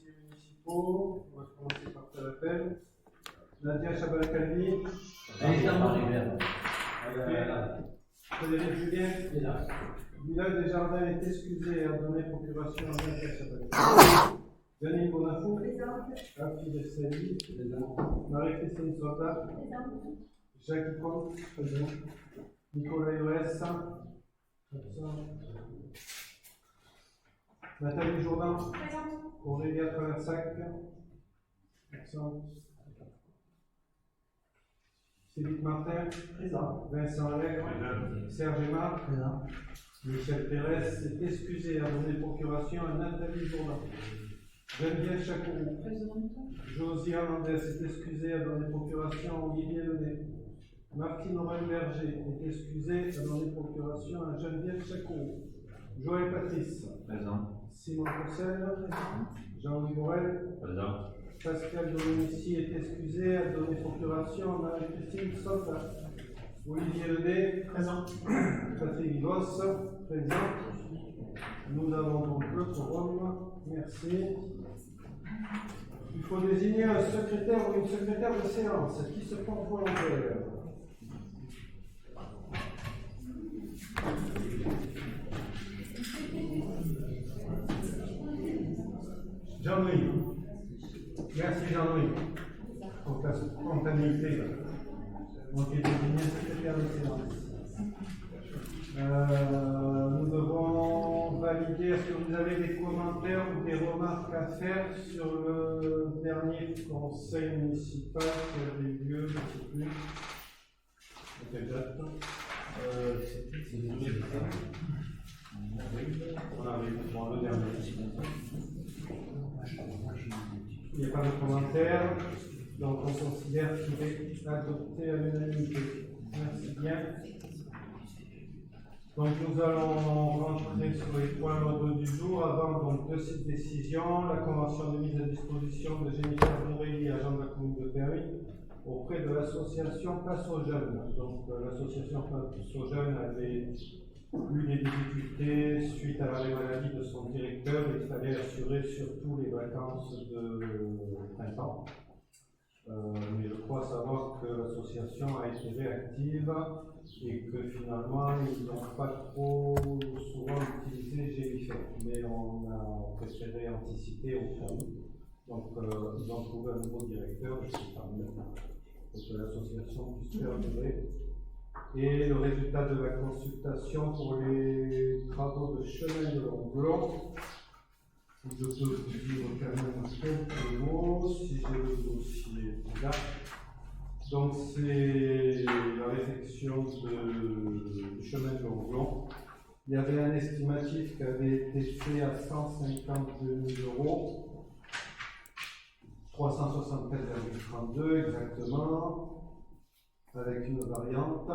conseillers municipaux. On va commencer par faire l'appel. Nadia Chabal-Calvi. Frédéric Julien. Village des Jardins est excusé et a donné procuration à Nadia Chabal-Calvi. Denis Bonafou. Rafi Dessali. Marie-Christine Sota. Jacques Comte. Présent. Nicolas Urès. Nathalie Jourdain. Aurélia Traversac. Absente. Philippe Martin. Présent. Vincent Allègre. Serge Aymar. Présent. Michel Pérez s'est excusé et a donné procuration à Nathalie Jourdain. Geneviève Chacourou. Présente. Josie Hernandez s'est excusée et a donné procuration à Olivier Lenné. Martine Aurel-Berger est excusée et a donné procuration à Geneviève Chacourou. Joël Patrice. Présent. Simon Cossel. Jean-Louis Borel. Présent. Pascal Dominici est excusé et a donné procuration à Marie-Christine Sota. Olivier Ledet. Présent. Patrick Vivos. Présent. Nous avons donc le quorum. Merci. Il faut désigner un secrétaire ou une secrétaire de séance qui se porte volontaire. Jean-Louis. Merci Jean-Louis pour ta spontanéité. Donc il est désigné secrétaire de séance. Nous devons valider. Est-ce que vous avez des commentaires ou des remarques à faire sur le dernier conseil municipal qui avait lieu, je ne sais plus. Quelle date on avait le dernier. Il n'y a pas de commentaires, donc on considère qu'il est adopté à l'unanimité. Merci bien. Donc nous allons rentrer sur les points l'ordre du jour. Avant donc de cette décision, la convention de mise à disposition de Jennifer Bourrelli, agent de la commune de Perry, auprès de l'association Place aux Jeunes. Donc l'association Place aux Jeunes avait eu des difficultés suite à l'arrêt maladie de son directeur. Il fallait assurer surtout les vacances de printemps. Mais je crois savoir que l'association a été réactive et que finalement ils n'ont pas trop souvent utilisé Jennifer. Mais on a préféré anticiper au cas où. Donc ils ont trouvé un nouveau directeur, je suis parmi maintenant, pour que l'association puisse perdurer. Et le résultat de la consultation pour les travaux de chemin de Longlon, je peux vous dire quand même quelques mots si j'ai le dossier là. Donc c'est la réfection du chemin de Longlon. Il y avait un estimatif qui avait été fait à 152 000 €, 373,32 exactement, avec une variante.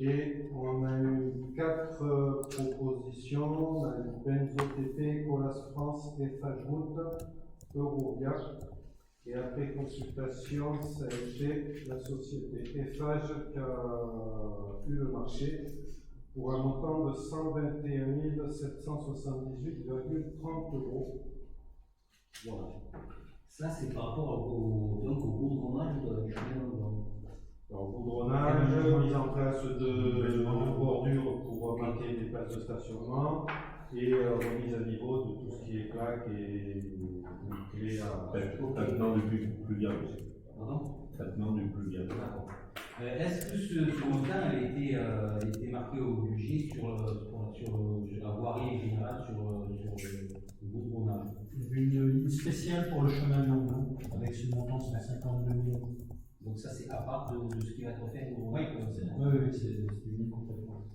Et on a eu 4 propositions. On a eu BenzoTP, Colas France, Eiffage Route, Eurovia. Et après consultation, ça a été la société Eiffage qui a eu le marché pour un montant de 121 778,30 €. Voilà. Ça, c'est par rapport au goudronnage du chemin de Longlon. Alors, goudronnage, mise en place de bordures pour marquer des places de stationnement et remise à niveau de tout ce qui est plaque et clé à. Traitement du pluvial. Pardon ? Traitement du pluvial. Est-ce que ce montant a été marqué au budget sur la voirie générale sur le goudronnage ? Il y avait une ligne spéciale pour le chemin de Longlon, avec ce montant, c'est 52 000 €. Donc ça, c'est à part de ce qui va être fait au Oui, c'est une ligne complètement.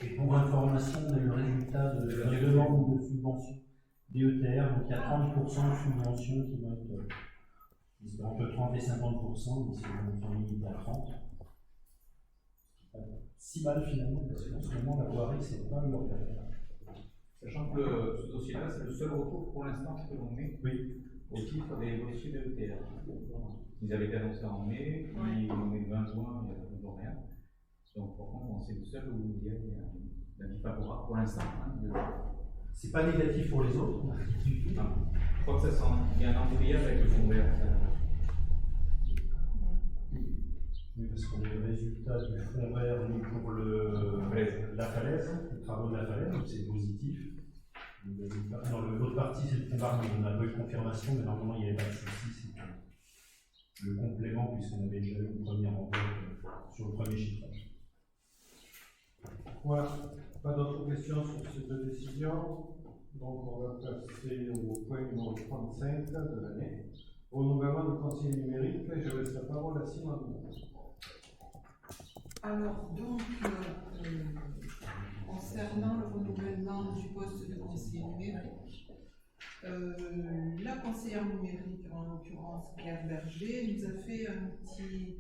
Et pour information, on a eu le résultat de la demande de subvention DETR, donc il y a 30% de subventions qui vont être entre 30 et 50%, mais c'est en limite à 30. 6 balles finalement, parce qu'en ce moment, la voirie, c'est pas le Sachant que ce dossier-là, c'est le seul retour pour l'instant que l'on met au titre des dossiers de l'ETR. Ils avaient été annoncés en mai, puis on est le 20 juin, il n'y a toujours rien. Donc, par contre, c'est le seul où il y a un avis favorable pour l'instant. C'est pas négatif pour les autres, du tout. Non. Je crois que ça sent. Il y a un embouteillage avec le fond vert. Oui, parce qu'on a le résultat du fond vert nous, pour la falaise, les travaux de la falaise, donc c'est positif. Dans l'autre partie, c'est le fond vert, on n'a pas eu de confirmation, mais normalement il n'y avait pas de souci. C'est le complément, puisqu'on avait déjà eu une première enquête sur le premier chiffrage. Voilà. Pas d'autres questions sur ces deux décisions. Donc on va passer au point numéro 35 de l'année. Renouvellement du conseiller numérique. Je laisse la parole à Simone. Alors, donc, concernant le renouvellement du poste de conseiller numérique, la conseillère numérique, en l'occurrence Claire Berger, nous a fait un petit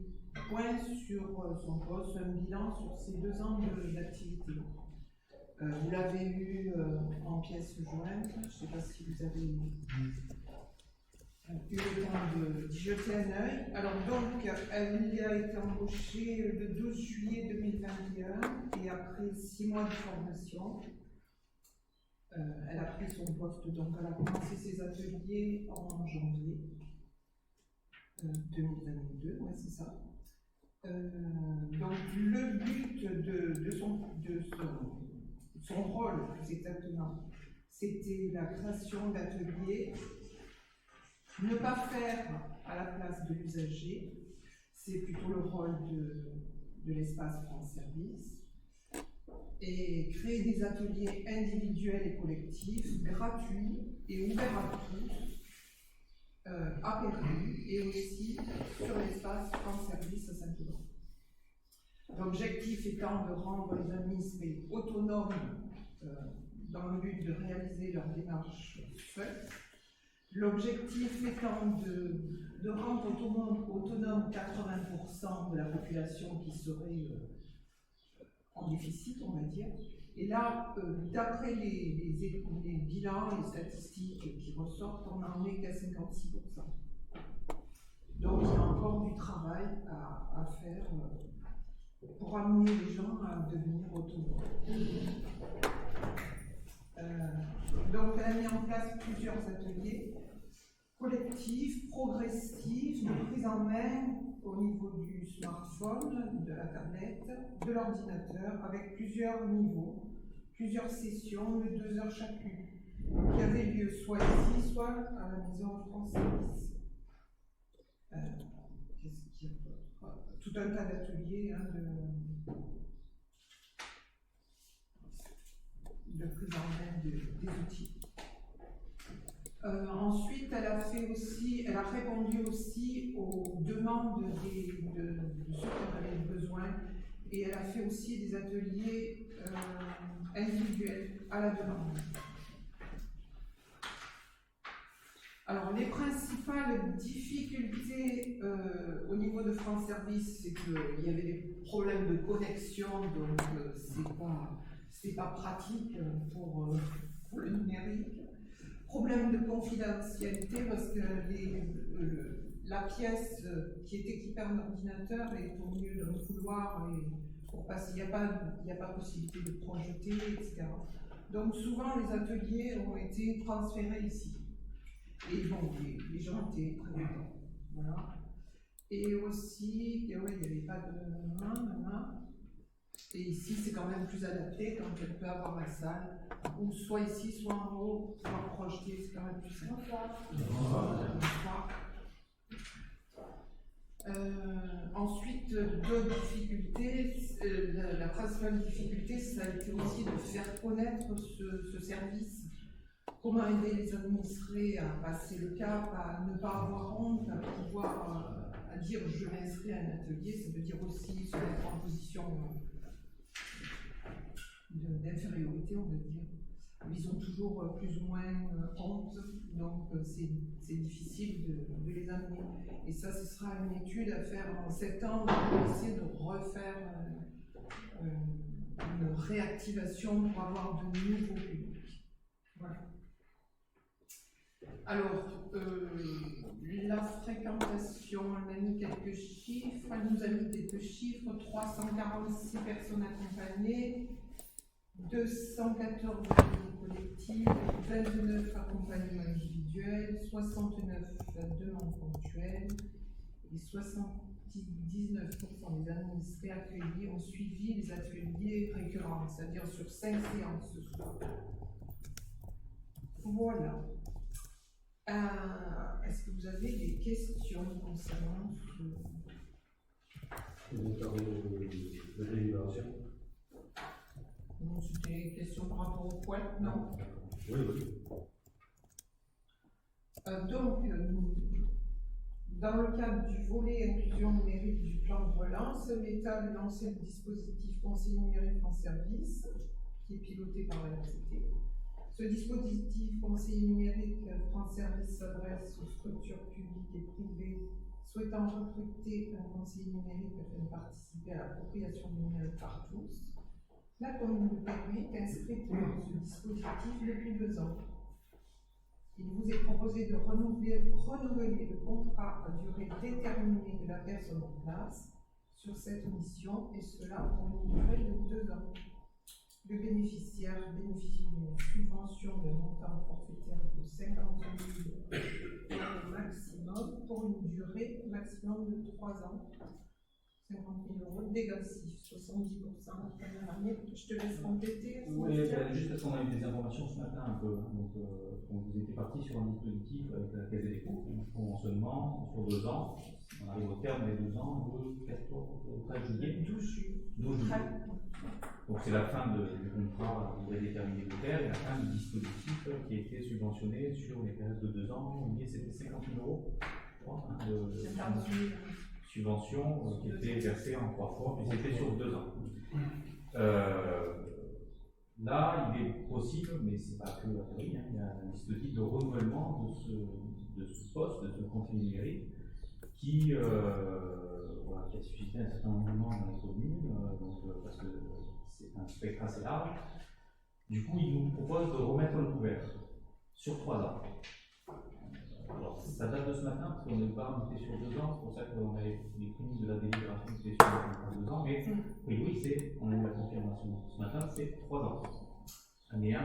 point sur son poste, un bilan sur ses 2 ans d'activité. Vous l'avez eu en pièce jointe, je ne sais pas si vous avez eu le temps d'y jeter un œil. Alors donc, elle a été embauchée le 12 juillet 2021 et après 6 mois de formation, elle a pris son poste. Donc elle a commencé ses ateliers en janvier 2022, ouais, c'est ça. Donc le but de son rôle, plus exactement, c'était la création d'ateliers. Ne pas faire à la place de l'usager, c'est plutôt le rôle de l'espace France Service. Et créer des ateliers individuels et collectifs, gratuits et ouverts à tous, à Périgueux et aussi sur l'espace France Service à Saint-Aubin. L'objectif étant de rendre les administrés autonomes dans le but de réaliser leur démarche seuls. L'objectif étant de rendre autonome 80% de la population qui serait en déficit, on va dire. Et là, d'après les bilans, les statistiques qui ressortent, on n'en est qu'à 56%. Donc il y a encore du travail à faire pour amener les gens à devenir autonomes. Donc elle a mis en place plusieurs ateliers collectifs, progressifs, de prise en main au niveau du smartphone, de la tablette, de l'ordinateur, avec plusieurs niveaux, plusieurs sessions de 2 heures chacune, qui avaient lieu soit ici, soit à la maison France Service. Qu'est-ce qu'il y a d'autre ? Tout un tas d'ateliers de prise en main des outils. Ensuite, elle a répondu aussi aux demandes de ceux qui en avaient besoin et elle a fait aussi des ateliers individuels à la demande. Alors, les principales difficultés au niveau de France Service, c'est qu'il y avait des problèmes de connexion, donc c'est pas pratique pour le numérique. Problème de confidentialité parce que la pièce qui est équipée en ordinateur est au milieu d'un couloir et parce qu'il n'y a pas possibilité de projeter, etc. Donc souvent les ateliers ont été transférés ici. Et bon, les gens étaient très contents. Voilà. Et aussi, il n'y avait pas de main. Et ici, c'est quand même plus adapté quand elle peut avoir la salle, ou soit ici, soit en haut, pouvoir projeter, c'est quand même plus simple. Ensuite, d'autres difficultés, la principale difficulté, ça a été aussi de faire connaître ce service. Comment aider les administrés à passer le cap, à ne pas avoir honte, à pouvoir à dire je m'inscris à un atelier, ça veut dire aussi se mettre en position d'infériorité, on va dire. Ils ont toujours plus ou moins honte, donc c'est difficile de les amener. Et ça, ce sera une étude à faire en septembre pour essayer de refaire une réactivation pour avoir de nouveaux publics. Voilà. Alors, la fréquentation, elle a mis quelques chiffres, elle nous a mis quelques chiffres, 346 personnes accompagnées, 214 ateliers collectifs, collective, 29 accompagnements individuels, 69 demandes ponctuelles et 79% des administrés accueillis ont suivi les ateliers récurrents, c'est-à-dire sur 5 séances ce soir. Voilà. Est-ce que vous avez des questions concernant ce... Vous parlez de délibération? Non, c'était une question par rapport au poids, non? Oui, oui. Donc, dans le cadre du volet inclusion numérique du plan de relance, l'État a lancé le dispositif Conseil numérique en service, qui est piloté par la RCT. Ce dispositif Conseil numérique France Service s'adresse aux structures publiques et privées souhaitant recruter un conseiller numérique afin de participer à l'appropriation du numérique par tous. La commune de Perruy est inscrite dans ce dispositif depuis 2 ans. Il vous est proposé de renouveler le contrat à durée déterminée de la personne en place sur cette mission, et cela pour une durée de 2 ans. Le bénéficiaire bénéficie d'une subvention de montant forfaitaire de 50 000 € maximum pour une durée maximum de 3 ans. 50 000 € dégressif, 70% la première année. Je te laisse compléter. Oui, juste parce qu'on a eu des informations ce matin un peu. Donc, vous étiez parti sur un dispositif avec la Caisse des dépôts, un conventionnement sur 2 ans. On arrive au terme des 2 ans, le 13 juillet. 12 juillet. Donc, c'est la fin du contrat déterminé de terre et la fin du dispositif qui a été subventionné sur les périodes de 2 ans. C'était 50 000 €, je crois, de subvention qui était versée en 3 fois, puis c'était sur 2 ans. Là, il est possible, mais ce n'est pas que la théorie, il y a un dispositif de renouvellement de ce poste, de ce conseiller numérique, qui a suscité un certain engouement dans les communes, parce que c'est un spectre assez large. Du coup, il nous propose de remettre le couvert sur 3 ans. Alors, ça date de ce matin, parce qu'on n'est pas monté sur 2 ans, c'est pour ça qu'on a les prémices de la délibération qui étaient sur 2 ans, mais oui, on a eu la confirmation ce matin, c'est 3 ans. Année 1,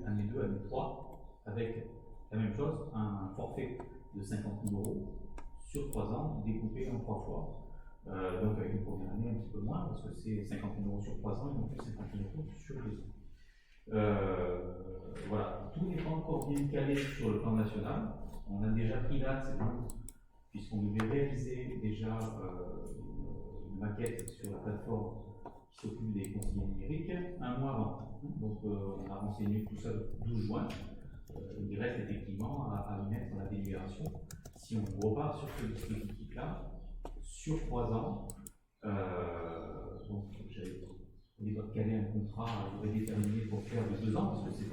année 2, année 3, avec la même chose, un forfait de 50 000 € sur 3 ans, découpé en 3 fois. Donc avec une première année un petit peu moins, parce que c'est 50 000 € sur 3 ans et non plus 50 000 € sur 2 ans. Voilà, tout n'est pas encore bien calé sur le plan national. On a déjà pris date, c'est bon, puisqu'on devait réaliser déjà une maquette sur la plateforme qui s'occupe des conseillers numériques 1 mois avant. Donc on a renseigné tout ça le 12 juin. Il reste effectivement à mettre dans la délibération. Si on repart sur ce dispositif-là, sur 3 ans, donc on doit caler un contrat déterminé pour faire de 2 ans, parce que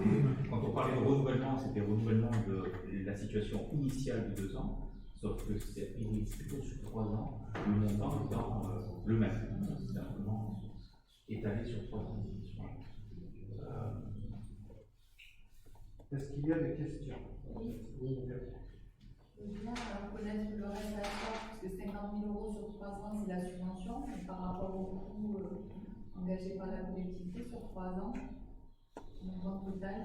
quand on parlait de renouvellement, c'était renouvellement de la situation initiale de 2 ans, sauf que c'est plutôt sur 3 ans, le montant étant le même. C'est simplement étalé sur 3 ans. Est-ce qu'il y a des questions? Oui. Je veux bien connaître le reste à charge, parce que 50 000 € sur 3 ans, c'est la subvention, mais par rapport au coût engagé par la collectivité sur 3 ans, le montant total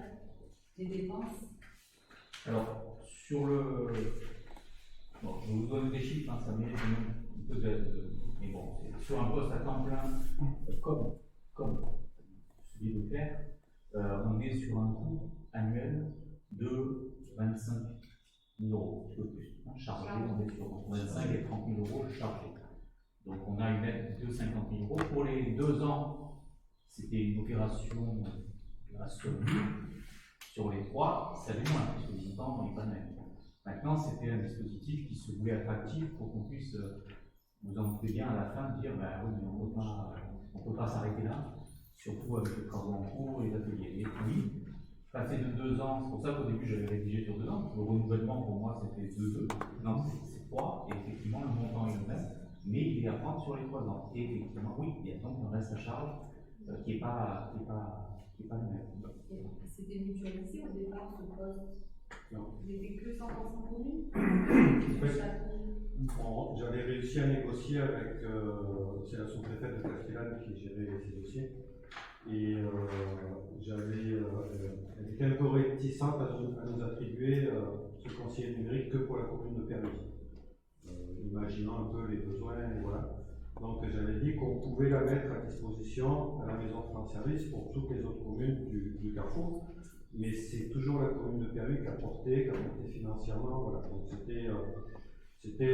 des dépenses. Alors, sur le. Bon, je vous donne des chiffres, ça mérite un peu de. Mais bon, sur un poste à temps plein, comme celui de Claire, on est sur un coût annuel de 25 000 €, un peu plus. Chargé, on est sur 25 et 30 000 € chargés. Donc on a une aide de 50 000 €. Pour les 2 ans, c'était une opération à survie. Sur les 3, ça allait moins, parce que le montant n'est pas le même. Maintenant, c'était un dispositif qui se voulait attractif pour qu'on puisse, vous en doutez bien, à la fin, dire oui, mais on ne peut pas s'arrêter là, surtout avec les travaux en cours, les ateliers. Et puis, passer de 2 ans, c'est pour ça qu'au début j'avais rédigé sur 2 ans, le renouvellement pour moi c'était 2, non c'est 3, et effectivement le montant est le même, mais il est à prendre sur les 3 ans. Et effectivement, oui, il y a donc un reste à charge qui n'est pas le même. C'était mutualisé au départ ce poste? Non. Il était que 100% commune? J'avais réussi à négocier avec c'est la sous-préfète de Castellane qui gérait ces dossiers. Et elle était un peu réticente à nous attribuer ce conseiller numérique que pour la commune de Perry. Imaginant un peu les besoins, et voilà. Donc j'avais dit qu'on pouvait la mettre à disposition à la maison France Service pour toutes les autres communes du Carrefour, mais c'est toujours la commune de Perry qui a porté financièrement, voilà. Donc c'était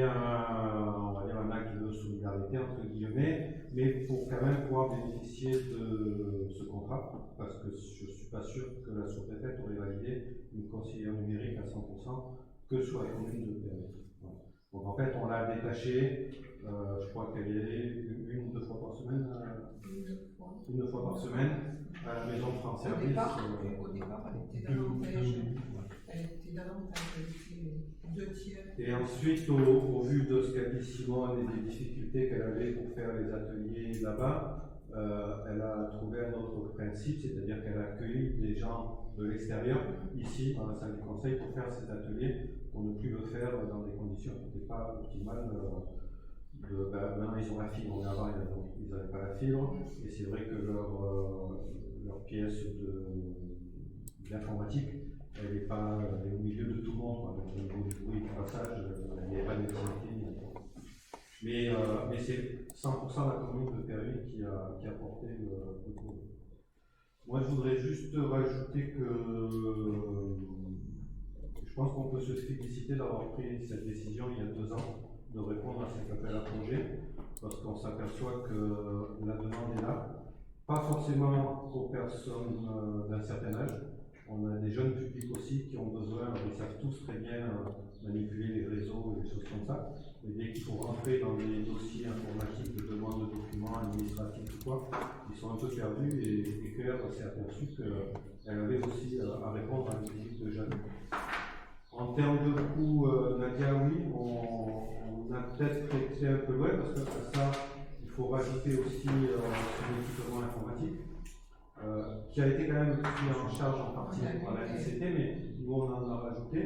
on va dire un acte de solidarité entre guillemets, mais pour quand même pouvoir bénéficier de ce contrat, parce que je ne suis pas sûr que la sous-préfète aurait validé une conseillère numérique à 100% que sur la commune de Perry. Voilà. Donc en fait on l'a détachée, je crois qu'elle y allait une ou deux fois par semaine, une fois par semaine à la maison France Au Service. départ, elle était davantage, elle était 2 tiers. Et ensuite, au vu de ce qu'a dit Simone et des difficultés qu'elle avait pour faire les ateliers là-bas, elle a trouvé un autre principe, c'est-à-dire qu'elle a accueilli des gens de l'extérieur, ici, dans la salle du conseil, pour faire ces ateliers, pour ne plus le faire dans des conditions qui n'étaient pas optimales. Maintenant, ils ont la fibre, mais avant, ils n'avaient pas la fibre, et c'est vrai que leur pièce d'informatique, elle est au milieu de tout le monde, quoi. Donc au niveau du bruit du passage, il n'y avait pas d'activité. Mais c'est 100% la commune de Perry qui a porté le coup. Moi, je voudrais juste rajouter que je pense qu'on peut se féliciter d'avoir pris cette décision il y a 2 ans de répondre à cet appel à projet, parce qu'on s'aperçoit que la demande est là, pas forcément aux personnes d'un certain âge. On a des jeunes publics aussi qui ont besoin, ils savent tous très bien manipuler les réseaux et des choses comme ça, mais dès qu'il faut rentrer dans des dossiers informatiques de demande de documents administratifs ou quoi, ils sont un peu perdus, et Claire s'est aperçue qu'elle avait aussi à répondre à un public de jeunes. En termes de coût, Nadia, oui, on a peut-être été un peu loin, parce que ça, il faut rajouter aussi son équipement informatique. Qui a été quand même pris en charge en partie par la NCT, mais nous on en a rajouté,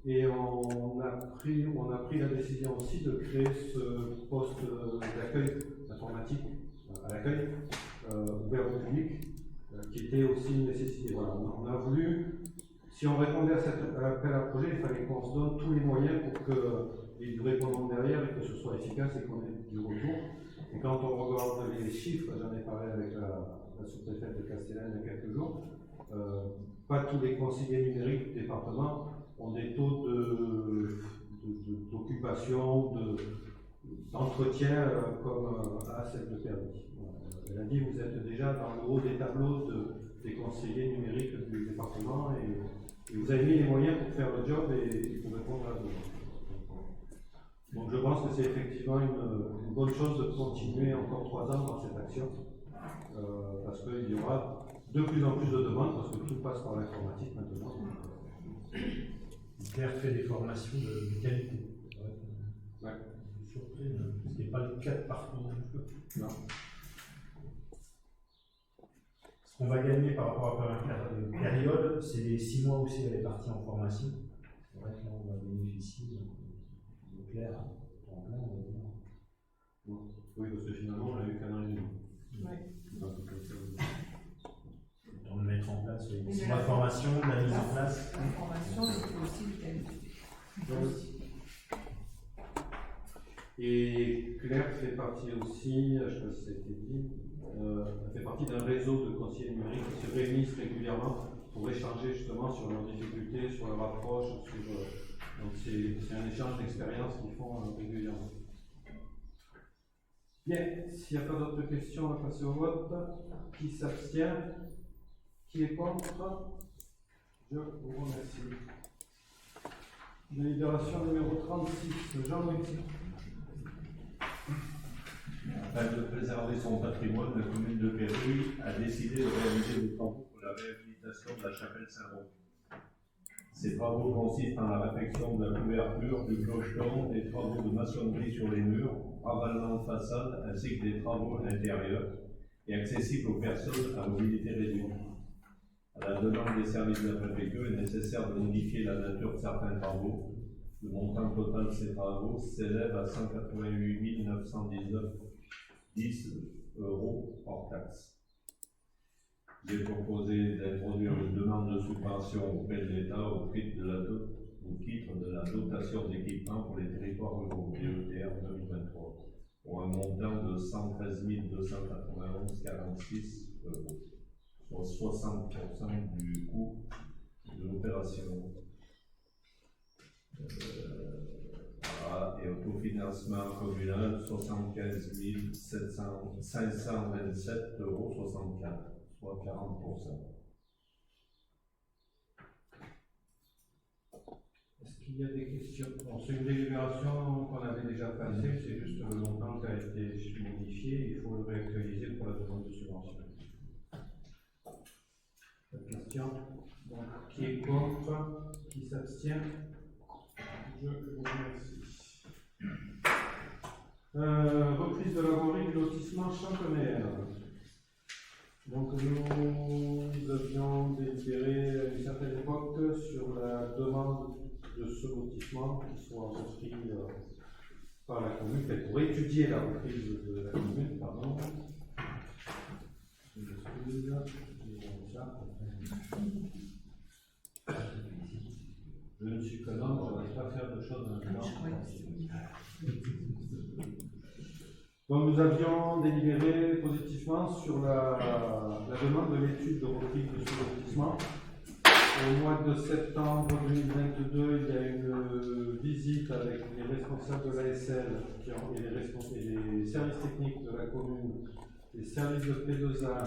et on a pris la décision aussi de créer ce poste d'accueil informatique à l'accueil ouvert au public, qui était aussi une nécessité. Voilà, on a voulu, si on répondait à cet appel à projet, il fallait qu'on se donne tous les moyens pour qu'il y ait du répondant derrière et que ce soit efficace et qu'on ait du retour. Et quand on regarde les chiffres, j'en ai parlé avec la sous-préfète de Castellane il y a quelques jours, pas tous les conseillers numériques du département ont des taux d'occupation, d'entretien comme à celle de Perry. Elle a dit vous êtes déjà dans le haut des tableaux des conseillers numériques du département, et vous avez mis les moyens pour faire le job et pour répondre à la demande. Donc je pense que c'est effectivement une bonne chose de continuer encore 3 ans dans cette action. Parce qu'il y aura de plus en plus de demandes, parce que tout passe par l'informatique maintenant. Claire fait des formations de qualité. Ouais. Je suis surpris, ce qui n'est pas le cas partout. Non. Ce qu'on va gagner par rapport à la période, c'est les 6 mois aussi elle est partie en formation. C'est vrai que là on va bénéficier de Claire en plein, on va dire. Oui, parce que finalement on a eu qu'un an et demi. Ouais. Le temps de mettre en place les 6 mois de formation, la mise en place. La formation était aussi de qualité. Et Claire fait partie aussi, je ne sais pas si ça a été dit, elle fait partie d'un réseau de conseillers numériques qui se réunissent régulièrement pour échanger justement sur leurs difficultés, sur leur approche, donc c'est un échange d'expériences qu'ils font régulièrement. Bien, s'il n'y a pas d'autres questions, on va passer au vote. Qui s'abstient? Qui est contre? Je vous remercie. Délibération numéro 36, Jean-Louis. Afin de préserver son patrimoine, la commune de Perry a décidé de réaliser des travaux pour la réhabilitation de la chapelle Saint-Roch. Ces travaux consistent en la réfection de la couverture, du clocheton, des travaux de maçonnerie sur les murs, ravalement de façade, ainsi que des travaux intérieurs et accessibles aux personnes à mobilité réduite. À la demande des services de la préfecture, il est nécessaire de modifier la nature de certains travaux. Le montant total de ces travaux s'élève à 188 919 € hors taxe. j'ai proposé d'introduire une demande de subvention auprès de l'État au titre de la dotation d'équipement pour les territoires ruraux DETR 2023 pour un montant de 113 291,46 €, soit 60% du coût de l'opération. Voilà, et autofinancement communal 75 527,64 €, soit 40%. Est-ce qu'il y a des questions? Bon, c'est une délibération qu'on avait déjà passée, c'est juste le montant qui a été modifié, il faut le réactualiser pour la demande de subvention. Pas de question? Donc, qui est contre? Qui s'abstient? Je vous remercie. Reprise de la voirie du lotissement Chantemer. Donc nous avions délibéré à une certaine époque sur la demande de ce lotissement qui soit repris par la commune, pour étudier la reprise de la commune, pardon. Je m'excuse. Je ne suis que l'homme, je n'arrive pas à faire deux choses en même temps. Donc nous avions délibéré positivement sur la demande de l'étude de reprise de ce lotissement. Au mois de septembre 2022, il y a une visite avec les responsables de l'ASL et les services techniques de la commune, les services de P2A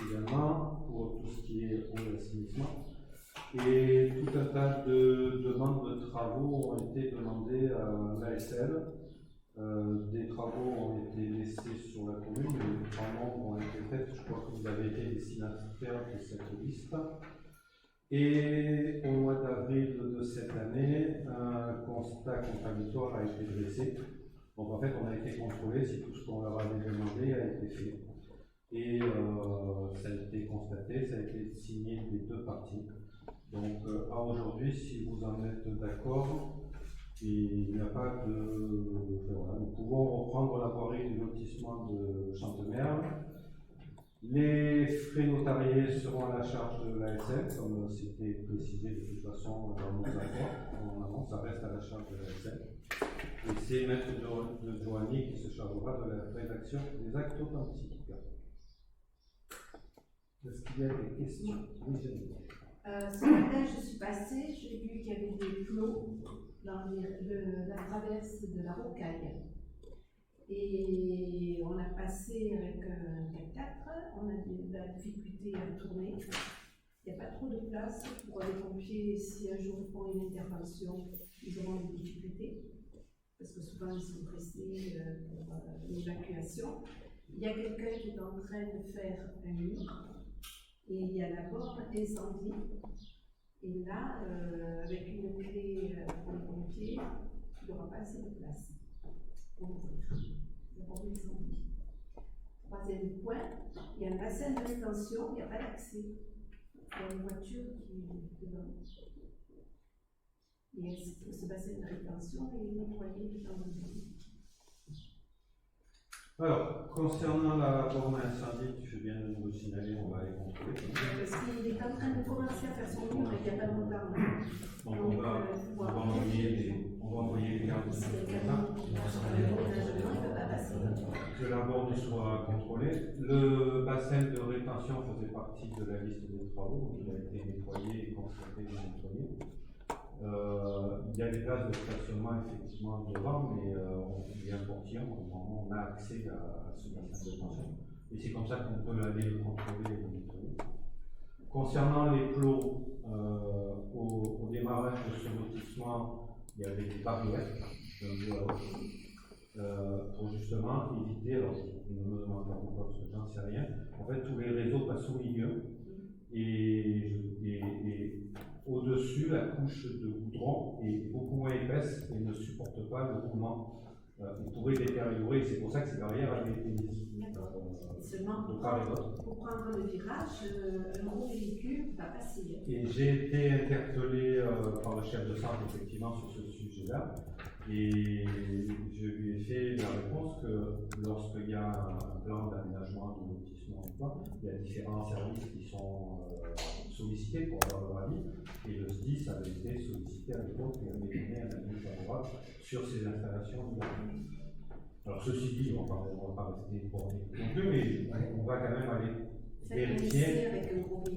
également, pour tout ce qui est eau et assainissement. Et tout un tas de demandes de travaux ont été demandées à l'ASL. Des travaux ont été laissés sur la commune, les travaux ont été faits, je crois que vous avez été destinataire de cette liste. Et au mois d'avril de cette année, un constat contradictoire a été dressé. Donc en fait, on a été contrôlé si tout ce qu'on leur avait demandé a été fait. Et ça a été constaté, ça a été signé des deux parties. Donc à aujourd'hui, si vous en êtes d'accord, il n'y a pas de... Voilà, nous pouvons reprendre la voirie du lotissement de Chantemer. Les frais notariés seront à la charge de l'ASL, comme c'était précisé de toute façon dans nos accords. En amont, ça reste à la charge de l'ASL. Et c'est Maître de Joanny qui se chargera de la rédaction des actes authentiques. Est-ce qu'il y a des questions? Oui, ce matin, je suis passée, j'ai vu qu'il y avait des plots dans la traverse de la Rocaille. Et on a passé avec un 4x4, on a de la difficulté à tourner. Il n'y a pas trop de place pour les pompiers. Si un jour ils font une intervention, ils auront des difficultés. Parce que souvent ils sont pressés pour l'évacuation. Il y a quelqu'un qui est en train de faire un mur. Et il y a la borne incendie. Et là, avec une clé pour les pompiers, il n'y aura pas assez de place pour ouvrir. La borne incendie. Troisième point, il y a un bassin de rétention, il n'y a pas d'accès. Il y a une voiture qui est devant. Et ce bassin de rétention est nettoyé de temps en temps. Alors, concernant la borne incendie, tu fais bien de nous le signaler, on va aller contrôler. Parce qu'il est en train de commencer à faire son mur il n'y a pas longtemps. Donc on va envoyer les gardes de que la borne soit contrôlée. Le bassin de rétention faisait partie de la liste des travaux, donc il a été nettoyé et constaté et nettoyé. Il y a des places de stationnement effectivement devant, mais il y a un portillon, on a accès à ce bassin de rétention. Et c'est comme ça qu'on peut aller le contrôler et le nettoyer. Concernant les plots, au démarrage de ce lotissement, il y avait des barrières d'un bout à l'autre pour justement éviter, alors je ne me demande pas pourquoi parce que j'en sais rien, en fait tous les réseaux passent au milieu et au-dessus la couche de goudron est beaucoup moins épaisse et ne supporte pas le roulement il pourrait détériorer, c'est pour ça que ces barrières avaient été mises. Seulement de part et d'autre. pour prendre le virage, un gros véhicule va passer. Et j'ai été interpellé par le chef de centre effectivement sur ce sujet-là, et je lui ai fait la réponse que lorsqu'il y a un plan d'aménagement, de lotissement ou quoi, il y a différents services qui sont sollicités pour avoir leur avis, et le SDIS avait été sollicité à l'époque et avait donné un avis favorable sur ces installations. Alors ceci dit, on ne va pas rester borné non plus, mais on va quand même aller vérifier.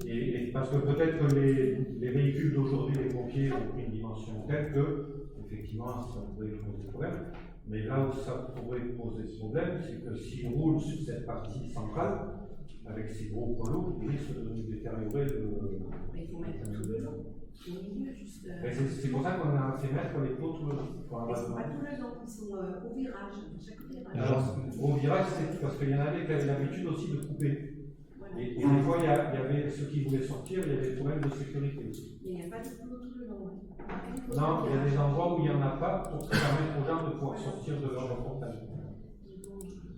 Et parce que peut-être que les véhicules d'aujourd'hui, les pompiers, ont pris une dimension telle que, effectivement, ça pourrait poser problème. Mais là où ça pourrait poser problème, c'est que s'ils roulent sur cette partie centrale, avec ces gros poids lourds, ils risquent de nous détériorer le. Mais il faut mettre tout le long, au milieu, juste. C'est pour ça qu'on a fait mettre les pots tout le long. Ils ne sont pas tout le long, ils sont au virage, à chaque virage. Alors, au virage, c'est parce qu'il y en avait qui avaient l'habitude aussi de couper. Voilà. Et des fois, il y avait ceux qui voulaient sortir, il y avait des problèmes de sécurité aussi. Mais il n'y a pas de flot tout le long. Non, il y a des endroits où il n'y en a pas pour permettre aux gens de pouvoir sortir de leur reportage.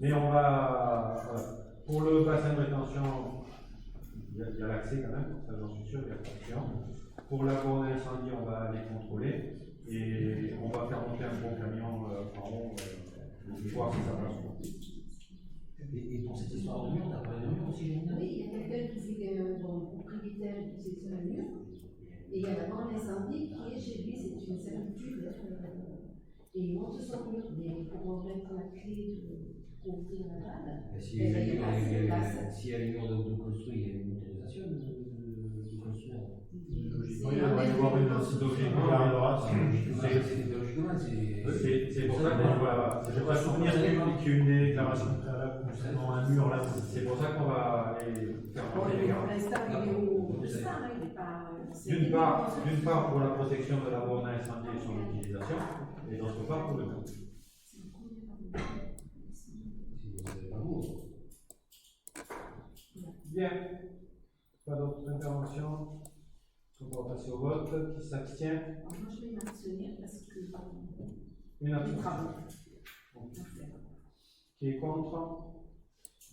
Mais on va. Voilà. Pour le bassin de rétention, il y a l'accès quand même, ça j'en suis sûr, il y a l'action. Pour la borne incendie, on va aller contrôler et on va faire monter un gros camion en haut pour voir si ça marche. Et pour cette histoire de mur, t'as parlé de mur aussi, Génial? Oui, il y a quelqu'un qui fait son propriétaire qui sait sur le mur. Et il y a la borne incendie qui est chez lui, c'est une servitude. Et il monte son mur, mais pour mettre la clé pour ouvrir la vanne. S'il y a une mur de construire, il y a une autorisation de construire. Logiquement, il va y avoir une c'est pour ça qu'on va. Je n'ai pas souvenir qu'il y ait une déclaration préalable concernant un mur là. C'est pour ça qu'on va aller faire porter les Pour gardes. l'instant, il est au stade, il n'est pas. D'une part pour la protection de la borne incendie et son utilisation, et d'autre part pour le mur. Bien. Pas d'autres interventions. On va passer au vote. Qui s'abstient? Moi, je vais m'abstenir parce que. Une abstention. Qui est contre?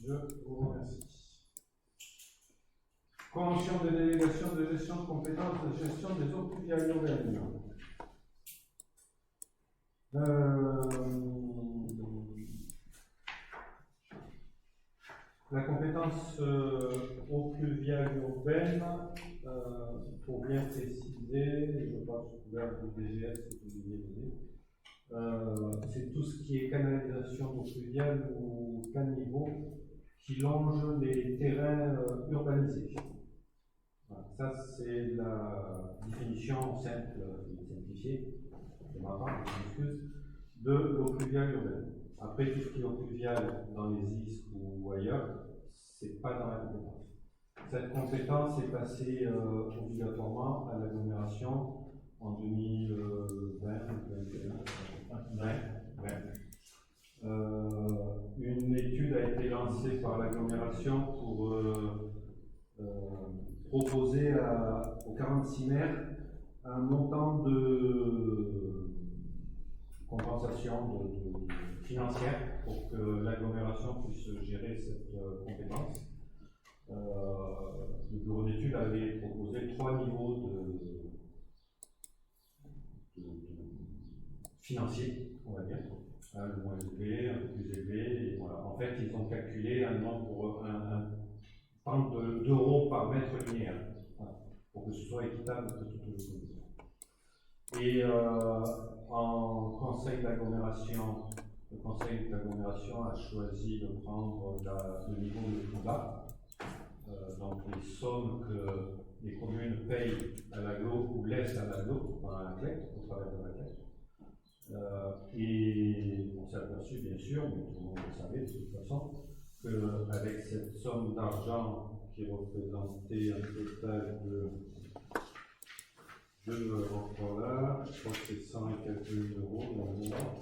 Je vous remercie. Convention de délégation de gestion de compétences de gestion des eaux pluviales urbaines. La compétence eaux pluviales urbaines, pour bien préciser, je pense que le DGS, c'est tout ce qui est canalisation d'eau pluviale ou caniveau qui longe les terrains urbanisés. Voilà, ça, c'est la définition simple et simplifiée, de ma part, je m'excuse, de l'eau pluviale urbaine. Après, tout ce qui est eau pluviale dans les ISC ou ailleurs, c'est pas dans la compétence. Cette compétence est passée obligatoirement à l'agglomération en 2020. Une étude a été lancée par l'agglomération pour proposer aux 46 maires un montant de compensation financière pour que l'agglomération puisse gérer cette compétence. Le bureau d'études avait proposé 3 niveaux de financiers, on va dire. Le moins élevé, un peu plus élevé, et voilà. En fait, ils ont calculé un nombre, d'euros par mètre linéaire, voilà, pour que ce soit équitable de toute le monde. Et en conseil d'agglomération, le conseil d'agglomération a choisi de prendre le niveau le plus bas, donc les sommes que les communes payent à l'agglo ou laissent à l'agglo dans la clé, au travers de la clé. Et on s'est aperçu, bien sûr, mais tout le monde le savait de toute façon, qu'avec cette somme d'argent qui représentait un total de, je me reprends là, je crois que c'est 100 et quelques mille euros dans le moment.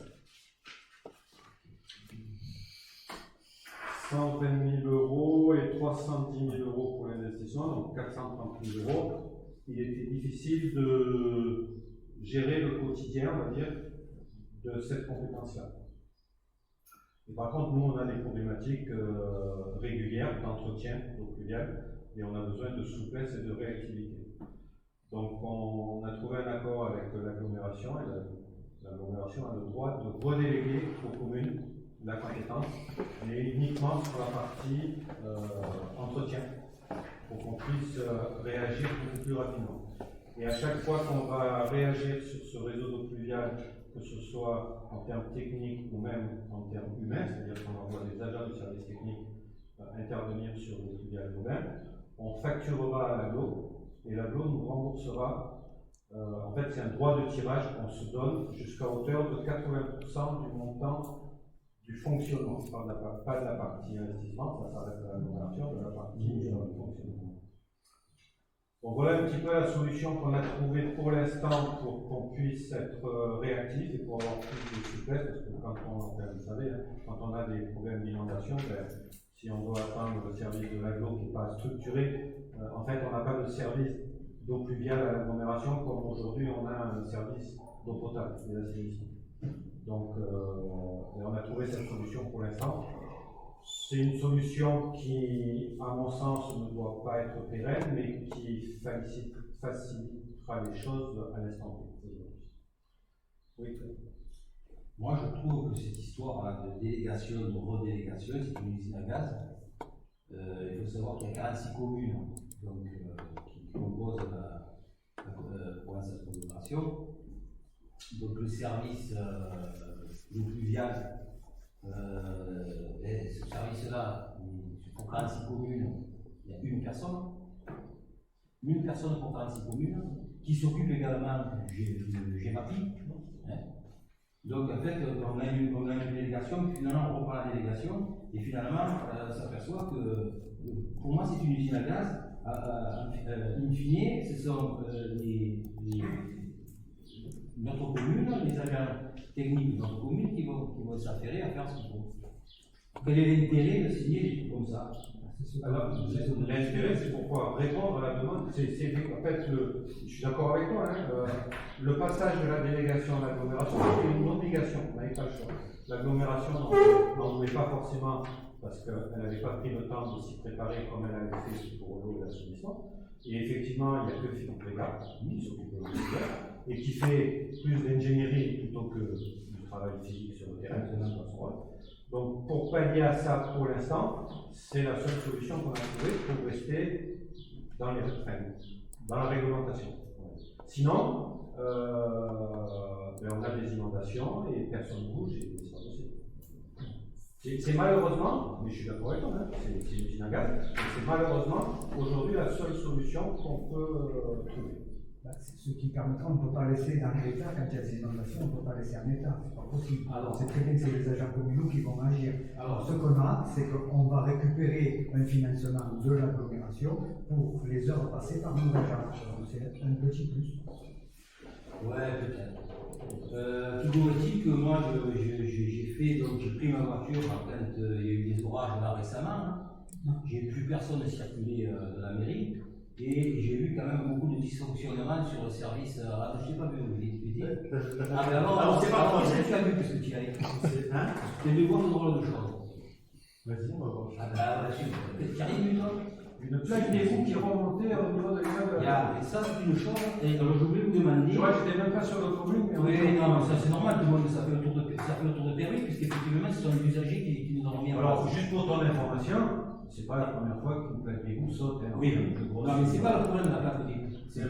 120 000 euros et 310 000 euros pour l'investissement, donc 430 000 euros. Il était difficile de gérer le quotidien, on va dire, de cette compétence-là. Et par contre, nous, on a des problématiques régulières d'entretien d'eau pluviale et on a besoin de souplesse et de réactivité. Donc, on a trouvé un accord avec l'agglomération et l'agglomération a le droit de redéléguer aux communes la compétence, mais uniquement sur la partie entretien, pour qu'on puisse réagir beaucoup plus rapidement. Et à chaque fois qu'on va réagir sur ce réseau d'eau pluviale, que ce soit en termes techniques ou même en termes humains, c'est-à-dire qu'on envoie des agents du service technique intervenir sur l'eau pluviale nous-mêmes, on facturera à l'agglo et l'agglo nous remboursera. En fait, c'est un droit de tirage qu'on se donne jusqu'à hauteur de 80% du montant du fonctionnement. Je parle pas de la partie investissement, ça s'arrête à l'agglomération, de la partie fonctionnement. Donc voilà un petit peu la solution qu'on a trouvée pour l'instant pour qu'on puisse être réactif et pour avoir plus de souplesse, parce que vous savez, hein, quand on a des problèmes d'inondation, si on doit attendre le service de l'agglo qui n'est pas structuré, en fait on n'a pas de service d'eau pluviale à l'agglomération comme aujourd'hui on a un service d'eau potable et d'assainissement. Donc on a trouvé cette solution pour l'instant. C'est une solution qui, à mon sens, ne doit pas être pérenne, mais qui facilitera les choses à l'instant T. Oui. Moi, je trouve que cette histoire de délégation, de redélégation, c'est une usine à gaz. Il faut savoir qu'il y a 46 communes donc, qui composent la province d'agglomération. Donc, le service d'eau pluviale. Et ce service-là, pour 46 communes, il y a une personne pour 46 communes, qui s'occupe également du GEMAPI. Hein. Donc en fait, on a une délégation, puis finalement on reprend la délégation, et finalement on s'aperçoit que pour moi c'est une usine à gaz. In fine, ce sont notre commune, les agents techniques de notre commune qui vont s'affairer à faire ce qu'il faut. Quel est l'intérêt de signer des trucs comme ça? Alors, l'intérêt, c'est pourquoi répondre à la demande. En fait, je suis d'accord avec toi, hein, le passage de la délégation à l'agglomération, c'est une obligation, on n'avait pas le choix. L'agglomération n'en voulait pas forcément parce qu'elle n'avait pas pris le temps de s'y préparer comme elle avait fait pour l'eau et l'assainissement. Et effectivement, il n'y a que Philippe Légat qui s'occupe de l'eau et qui fait plus d'ingénierie plutôt que du travail physique sur le terrain, c'est même pas son rôle. Donc, pour pallier à ça pour l'instant, c'est la seule solution qu'on a trouvée pour rester dans la réglementation. Sinon, on a des inondations et personne ne bouge et c'est pas possible. C'est malheureusement, mais je suis d'accord avec toi, hein, c'est une usine à gaz, c'est malheureusement aujourd'hui la seule solution qu'on peut trouver. Ce qui permettra, on ne peut pas laisser dans l'état, quand il y a des inondations, on ne peut pas laisser en état, c'est pas possible. Alors c'est très bien que c'est les agents communaux qui vont agir. Alors ce qu'on a, c'est qu'on va récupérer un financement de l'agglomération pour les heures passées par nos agents. C'est un petit plus. Ouais, peut-être. Toujours est-il que moi j'ai pris ma voiture quand il y a eu des orages là récemment. Hein. J'ai plus personne circuler de la mairie. Et j'ai vu quand même beaucoup de dysfonctionnements sur le service. Je n'ai pas vu où vous dites. Ah, mais alors c'est pas moi, c'est tu as vu que ce qu'il y a écrit. C'est de voir ce drôle de choses. Vas-y, on va voir. Ah, bah, tu arrives, lui, toi? Une plaque d'égout qui remontait au niveau de l'immeuble. Et ça, c'est une chose. Et alors, je voulais vous demander. Je vois que j'étais même pas sur le commune. Oui, non, ça c'est normal, tout le monde, ça fait le tour de Perry, puisqu'effectivement, ce sont les usagers qui nous ont remis. Alors, juste pour ton information, c'est pas la première fois qu'une plaque d'égout saute. Oui, non, mais c'est pas le problème de la plaque d'égout. C'est le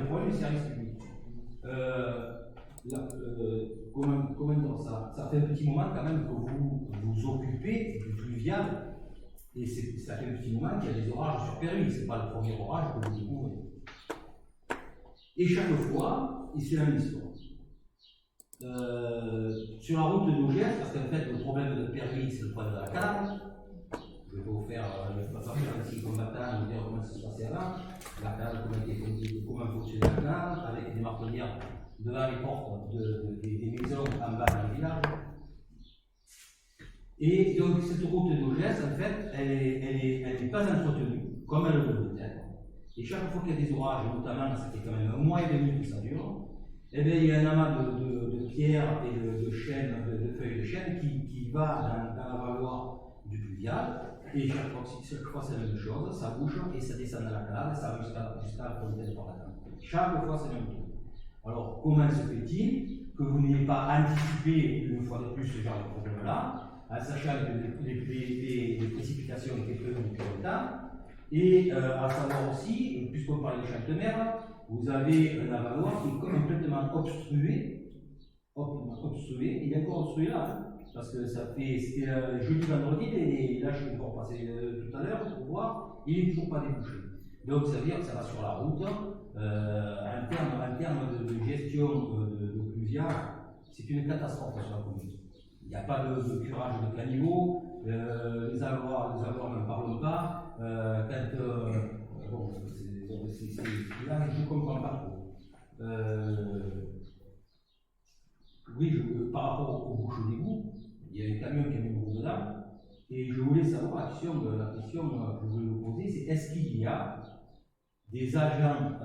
problème du service public. Comment dire ça? Ça fait un petit moment quand même que vous vous occupez du pluvial. Et ça fait un petit moment qu'il y a des orages sur Perry. C'est pas le premier orage que vous découvrez. Et chaque fois, c'est la même histoire. Sur la route de Nogès, parce qu'en fait, le problème de Perry, c'est le problème de la canal. Je vais pas faire un petit combattant, vous dire comment ça se passait avant. La canal, comment fonctionnait la canal, avec des martonnières devant les portes des maisons en bas dans le village. Et donc, cette route de Nogès, en fait, elle n'est pas entretenue, comme elle le devrait être. Et chaque fois qu'il y a des orages, notamment, ça fait quand même un mois et demi que ça dure, eh bien, il y a un amas de pierres et de chênes, de feuilles de chêne qui va dans la valoir du pluvial. Et chaque fois c'est la même chose, ça bouge et ça descend dans la clave, ça va jusqu'à la fontaine par là. Chaque fois c'est le même tour. Alors comment se fait-il que vous n'ayez pas anticipé une fois de plus ce genre de problème-là, en sachant que les précipitations étaient prévues depuis longtemps, et à savoir aussi, puisqu'on parle de champ de mer, vous avez un avaloir qui est complètement obstrué, il est encore obstrué là. Hein. Parce que c'était jeudi, vendredi, et là je suis encore passé tout à l'heure pour voir, il n'est toujours pas débouché. Donc ça veut dire que ça va sur la route. En termes de gestion de pluviale, c'est une catastrophe sur la commune. Il n'y a pas de curage de caniveaux, les avaloirs ne parlent pas. Là je ne comprends pas trop. Oui, par rapport aux bouches d'égout, il y a un camion qui a mis beaucoup dedans, et je voulais savoir, la question que je voulais vous poser, c'est est-ce qu'il y a des agents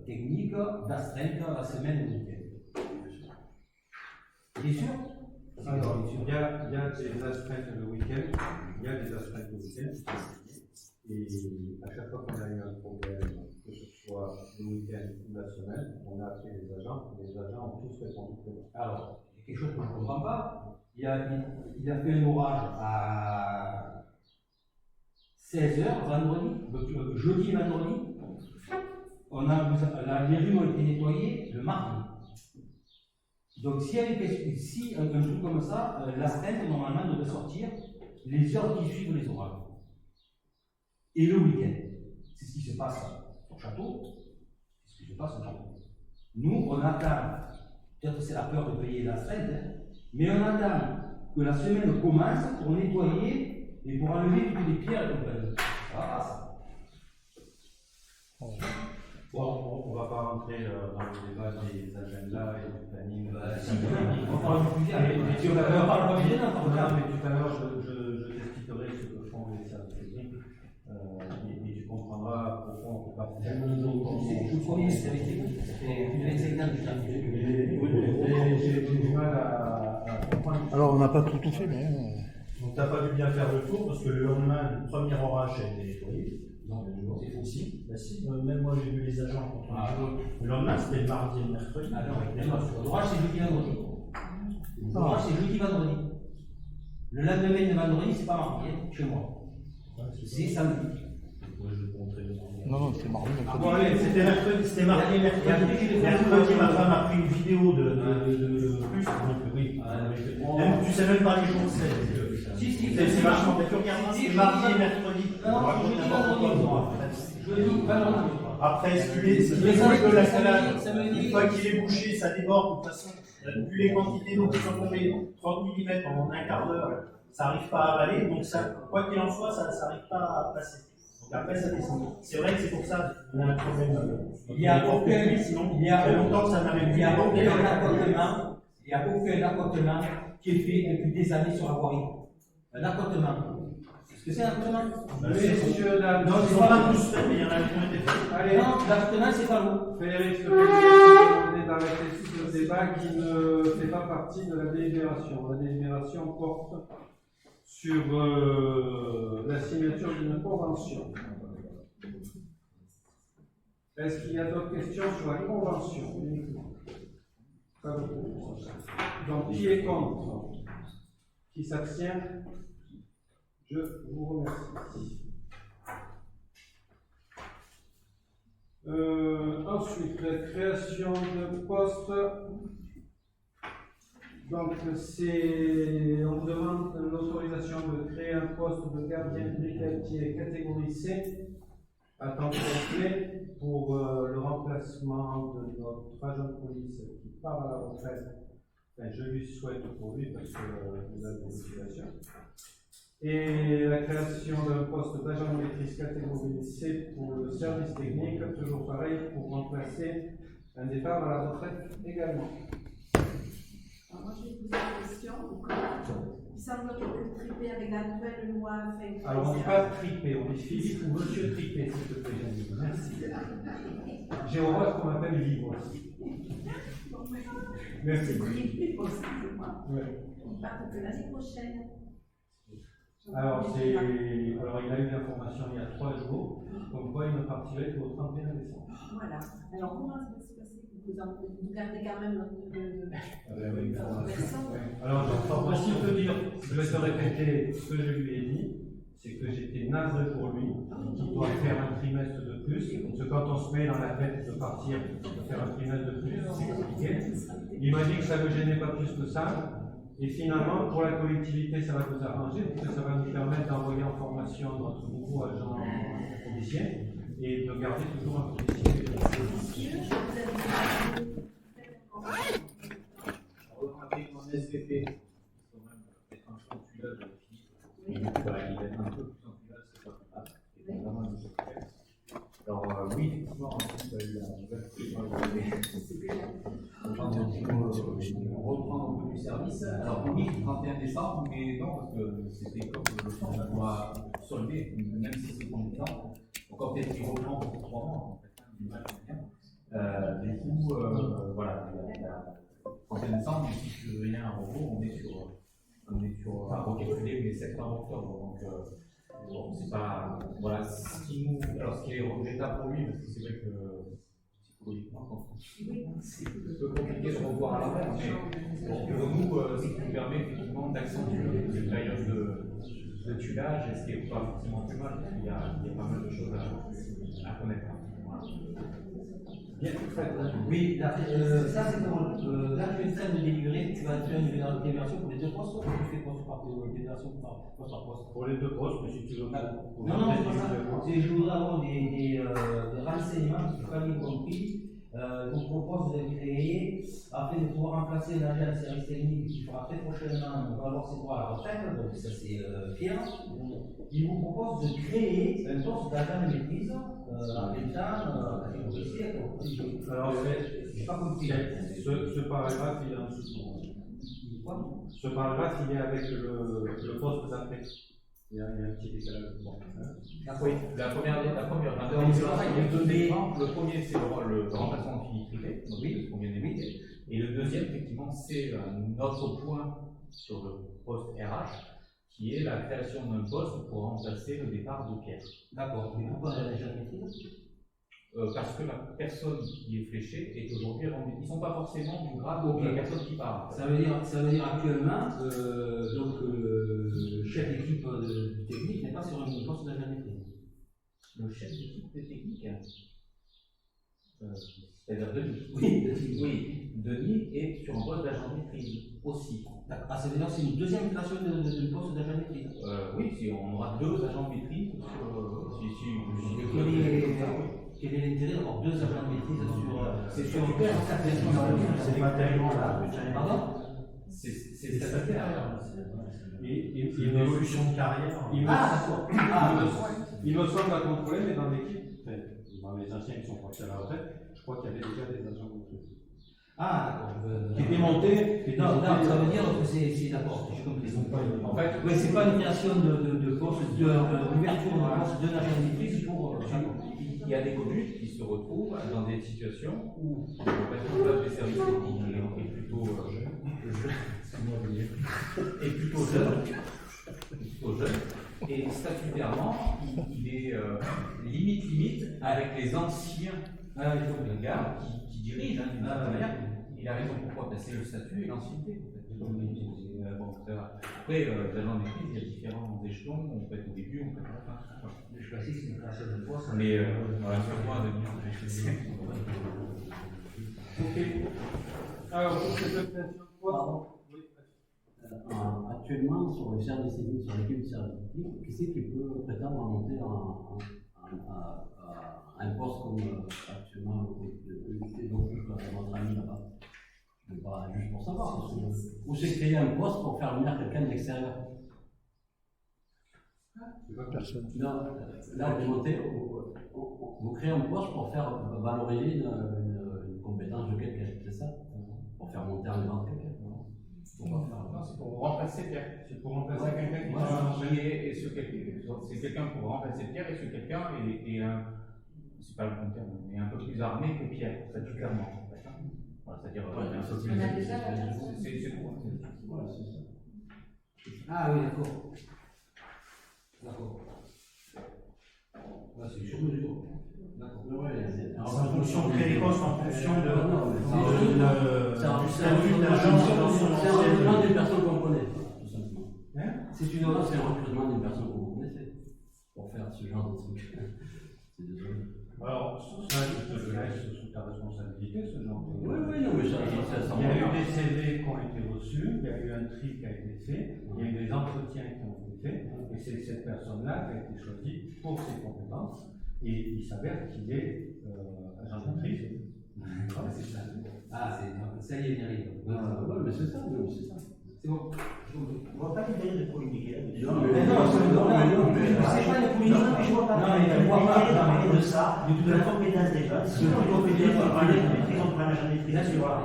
techniques d'astreinte la semaine ou le week-end? Bien sûr. Alors, il y a des astreintes le week-end, et à chaque fois qu'on a eu un problème, que ce soit le week-end ou la semaine, on a appelé les agents ont tous répondu présent. Alors, il y a quelque chose que je ne comprends pas. Il a fait un orage à 16h vendredi, jeudi et vendredi. Les rues ont été nettoyées le mardi. Donc, si un truc comme ça, l'astreinte normalement devrait sortir les heures qui suivent les orages. Et le week-end. C'est ce qui se passe au château. C'est ce qui se passe au château. Nous, on attend, peut-être c'est la peur de payer l'astreinte, mais on attend que la semaine commence pour nettoyer et pour enlever toutes les pierres et compagnie. Voilà ça. Bon, on ne va pas rentrer dans le débat des agendas et du planning. On parle du pluvial. Mais tout à l'heure, je t'expliquerai ce que font les services techniques et tu comprendras pourquoi on ne peut pas faire. Je vous connais, c'est avec une J'ai du mal à comprendre. Alors, on n'a pas tout fait, mais. Donc, tu n'as pas dû bien faire le tour parce que le lendemain, le premier orage a été nettoyé. Non, c'est possible. Bah, si, même moi j'ai vu les agents contre le lendemain, c'était le mardi et le mercredi. Ah non, l'orage c'est jeudi vendredi. L'orage c'est jeudi vendredi. Le lendemain de vendredi, c'est pas mardi, chez moi. C'est samedi. Non, c'est mardi. C'était mardi et mercredi. Mercredi, ma femme a pris une vidéo de plus. Donc, oui. Tu sais même pas les jours c'est. Si, c'est vachement. Mais tu regardes, c'est mardi et mercredi. Jeudi, vendredi. Après, ce qu'il est de la salade, une fois qu'il est bouché, ça déborde. De toute façon, vu les quantités d'eau qui sont tombées, 30 mm en un quart d'heure, ça n'arrive pas à avaler. Donc, quoi qu'il en soit, ça n'arrive pas à passer. Donc après, ça descend. C'est vrai que c'est pour ça qu'on a un problème. Il y a aucun, sinon, il y a longtemps, ça n'avait il y a aucun accotement qui est fait depuis des années sur la voirie. Un accotement. Est-ce que c'est un accotement? Messieurs, dames, non, ils ne sont pas tous faits, mais il y en a qui ont été faits. Allez, non, l'accotement, c'est pas vous. Félix, on est dans le débat qui ne fait pas partie de la délibération. La délibération porte sur la signature d'une convention. Est-ce qu'il y a d'autres questions sur la convention? Pas beaucoup. Donc, qui est contre? Qui s'abstient? Je vous remercie. Ensuite, la création de postes. Donc, on vous demande l'autorisation de créer un poste de gardien brigadier catégorie C à temps complet pour le remplacement de notre agent de police qui part à la retraite. Enfin, je lui souhaite pour lui parce que vous avez des situations. Et la création d'un poste d'agent de maîtrise catégorie C pour le service technique, toujours pareil, pour remplacer un départ à la retraite également. Alors moi, je vais vous poser une question. Il semble que triper avec la nouvelle loi. Alors, on ne dit pas triper, on dit Philippe ou Monsieur Triper, s'il te plaît. Merci. Chez Aura, ce qu'on appelle vivre. Merci. Excusez-moi. Ouais. Il part que l'année prochaine. Alors, il a eu l'information il y a 3 jours, comme quoi il ne partirait qu'au 31 décembre. Voilà. Alors, comment ça va se passer? Vous gardez quand même notre version. Alors, pour ainsi te dire, je vais te répéter ce que je lui ai dit, c'est que j'étais navré pour lui, qu'il doit faire un trimestre de plus, parce que quand on se met dans la tête de partir, de faire un trimestre de plus, c'est compliqué. Il m'a dit que ça ne le gênait pas plus que ça. Et finalement, pour la collectivité, ça va nous arranger, parce que ça va nous permettre d'envoyer en formation notre nouveau agent policier et de garder toujours un policier. Mon SVP, quand même, être un consulat de Philippe, et du coup, il va être un peu plus consulat, c'est pas grave, et vraiment un peu complexe. Alors, oui, effectivement, il y a eu la nouvelle on reprend un peu du service. Alors, oui, le 31 décembre, mais non, parce que c'était comme le temps qu'on doit solder, même si c'est pour le temps. Encore peut-être qu'il reprend pour 3 mois, en fait. Du coup, voilà, le 31 décembre, si je veux rien à rebours, on est sur recalculer les septembre-octobre. Donc, bon, c'est pas. Voilà, ce qui est regrettable pour lui, parce que c'est vrai que psychologiquement, c'est un peu compliqué de revoir à l'envers, mais bon, pour nous, ce qui nous permet effectivement d'accentuer cette période de tuilage, et ce qui n'est pas forcément plus mal, parce qu'il y a pas mal de choses à connaître. Voilà. Bien, oui, ça c'est pour là tu es en train de délivrer, tu vas faire une déversion pour les 2 postes ou tu fais poste par déversion par poste? Pour les 2 postes, mais si tu veux. Non, c'est pas ça. Je voudrais avoir des renseignements, qu'il fallait y compris. Je vous propose de créer, afin de pouvoir remplacer l'agent de service technique qui fera très prochainement, on va voir c'est quoi à la retraite, donc ça c'est Pierre. Il vous propose de créer un poste d'agent de maîtrise en même temps, alors, j'ai pas compris. Ce paragraphe, il est en dessous. Quoi? Ce paragraphe, il est avec le poste d'après. Il y a un petit décalage. Bon. Oui, la première, le premier c'est le remplacement de Philippe Rivet, donc oui, ce qu'on vient d'évoquer. Et le deuxième, effectivement, c'est un autre point sur le poste RH, qui est la création d'un poste pour remplacer le départ de Pierre. D'accord. Mais pourquoi la légère maîtrise? Parce que la personne qui est fléchée est aujourd'hui rendue. Ils ne sont pas forcément du grade de la personne qui part. Ça veut dire actuellement, donc le chef d'équipe technique n'est pas sur un poste d'agent de maîtrise. Le chef d'équipe technique, c'est-à-dire Denis. Oui, Denis est sur un poste d'agent de maîtrise aussi. Ah, ça veut dire que c'est une deuxième création de poste d'agent de maîtrise. Oui, on aura 2 agents de maîtrise Quel est l'intérêt d'avoir 2 agents de maîtrise sur. C'est sur super, c'est pas tellement là. Pardon? C'est statutaire. Et une évolution de carrière. Il me semble à contrôler, mais dans l'équipe, dans les anciens qui sont partis à la retraite, je crois qu'il y avait déjà des agents de maîtrise. Ah, d'accord. Qui étaient montés. Non, ça veut dire que c'est d'accord, j'ai compris. En fait, oui, c'est pas une création de poste, d'ouverture de poste d'un agent de maîtrise pour. Il y a des communes qui se retrouvent dans des situations où le responsable des services techniques est plutôt jeune, et statutairement, il est limite avec les anciens gars qui dirigent d'une certaine manière. Il a raison pourquoi, c'est le statut et l'ancienneté. Après, l'agent de maîtrise, il y a différents échelons, on peut être au début, on peut être à la fin. Je précise que c'est une création de poste. Mais voilà, sur moi, Denis, Ok. Alors, pour cette question, actuellement, sur le service technique, sur l'équipe de service technique, qui c'est qui peut prétendre à monter à un poste comme actuellement notre ami là-bas? Juste pour savoir, ou c'est créer un poste pour faire venir quelqu'un de l'extérieur? Personne. Non, là, vous créez un poste pour faire valoriser une compétence de quelqu'un, c'est ça? Pour faire monter en grade quelqu'un. Non, c'est pour remplacer Pierre. C'est pour remplacer quelqu'un qui est ce quelqu'un. C'est quelqu'un pour remplacer Pierre, et ce quelqu'un est un. c'est pas le bon terme, mais un peu plus armé que Pierre, statutairement. En fait, hein. Voilà, c'est-à-dire, On a déjà la personne. c'est tout. Hein. Voilà, c'est ça. Ah oui, d'accord. D'accord. Ouais, c'est sur mesure. D'accord. En fonction de les postes, en fonction de C'est un du statut de l'agent. C'est un recrutement d'une personne qu'on connaît, tout simplement. C'est C'est un recrutement d'une personne que vous connaissez pour faire ce genre de truc. C'est désolé. Alors, ça, je te laisse sous ta responsabilité, ce genre de... Oui, non, mais ça Il y a eu des CV qui ont été reçus, il y a eu un tri qui a été fait, il y a eu des entretiens qui ont été faits, et c'est cette personne-là qui a été choisie pour ses compétences, et il s'avère qu'il est agent de tri. C'est ça. Ah, ça y est, il arrive. Ouais, mais c'est ça, c'est ça. C'est bon. On ne voit pas l'intérêt de polémiquer là-dessus. Non, mais c'est pas les polémiques, je vois pas. Non, mais tu vois pas parler de ça, de la compétence des gens. Si on est compétent pour parler de maîtrise, on prend l'agent de maîtrise, tu vois.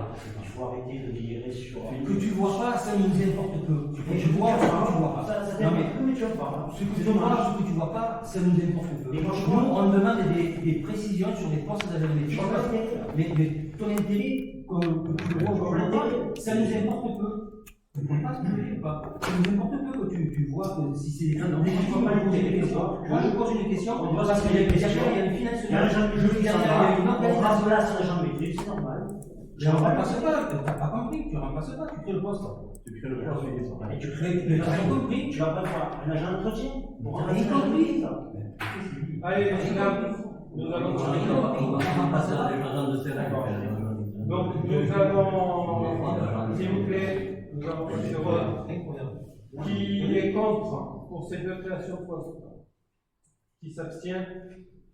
Il faut arrêter de digérer sur. Que tu vois pas, ça nous importe peu. Je vois ce que tu vois pas. Ça dépend mais tu vois pas. Ce que tu vois, ce que tu vois pas, ça nous importe peu. Nous, on demande des précisions sur les postes d'analyse. Mais ton intérêt, que tu vois aujourd'hui, ça nous importe peu. Tu ne comprends pas ce que je veux dire ou pas? Ça nous importe peu que tu vois que si c'est des gens qui ne pas poser des questions. Moi, je pose une question, parce qu'il y a une financement, il y a une organisation. Là, c'est l'agent de maîtrise, c'est normal. Je ne remplace pas, tu n'as pas compris, tu ne remplaces pas, tu crées le poste. Tu crées le poste, et tu crées, tu n'as compris. Tu vas pas faire un agent d'entretien pour remplacer compris. Allez, nous allons donc nous allons, s'il vous plaît, nous allons passer au vote. Qui est contre pour ces deux créations de postes? Qui s'abstient?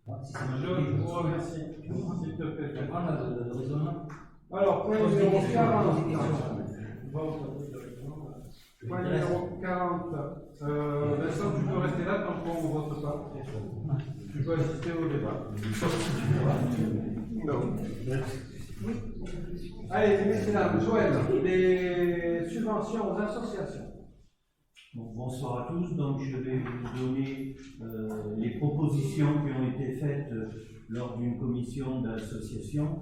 Je vous remercie. S'il te plaît. Alors, point numéro 40. Point numéro 40. Vincent, tu peux rester là tant qu'on ne vote pas. Tu peux assister au débat. Non. Allez, messieurs, dames, Joël, les subventions aux associations. Bon, bonsoir à tous. Donc, je vais vous donner les propositions qui ont été faites lors d'une commission d'association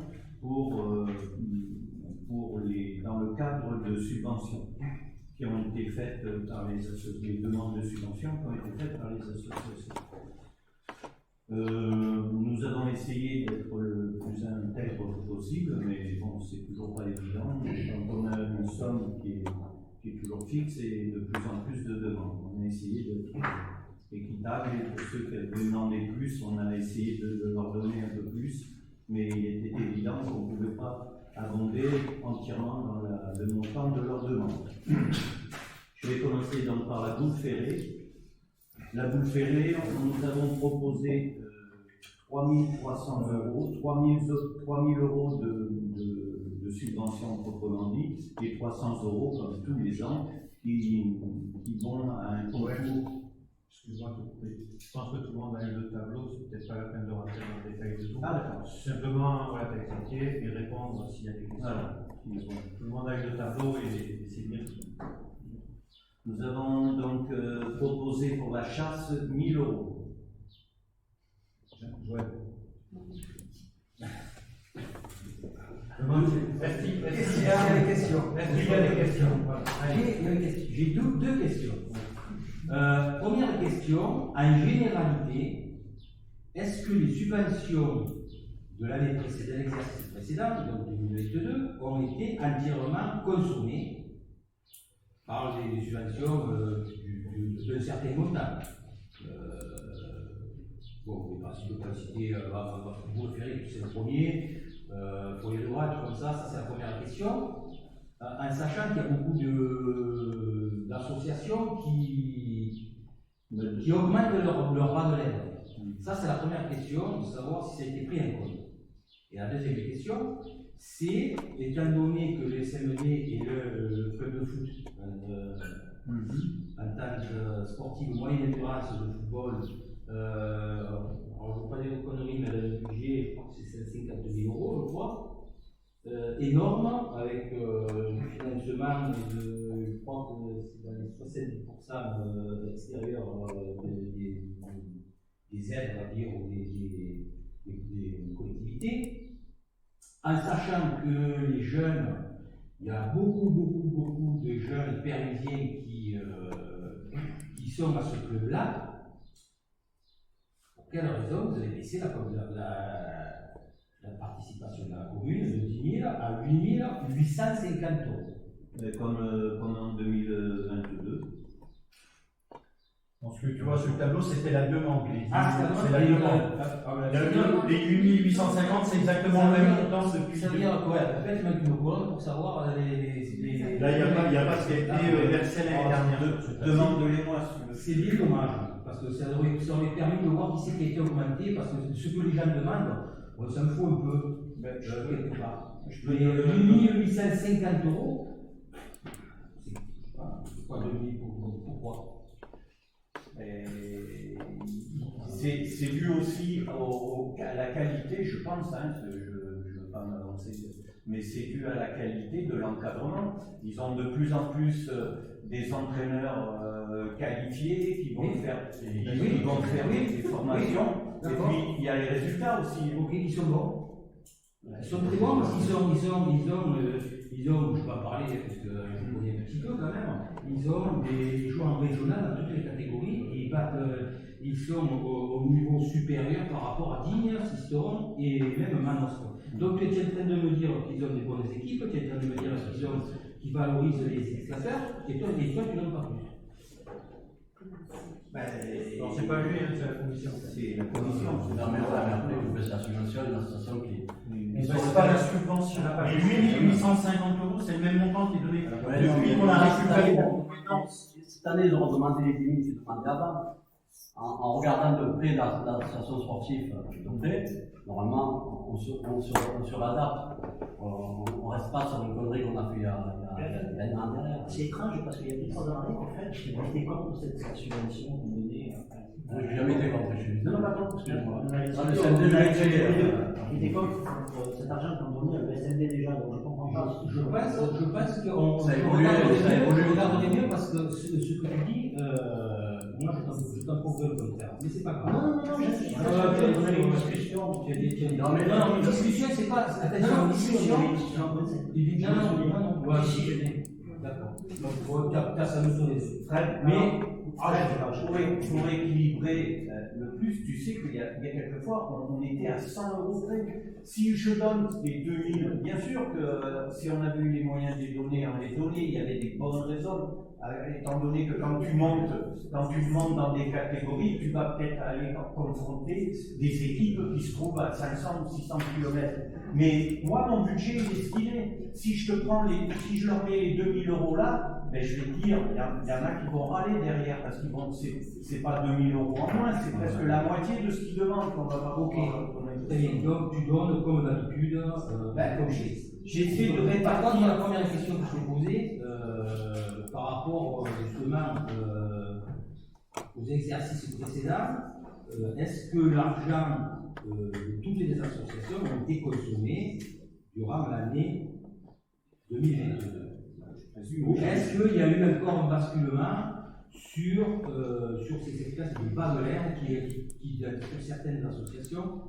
dans le cadre de subventions qui ont été faites par les demandes de subventions qui ont été faites par les associations. Nous avons essayé d'être le plus intègre possible, mais bon, c'est toujours pas évident. Quand on a une somme qui est toujours fixe et de plus en plus de demandes. On a essayé d'être équitable et pour ceux qui avaient demandé plus, on a essayé de leur donner un peu plus, mais il était évident qu'on ne pouvait pas abonder entièrement dans le montant de leur demande. Je vais commencer donc par la boule ferrée. La boule ferrée, nous avons proposé 3 300 euros, 3 000 euros de subventions proprement dit, et 300 euros comme tous les ans qui vont à un concours. Excuse-moi de te couper. Je pense que tout le monde a eu le tableau, c'est peut-être pas la peine de rentrer dans le détail de tout. Ah d'accord. Simplement, voilà, t'expliquer et répondre s'il y a des questions. Voilà. Tout le monde a eu le tableau et c'est bien. Nous avons donc proposé pour la chasse 1 000 euros. Ouais. Est-ce qu'il y a des questions? J'ai deux questions. Première question, en généralité, est-ce que les subventions de l'année précédente, l'exercice précédent, donc 2022, ont été entièrement consommées par des subventions d'un certain montant? Bon, je ne peux pas citer vous référez, c'est le premier, pour les droits, comme ça c'est la première question. En sachant qu'il y a beaucoup d'associations qui augmentent leur bas de l'aide. Ça, c'est la première question, de savoir si ça a été pris en compte. Et la deuxième question, c'est, étant donné que les SMD et le club de foot, en tant que sportif moyen d'endurance de football, alors je ne veux pas dire de conneries, mais le budget, je crois que c'est 50 000 euros, je crois. Énorme, avec du financement je crois que c'est dans les 70% extérieurs des aides, on va dire, ou des collectivités, en sachant que les jeunes, il y a beaucoup de jeunes péruviens qui sont à ce club-là. Pour quelle raison vous avez baissé la participation de la commune de 10 000 à 8 850 €? Comme en 2022. Donc, ce que tu vois sur le tableau, c'était la demande. C'est la demande. Les 8850, c'est exactement le même montant depuis. Ça veut dire, ouais, peut-être même une colonne pour savoir Là, il n'y a pas ce qui a été versé l'année dernière. Demande-les-moi. C'est bien dommage, parce que ça aurait permis de voir qui c'est qui a été augmenté, parce que ce que les gens demandent, bon, ça me fout un peu, quelque part. Mais 850 €, c'est pas 2000, pourquoi? C'est dû aussi à la qualité, je pense, hein, je ne veux pas m'avancer, mais c'est dû à la qualité de l'encadrement. Ils ont de plus en plus des entraîneurs qualifiés qui vont faire des formations. Et puis il y a les résultats aussi. Ok, ils sont bons. Ils sont très bons parce qu'ils ont, je ne vais pas parler parce que je connais un petit peu quand même, ils ont des joueurs régionaux dans toutes les catégories et ils sont au niveau supérieur par rapport à Digne, Sisteron et même Manosque. Donc tu es en train de me dire qu'ils ont des bonnes équipes, tu es en train de me dire qu'ils valorisent les éducateurs et toi tu n'en pas plus. Non, c'est pas lui, c'est la commission. C'est la commission. Non, mais après, vous faites la subvention d'une association qui. C'est pas la subvention. Les 8850 €, c'est le même montant qui est donné. Depuis qu'on a récupéré la compétence. Cette année, ils ont demandé les 10 000 qu'ils demandaient avant. En regardant de près l'association sportive de près, normalement, on se réadapte. On ne reste pas sur une connerie qu'on a fait il y a un an derrière. C'est étrange parce qu'il y a 2-3 années, en fait, je m'étais été contre cette subvention qu'on donnait. Je n'ai jamais été contre. Non, pas contre, excuse-moi. J'étais contre cet argent qu'on donnait à l'SND déjà, donc je comprends pas. Je pense qu'on regarde mieux parce que ce que tu dis, moi je t'en propose le contraire. Mais c'est pas grave. Non, je suis une discussion. Non, mais une discussion, c'est pas. Attention, une discussion. Non, d'accord. Donc, ça nous sauve les yeux. Mais. Pour équilibrer le plus, tu sais qu'il y a quelquefois, on était à 100 € près. Si je donne les 2000, bien sûr que si on avait eu les moyens de les donner, on les donnait, il y avait des bonnes raisons. Étant donné que quand tu montes dans des catégories, tu vas peut-être aller confronter des équipes qui se trouvent à 500 ou 600 km. Mais moi, mon budget, il est ce qu'il est. Si je leur mets les 2000 € là, ben, je vais dire, il y en a qui vont râler derrière parce qu'ils vont, c'est pas 2000 € en moins, c'est presque la moitié de ce qu'ils demandent qu'on va pas. Ok, très bien. Donc tu donnes comme d'habitude, comme j'essaie de répartir la première question que je t'ai posée par rapport justement aux exercices précédents. Est-ce que l'argent de toutes les associations ont été consommés durant l'année 2022? Est-ce qu'il y a eu encore un basculement sur ces espèces de bas de l'air qui, sur certaines associations,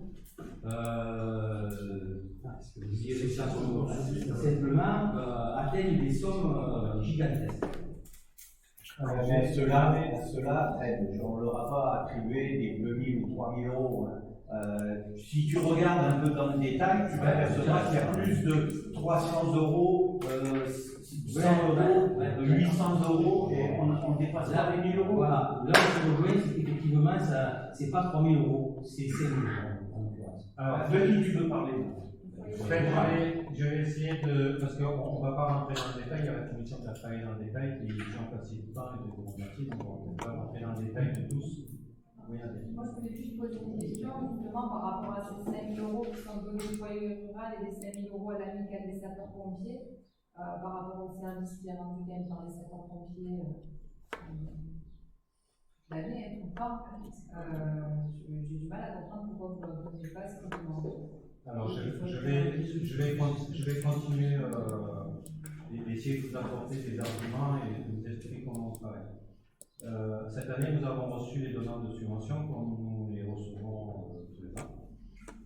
simplement atteignent des sommes gigantesques? Mais cela, on ne leur a pas attribué des 2000 ou 3000 €. Si tu regardes un peu dans le détail, tu vas apercevoir qu'il y a plus de 300 €, 100 €, 800 € et on dépasse là les 1000 €. Voilà, là où je rejoins, c'est qu'effectivement, c'est pas 3000 €, c'est 5 000 €. Alors, de qui tu veux parler? Je vais essayer de. Parce qu'on ne va pas rentrer dans le détail, il y a la commission qui a travaillé dans le détail, qui en facilite pas et de coopérative, donc on ne va pas rentrer dans le détail de tous. Moi, je voulais juste poser une question, justement, par rapport à ces 5 000 € qui sont donnés au foyer rural et les 5 000 € à l'amicale des sapeurs-pompiers, par rapport au service qui est rendu quand même par les sapeurs-pompiers l'année, tout le temps. J'ai du mal à comprendre pourquoi vous ne donnez pas ce qu'ils demandent. Alors, je vais continuer d'essayer de vous apporter des arguments et de vous expliquer comment on travaille. Cette année, nous avons reçu les demandes de subventions comme nous les recevons tous les ans.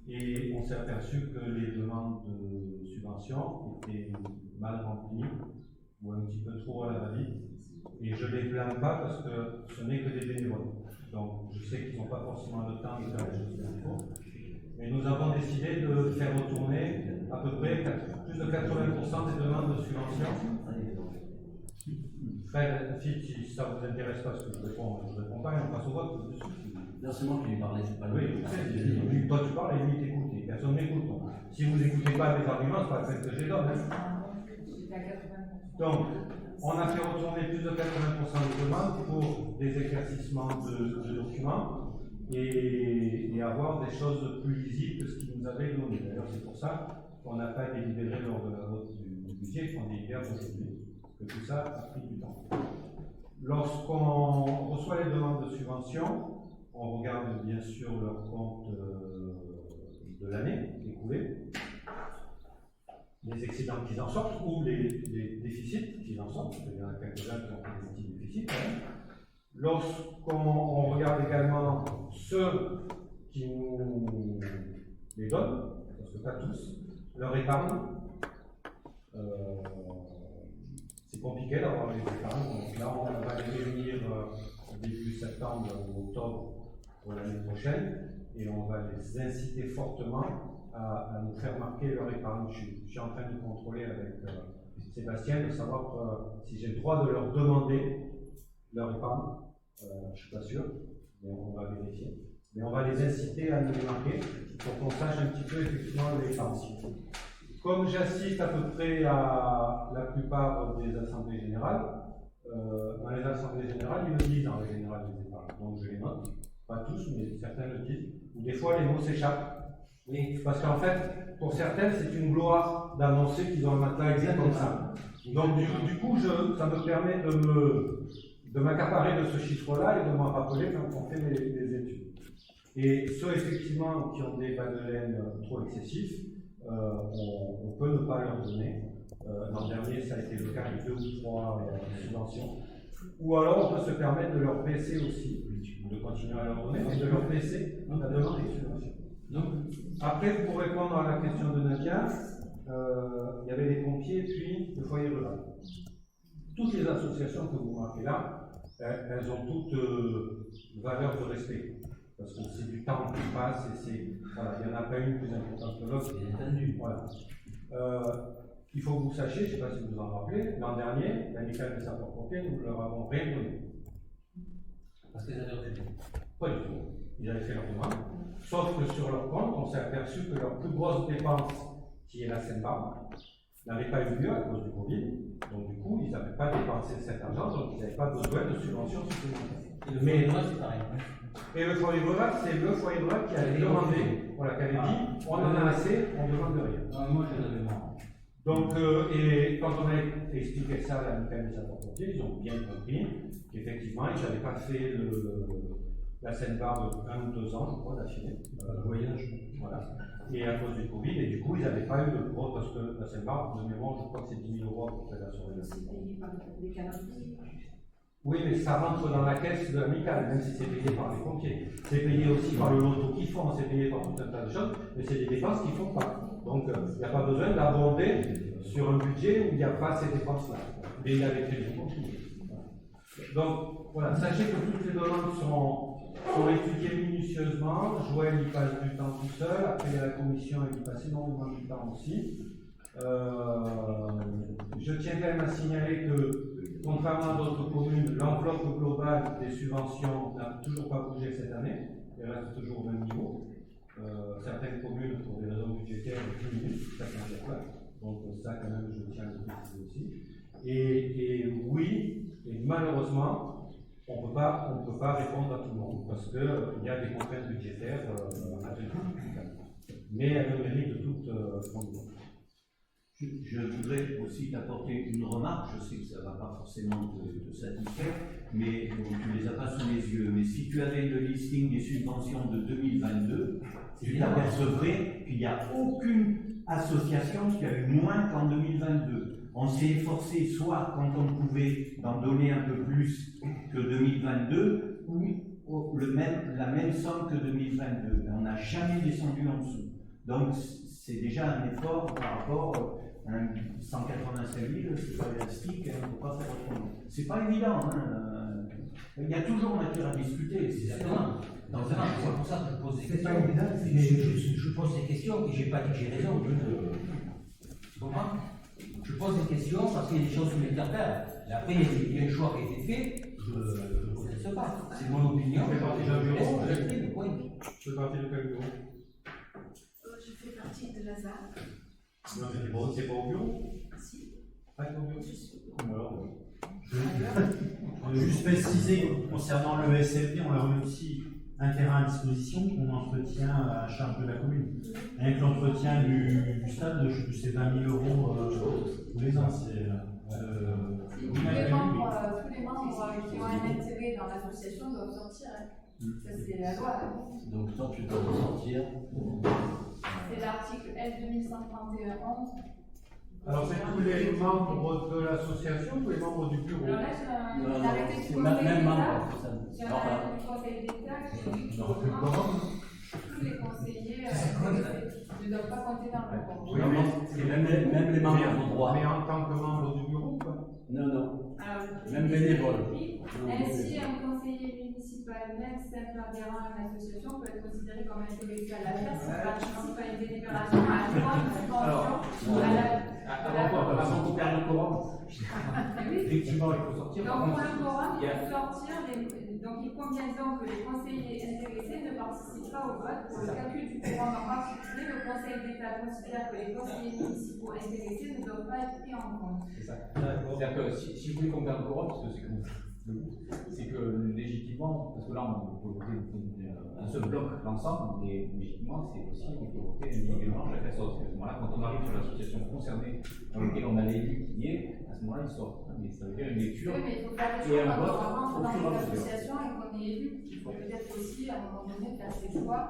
et on s'est aperçu que les demandes de subvention étaient mal remplies ou un petit peu trop à la va-vite. Et je ne les blâme pas parce que ce n'est que des bénévoles. Donc je sais qu'ils n'ont pas forcément le temps de faire les choses qu'il faut. Mais nous avons décidé de faire retourner à peu près plus de 80% des demandes de subvention. Fred, si ça ne vous intéresse pas ce que je réponds pas et on passe au vote. Non, c'est moi qui lui parlais, c'est pas lui. Oui, toi tu parles et lui t'écoute, et personne n'écoute. Si vous n'écoutez pas mes arguments, c'est pas la peine que je les donne. Donc, on a fait retourner plus de 80% des demandes pour des éclaircissements de documents et avoir des choses plus lisibles que ce qu'ils nous avaient donné. D'ailleurs, c'est pour ça qu'on n'a pas délibéré lors de la vote du budget, qu'on délibère aujourd'hui, que tout ça a pris du temps. Lorsqu'on reçoit les demandes de subvention, on regarde bien sûr leur compte de l'année écoulée, les excédents qu'ils en sortent ou les déficits qu'ils en sortent, il y en a quelques-uns qui ont fait des petits déficits. Lorsqu'on regarde également ceux qui nous les donnent, parce que pas tous, leur épargne, c'est compliqué d'avoir les épargnes. Donc là, on va les réunir début septembre ou octobre pour l'année prochaine et on va les inciter fortement à nous faire marquer leur épargne. Je suis en train de contrôler avec Sébastien de savoir si j'ai le droit de leur demander leur épargne. Je ne suis pas sûr, mais on va vérifier. Mais on va les inciter à nous les marquer pour qu'on sache un petit peu effectivement l'épargne. Comme j'assiste à peu près à la plupart des assemblées générales, dans les assemblées générales, ils le disent dans les générales des épargnes. Donc je les note, pas tous, mais certains le disent. Ou des fois les mots s'échappent. Oui. Parce qu'en fait, pour certaines, c'est une gloire d'annoncer qu'ils ont un matelas exact comme ça. Donc du coup, ça me permet de m'accaparer de ce chiffre-là et de m'en rappeler quand on fait les études. Et ceux effectivement qui ont des bas de laine trop excessifs, on peut ne pas leur donner. L'an dernier, ça a été le cas de 2 ou 3 subventions. Ou alors, on peut se permettre de leur baisser aussi, de continuer à leur donner, mais de leur baisser la demande des subventions. Donc, après, pour répondre à la question de Nadia, il y avait les pompiers, puis le foyer rural. Toutes les associations que vous marquez là, elles ont toutes valeur de respect. Parce que c'est du temps qui passe et voilà, il n'y en a pas une plus importante que l'autre. Voilà. Il faut que vous sachiez, je ne sais pas si vous vous en rappelez, l'an dernier, l'amicale des sapeurs-pompiers, nous ne leur avons rien donné. Parce qu'ils avaient refusé. Pas du tout. Ils avaient fait leur demande. Sauf que sur leur compte, on s'est aperçu que leur plus grosse dépense, qui est la Seine-Barbe, n'avait pas eu lieu à cause du Covid. Donc du coup, ils n'avaient pas dépensé cet argent, donc ils n'avaient pas besoin de subventions supplémentaires. Et le foyer rural, c'est pareil. Et le foyer rural, c'est le foyer rural qui avait demandé, voilà, qui avait dit, on en a assez, on ne demande rien. Non, moi, je l'avais marre. Donc, et quand on a expliqué ça à l'amicale des sapeurs-pompiers, ils ont bien compris qu'effectivement, ils n'avaient pas fait la Seine-Barbe 1 ou 2 ans, je crois, d'affilée. Voyage. Voilà. Et à cause du Covid, et du coup, ils n'avaient pas eu de gros, parce que la Seine-Barbe, de mémoire, je crois que c'est 10 000 € pour faire la soirée. C'est payé par les canards. Oui, mais ça rentre dans la caisse de l'amicale, même si c'est payé par les pompiers. C'est payé aussi par le loto qu'ils font, c'est payé par tout un tas de choses, mais c'est des dépenses qu'ils ne font pas. Donc, il n'y a pas besoin d'abonder sur un budget où il n'y a pas ces dépenses-là. Mais il avait prévu compris. Donc, voilà, sachez que toutes les demandes sont étudiées minutieusement. Joël y passe du temps tout seul, après il y a la commission, il y passe énormément du temps aussi. Je tiens quand même à signaler que, contrairement à d'autres communes, l'enveloppe globale des subventions n'a toujours pas bougé cette année, elle reste toujours au même niveau. Certaines communes, pour des raisons budgétaires, diminuent, chacun sa place. Donc ça, quand même, je tiens à le préciser aussi. Et oui, et malheureusement, on ne peut pas répondre à tout le monde, parce qu'il y a des contraintes budgétaires à tenir. Mais elles le méritent de toute fondement. Je voudrais aussi t'apporter une remarque, je sais que ça ne va pas forcément te satisfaire, mais bon, tu ne les as pas sous les yeux. Mais si tu avais le listing des subventions de 2022, tu t'apercevrais qu'il n'y a aucune association qui a eu moins qu'en 2022. On s'est efforcé, soit quand on pouvait, d'en donner un peu plus que 2022, ou la même somme que 2022. Mais on n'a jamais descendu en dessous. Donc c'est déjà un effort par rapport à 185 000, c'est pas élastique, on ne peut pas faire autrement. C'est pas évident, hein. Il y a toujours matière à discuter, c'est certain. C'est pour ça que je pose des C'est questions. pas évident, Je pose des questions et je n'ai pas dit que j'ai raison. Tu comprends? Je pose des questions parce qu'il y a des choses sur les terres. Et après, il y a un choix qui a été fait, je ne conteste pas. C'est mon opinion. Tu fais partie d'un bureau, Je laisse le point. Tu fais partie de quel bureau? Je fais partie de la ZAC. Non, c'est pas au bureau? Si. Pas au bureau? Je suis. Alors, Je veux juste préciser, concernant le SLD, on leur met aussi un terrain à disposition qu'on entretient à charge de la commune. Rien que l'entretien du stade, je sais plus, c'est 20 000 euros tous les ans. Tous les membres qui ont un intérêt dans l'association doivent sortir. Ça, c'est la loi. Donc, toi, tu dois sortir. C'est l'article L 2131-11. alors c'est tous les membres de l'association ou tous les membres du bureau? Alors là, j'ai un arrêté du c'est Conseil même d'État. membre. J'ai un arrêté du Conseil d'État qui dit que tous les conseillers ne doivent pas compter dans le compte. Oui, Même les membres ont droit. Mais en tant que membre du bureau, quoi? Non, non. Alors, Même bénévole. Ainsi, un conseiller municipal, même simple adhérent à une association, peut être considéré comme intéressé à l'affaire s'il participe à une délibération, à un droit, une subvention, à la. Avant qu'on perde le quorum, effectivement, il faut sortir. Donc, pour le quorum, il faut sortir. Donc, il convient donc que les conseillers intéressés ne participent pas au vote. Pour le calcul du quorum en particulier, le Conseil d'État considère que les conseillers municipaux intéressés ne doivent pas être pris en compte. C'est ça. C'est-à-dire que si vous voulez qu'on perde le quorum, parce que c'est que légitimement, parce que là on peut voter un seul bloc l'ensemble, mais légitimement c'est aussi on peut voter individuellement chaque association. À ce moment-là, quand on arrive sur l'association concernée dans laquelle on a l'élu qui est, à ce moment-là il sort. Mais ça veut dire une lecture Oui, mais il faut faire des et choix un quand vote on rentre au dans fur et une à mesure. association et qu'on est élu. Il faut peut-être aussi, à un moment donné, faire ses choix,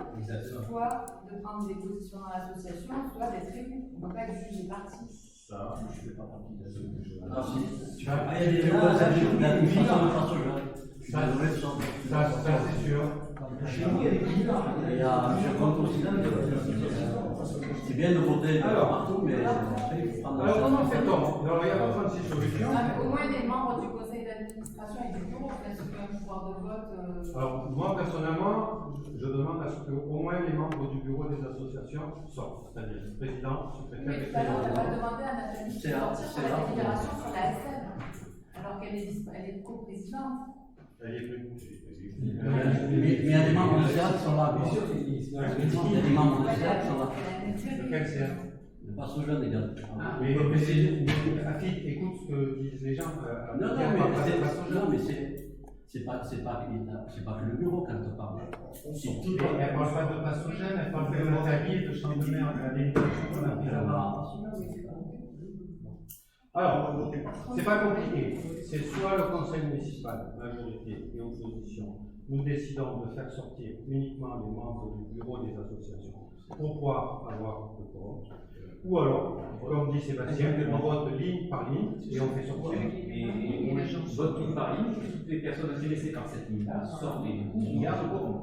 soit de prendre des positions dans l'association, soit d'être élu. On ne peut pas être jugé parti. Ça, je ne fais pas partie de ce que je veux. Ah, si. Tu vas Ah, il y a des débats, ça, c'est sûr. Chez nous, il y a des candidats. Je compte aussi là, c'est bien de voter partout, mais après, il faut prendre. Alors, comment fait-on? Alors, il y a pas 36 solutions. Au moins, les membres du conseil d'administration et du bureau, parce qu'il y a un pouvoir de vote. Alors, moi, personnellement, je demande à ce qu'au moins les membres du bureau des associations sortent, c'est-à-dire le président, secrétaire Mais et tout à l'heure, on président. va demander à Nathalie de sortir sur la délibération sur la SN, alors qu'elle est co-présidente. Elle est plus. Mais il y a des membres de CA qui sont là. Bien sûr, il y a des membres de CA qui sont là. Lequel c'est? Ne pas se jeune, les gars. Mais Afid, écoute ce que disent les gens. Non, mais c'est pas que le bureau quand on parle. Elle parle pas de pathogène, elle parle de Nathalie, de Chandemer, de la délibération. Alors, c'est pas compliqué. C'est soit le conseil municipal, majorité et opposition, nous décidons de faire sortir uniquement les membres du bureau des associations pour pouvoir avoir le quorum. Ou alors, comme dit Sébastien, on vote ligne par ligne et on fait sortir. Et les gens votent ligne par ligne, toutes les personnes intéressées par cette ligne-là sortent et il y a le quorum.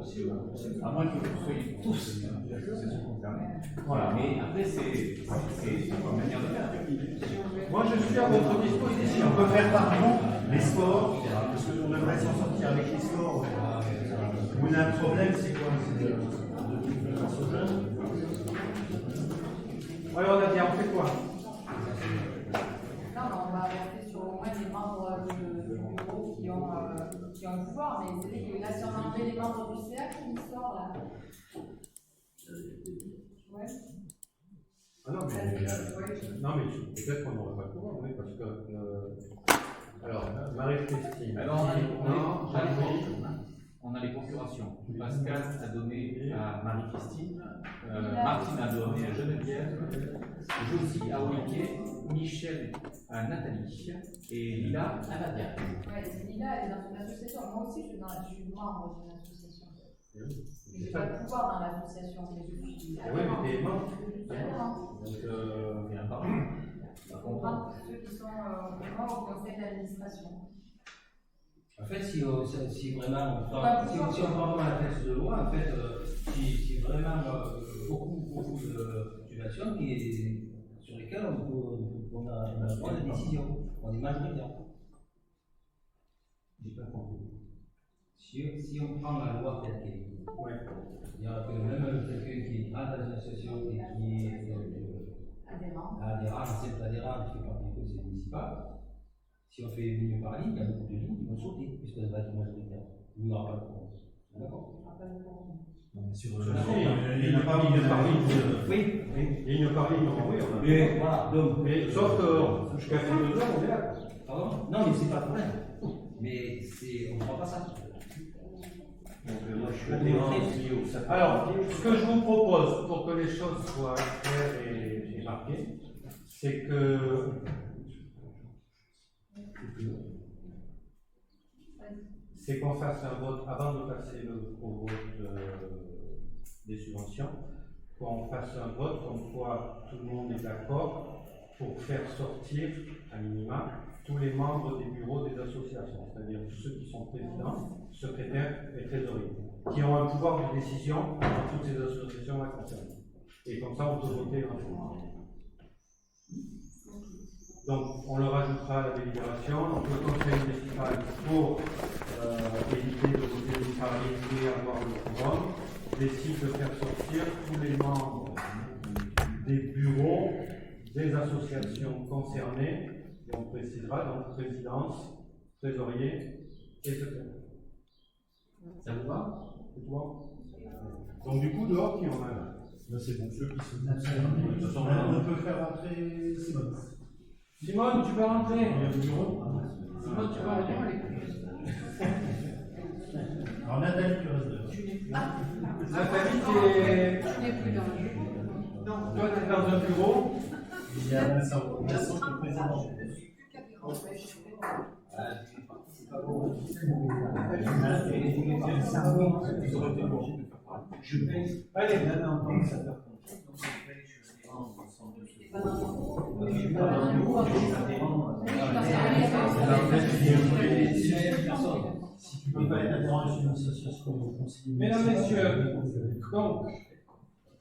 À moins que vous soyez tous l'association concernée. Voilà, mais après, c'est une manière de faire. Moi, je suis à votre disposition. On peut faire par vous les scores, parce qu'on devrait s'en sortir avec les scores. On a un problème, c'est quoi? C'est Alors, Nadia, on fait quoi? Non, mais on va rester sur au moins les membres du bureau qui ont le pouvoir, mais c'est vrai que là, si on enlevait les membres du CA, qui sort là? Ouais. Ah non, mais peut-être qu'on n'aurait pas le pouvoir, oui, parce que. Alors, Marie-Christine. Alors, on a les procurations. Pascal a donné à Marie-Christine, Martine a donné à Geneviève, Josie à Olivier, Michel à Nathalie et Lila à Nadia. Ouais, Lila, elle est dans une association. Moi aussi, je suis membre d'une association. Je n'ai pas de pouvoir dans l'association, mais je suis. Oui, mais t'es membre. Donc, il y a un parent. on comprend ceux qui sont au conseil d'administration. En fait, si vraiment, si on prend vraiment la texte de loi, en fait, si vraiment beaucoup beaucoup de subventions sur lesquelles on a le droit de décision. On est majoritaire. J'ai pas compris. Si on prend la loi telle qu'elle est, c'est-à-dire que même quelqu'un qui entre dans une association et qui est adhérent, simple adhérent, qui fait partie du conseil municipal, si on fait une ligne par ligne, il y a beaucoup de lignes qui vont sauter, puisque ça va être majoritaire. Il n'y aura pas de problème. D'accord? Sur il n'y a pas ligne par ligne. Oui. Ligne par ligne, oui. Mais voilà, donc. Sauf que jusqu'à 2 ans, on est là. Pardon? Non, mais c'est pas le problème. Mais on ne prend pas ça. Alors, ce que je vous propose pour que les choses soient claires et marquées, c'est qu'on fasse un vote avant de passer au vote des subventions, qu'on fasse un vote comme quoi tout le monde est d'accord pour faire sortir à minima tous les membres des bureaux des associations, c'est-à-dire tous ceux qui sont présidents, secrétaires et trésoriers, qui ont un pouvoir de décision dans toutes ces associations-là concernées. Et comme ça, on peut voter un jour. Donc, on le rajoutera à la délibération. Donc, le conseil municipal, pour éviter de voter des salariés et avoir le quorum, décide de faire sortir tous les membres des bureaux des associations concernées. Et on précisera donc présidence, trésorier et secrétaire. Ça vous va? Donc, du coup, dehors, qui en a là? Là, c'est bon, ceux qui sont. On peut faire rentrer Simone. Simone, tu peux rentrer. Il y a le bureau. Simone, tu peux rentrer. Alors, Nathalie, tu restes dehors. Nathalie, tu n'es plus dans le bureau. Non, toi, tu es dans un bureau. Il y a Vincent qui est président. Je paye. Allez, Si tu peux pas être adhérent à une association de conseillers. Mesdames, Messieurs, donc,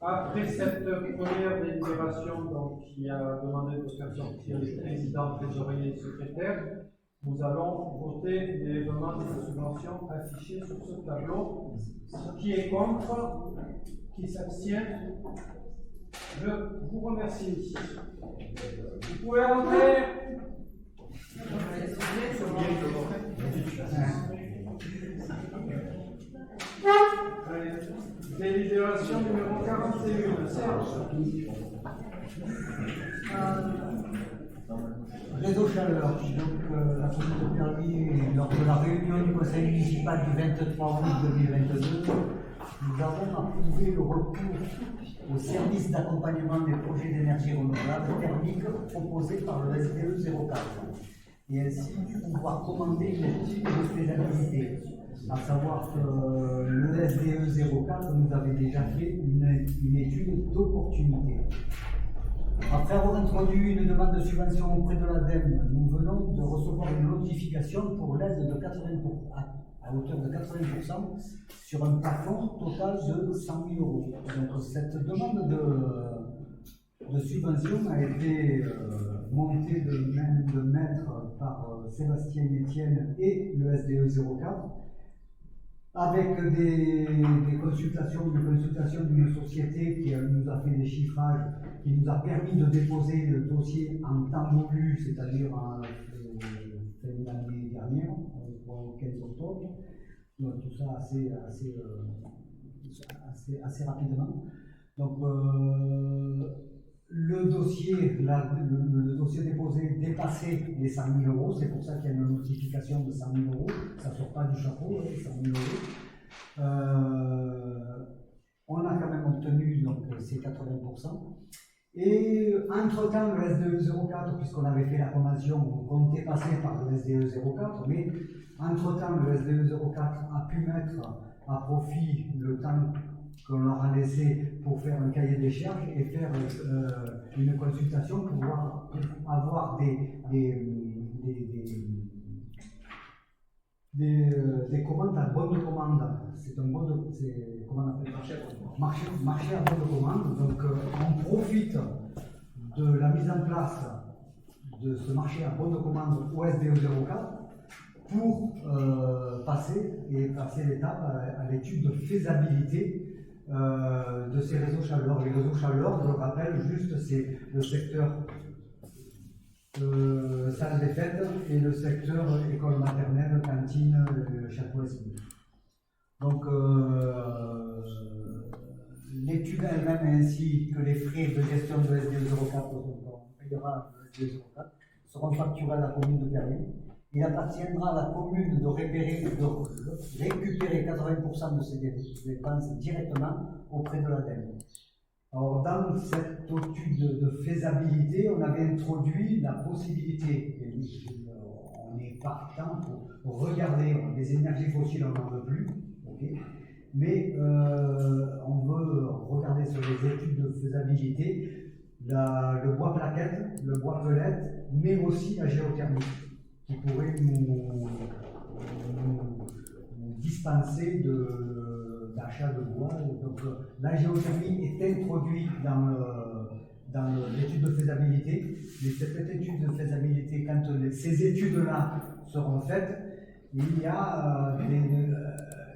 après cette première délibération qui a demandé de faire sortir les présidents, trésoriers et secrétaires, nous allons voter les demandes de subvention affichées sur ce tableau. Qui est contre? Qui s'abstient? Je vous remercie. Vous pouvez rentrer. Allez, délibération numéro 41. Serge. Réseau Chaleur, donc la commune de Permis, lors de la réunion du conseil municipal du 23 août 2022, nous avons approuvé le recours au service d'accompagnement des projets d'énergie renouvelable thermique proposé par le SDE 04 et ainsi pouvoir commander une étude de faisabilité. À savoir que le SDE 04 nous avait déjà fait une étude d'opportunité. Après avoir introduit une demande de subvention auprès de l'ADEME, nous venons de recevoir une notification pour l'aide de 80%, à hauteur de 80% sur un plafond total de 100 000 euros. Donc cette demande de subvention a été montée de main de maître par Sébastien Etienne et le SDE 04, avec une consultation d'une société qui nous a fait des chiffrages, qui nous a permis de déposer le dossier en temps voulu, c'est-à-dire en fin d'année dernière, au 15 octobre. Donc tout ça assez rapidement. Donc le dossier déposé dépassait les 100 000 euros, c'est pour ça qu'il y a une notification de 100 000 euros, ça ne sort pas du chapeau, 100 000 euros. On a quand même obtenu donc, ces 80%. Et entre-temps, le SDE 04, puisqu'on avait fait la convention, on comptait passer par le SDE 04, mais entre-temps, le SDE 04 a pu mettre à profit le temps qu'on leur a laissé pour faire un cahier des charges et faire une consultation pour avoir des commandes à bonne de commande. C'est un bon de, c'est, comment on appelle marché à bonne de commande. Donc on profite de la mise en place de ce marché à bonne de commande OSDE 04 pour passer l'étape à l'étude de faisabilité de ces réseaux chaleur. Les réseaux chaleur, je le rappelle juste, c'est le secteur salle des fêtes et le secteur école maternelle, cantine, château esquisse. Donc l'étude elle-même ainsi que les frais de gestion de SDE 04, on payera le SDE 04, seront facturés à la commune de Perrier. Il appartiendra à la commune de récupérer 80% de ces dépenses directement auprès de l'ADEME. Alors, dans cette étude de faisabilité, on avait introduit la possibilité, et on est partant pour regarder les énergies fossiles, on n'en veut plus, okay, mais on veut regarder sur les études de faisabilité le bois plaquette, le bois pellet, mais aussi la géothermie, qui pourrait nous dispenser d'achat de bois. Donc la géothermie est introduite dans l'étude de faisabilité, mais cette étude de faisabilité, quand ces études-là seront faites, il y a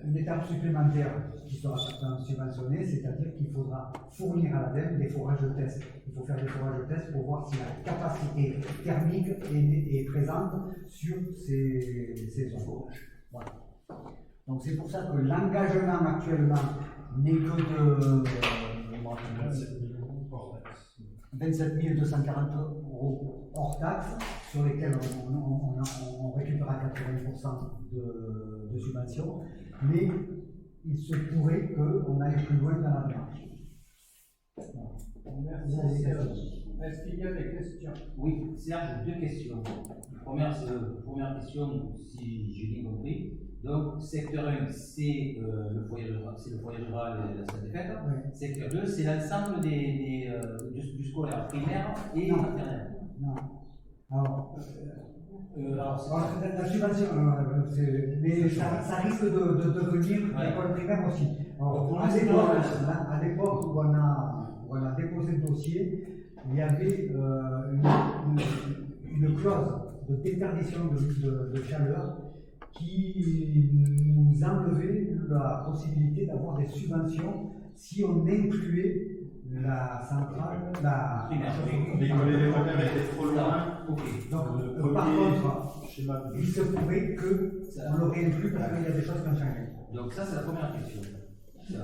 une étape supplémentaire qui sera certainement subventionnée, c'est-à-dire qu'il faudra fournir à l'ADEME des forages de test. Il faut faire des forages de test pour voir si la capacité thermique est présente sur ces zones. Voilà. Donc c'est pour ça que l'engagement actuellement n'est que de 27 240 € hors taxe, sur lesquels on récupérera 80% de subventions, mais il se pourrait qu'on aille plus loin dans la démarche. Merci Serge. Est-ce qu'il y a des questions? Oui, Serge, deux questions. Première question, si j'ai bien compris. Donc, secteur 1, c'est le foyer rural et la salle des fêtes. Oui. Secteur 2, c'est l'ensemble du scolaire primaire et maternel. Non. Alors, la subvention, mais ça risque de devenir l'école primaire aussi. Alors, à l'époque où on a déposé le dossier, il y avait une clause de déperdition de chaleur qui nous enlevait la possibilité d'avoir des subventions si on incluait la centrale, la primaire. L'école élémentaire était trop loin. Donc, par contre, il se pourrait qu'on l'aurait inclus parce qu'il y a des choses qui ont changé. Donc ça, c'est la première question.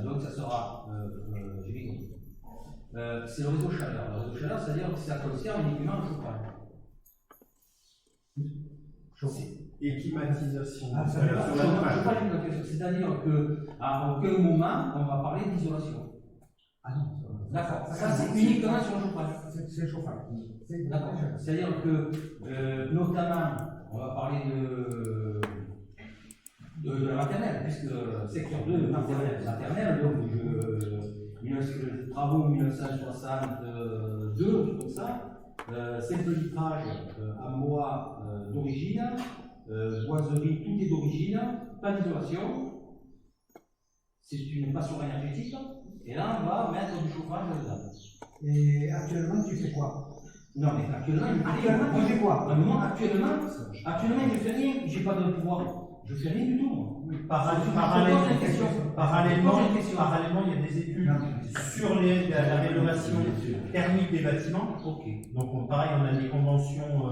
Donc ça sera, j'ai bien compris. C'est le réseau chaleur. Le réseau chaleur, c'est-à-dire que ça concerne uniquement le chauffage. Et climatisation. C'est-à-dire qu'à aucun moment, on va parler d'isolation. Ah non. D'accord. Ça, c'est uniquement sur le chauffage. C'est le chauffage. D'accord. C'est-à-dire que, notamment, on va parler de la maternelle, puisque secteur 2 de maternelle, donc travaux 1962, tout comme ça, simple litrage en bois d'origine, boiserie, tout est d'origine, pas d'isolation, c'est une passoire énergétique, et là on va mettre du chauffage dedans. Et actuellement tu fais quoi? Non mais actuellement tu fais quoi? Actuellement je fais rien, j'ai pas de pouvoir. Je fais rien du tout, moi. Oui, parallèlement, il y a des études sur la rénovation thermique des bâtiments. Donc, pareil, on a des conventions